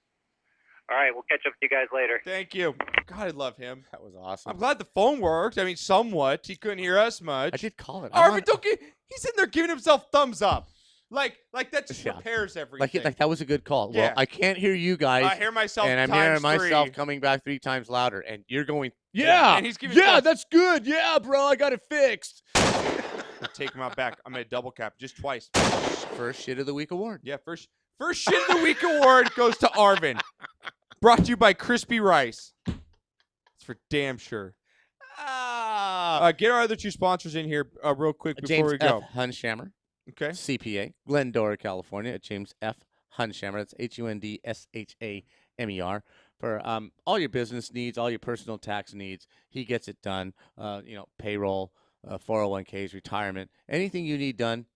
All right, we'll catch up with you guys later. Thank you. God, I love him. That was awesome. I'm glad the phone worked. I mean, somewhat. He couldn't hear us much. I did call it. Arvin, don't get. He's in there giving himself thumbs up. Like that just Yeah. repairs everything. Like that was a good call. Yeah. Well, I can't hear you guys. I hear myself and I'm times hearing myself 3. coming back 3 times louder, and you're going, Yeah, and he's giving thumbs. that's good. Yeah, bro, I got it fixed. I'll take him out back. I'm gonna double cap just twice. First Shit of the Week award. Yeah, first Shit of the Week award goes to Arvin. Brought to you by Crispy Rice. It's for damn sure. Get our other 2 sponsors in here real quick before James we go. F. Hunshammer. Okay. CPA, Glendora, California, at James F. Hunshammer. That's HUNDSHAMER. For all your business needs, all your personal tax needs, he gets it done. Payroll, 401ks, retirement, anything you need done,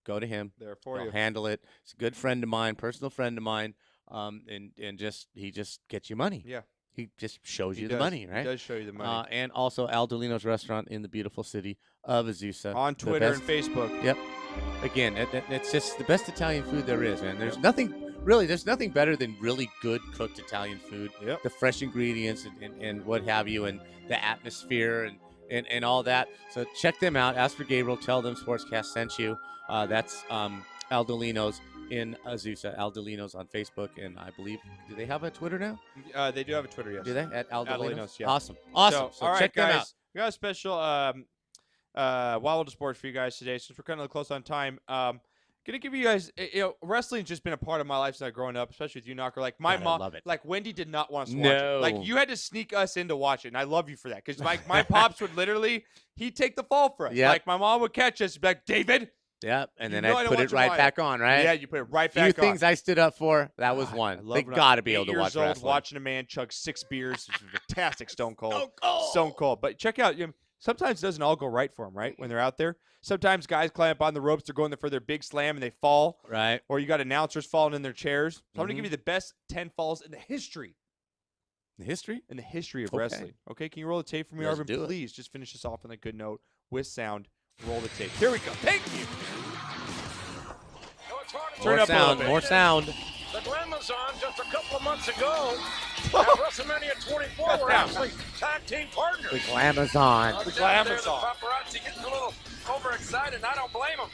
go to him. There for He'll you. handle it. He's a good friend of mine, personal friend of mine, and he just gets you money. Yeah. He just shows He you does. the money, right? He does show you the money. And also Al Delino's restaurant in the beautiful city of Azusa. On The Twitter and best- Facebook. Yep. Again, it's just the best Italian food there is, man. There's nothing better than really good cooked Italian food. Yep. The fresh ingredients and what have you, and the atmosphere and all that. So check them out. Ask for Gabriel. Tell them SportsCast sent you. That's Al Delino's in Azusa. Al Delino's on Facebook, and I believe, do they have a Twitter now? They do have a Twitter, yes. Do they? At Al Delino's? Delino's, yeah. Awesome. So all right, check guys. them out. We got a special Wild Sports for you guys today, since we're kind of close on time. Gonna give you guys, wrestling's just been a part of my life since I growing up, especially with you, Knocker. Like my God, I mom, love it. like Wendy did not want us to watch it. No. Like you had to sneak us in to watch it, and I love you for that. Because my pops would literally, he'd take the fall for us. Yep. Like my mom would catch us, and be like, David. Yep, and You then know I I don't put watch it it right live. back on, right? Yeah, you put it right Few back on. things I stood up for, that was God, one. I love They when got to be I'm able to 8 watch years old wrestling. watching a man chug 6 beers. It's fantastic. Stone Cold. Stone Cold. But check out, sometimes it doesn't all go right for them, right, when they're out there. Sometimes guys climb up on the ropes, they're going there for their big slam, and they fall. Right. Or you got announcers falling in their chairs. So I'm going to give you the best 10 falls in the history. The history? In the history of wrestling. Okay, can you roll the tape for me, Let's Arvin? do it. Please just finish this off on a good note with sound. Roll the tape. Here we go. Thank you. Turn up a little bit. More sound. The Glamazon just a couple of months ago at WrestleMania 24 were actually tag team partners. The Glamazon. The The Glamazon. paparazzi getting a little overexcited, and I don't blame them.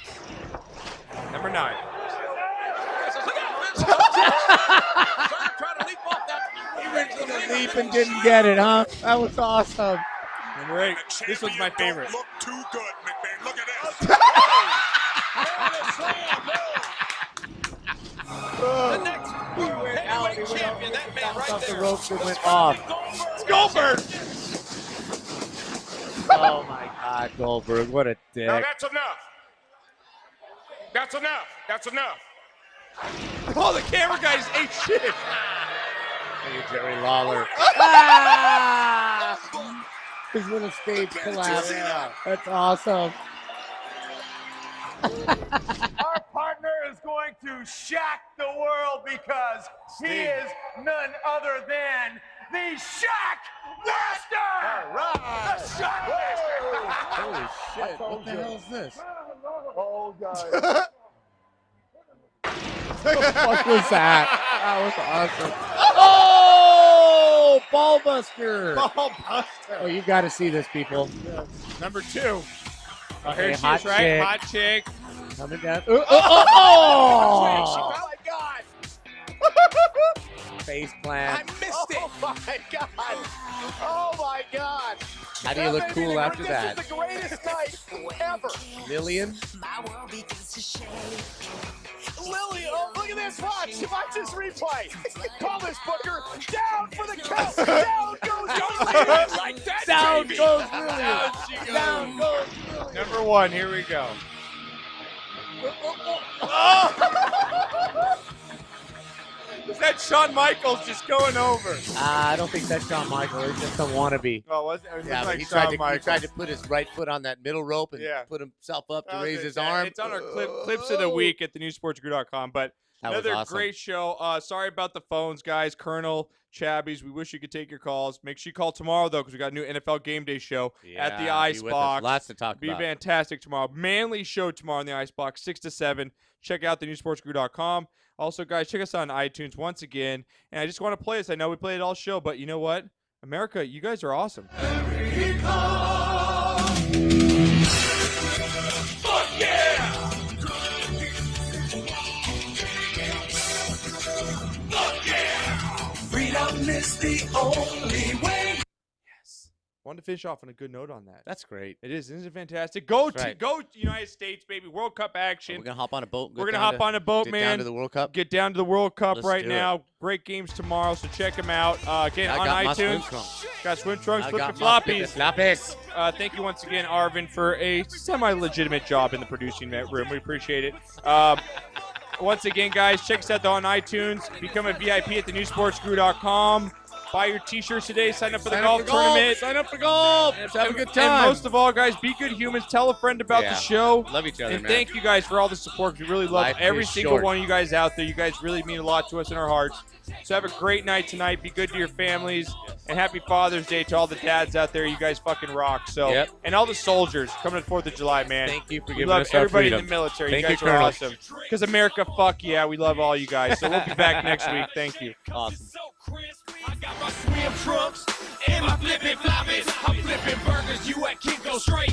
Number 9. Look at Vince McMahon trying to leap off that. He went to the leap and didn't get it, huh? That was awesome. Number 8. This was my favorite. Look too good, McMahon. Look at this. The next heavyweight champion, that man right Off the there. ropes and went off. It's Goldberg. Oh my God, Goldberg! What a dick. Now that's enough. That's enough. That's enough. Oh, the camera guy just ate shit. Look at Jerry Lawler. His little stage collapse. That's awesome. Our partner is going to shock the world because he is none other than the Shock Master! All right! The Shock Master! Holy shit. What the hell is this? Oh, God. What the fuck was that? That was awesome. Oh! Ballbuster! Ballbuster. Oh, you got to see this, people. Number 2. Okay, Here she hot is, right? chick. Hot chick. Coming down. Oh, my God! Face plant. I missed it! Oh, my God! Oh, my God! How do you look cool after that? This is the greatest night ever! Lillian? Lily, oh, look at this. Watch this replay. Call this, Booker. Down for the count. Down goes Lily. Like that, Down baby. goes Down Lillian. she goes. Down goes Lillian. Number 1. Here we go. Is that Shawn Michaels just going over? I don't think that's Shawn Michaels. It's just a wannabe. Oh, was it? It Yeah, was but like he Shawn tried to put his right foot on that middle rope and Yeah. put himself up to I was raise gonna his say, arm. It's on our clips of the week at thenewsportsgrew.com. But That was another awesome. great show. Sorry about the phones, guys. Colonel, Chabbies, we wish you could take your calls. Make sure you call tomorrow, though, because we got a new NFL Game Day show at the Yeah, Ice be with us. Box. Lots to talk Be about. fantastic tomorrow. Manly show tomorrow in the Ice Box, 6 to 7. Check out thenewsportsgrew.com. Also, guys, check us out on iTunes once again. And I just want to play this. I know we played it all show, but you know what? America, you guys are awesome. Fuck yeah! Fuck yeah! Freedom is the only way. Wanted to finish off on a good note on that. That's great. It is. Isn't it fantastic? Go That's right. go United States, baby. World Cup action. We're going to hop on a boat. We're going to hop on a boat, get man. down to the World Cup. Get down to the World Cup Let's right do now. it. Great games tomorrow, so check them out. Again, I on got my iTunes. swim trunks. Got swim trunks, I flipping got my floppies. floppies. Thank you once again, Arvin, for a semi-legitimate job in the producing room. We appreciate it. Once again, guys, check us out on iTunes. Become a VIP at thenewsportsgrew.com. Buy your T-shirts today. Sign up for the golf tournament. Sign up for golf. Have a good time. And most of all, guys, be good humans. Tell a friend about the show. Love each other, And man. thank you guys for all the support. We really love Life every is single short. one of you guys out there. You guys really mean a lot to us in our hearts. So have a great night tonight. Be good to your families. And happy Father's Day to all the dads out there. You guys fucking rock. So, Yep. And all the soldiers coming to 4th of July, man. Thank you for We giving love us our everybody in freedom. the military. Thank you you, guys are Colonel. awesome. Because America, fuck yeah. We love all you guys. So we'll be back next week. Thank you. Awesome. I got my swim trunks and my flippin' floppies. I'm flipping burgers, you at Kinko straight.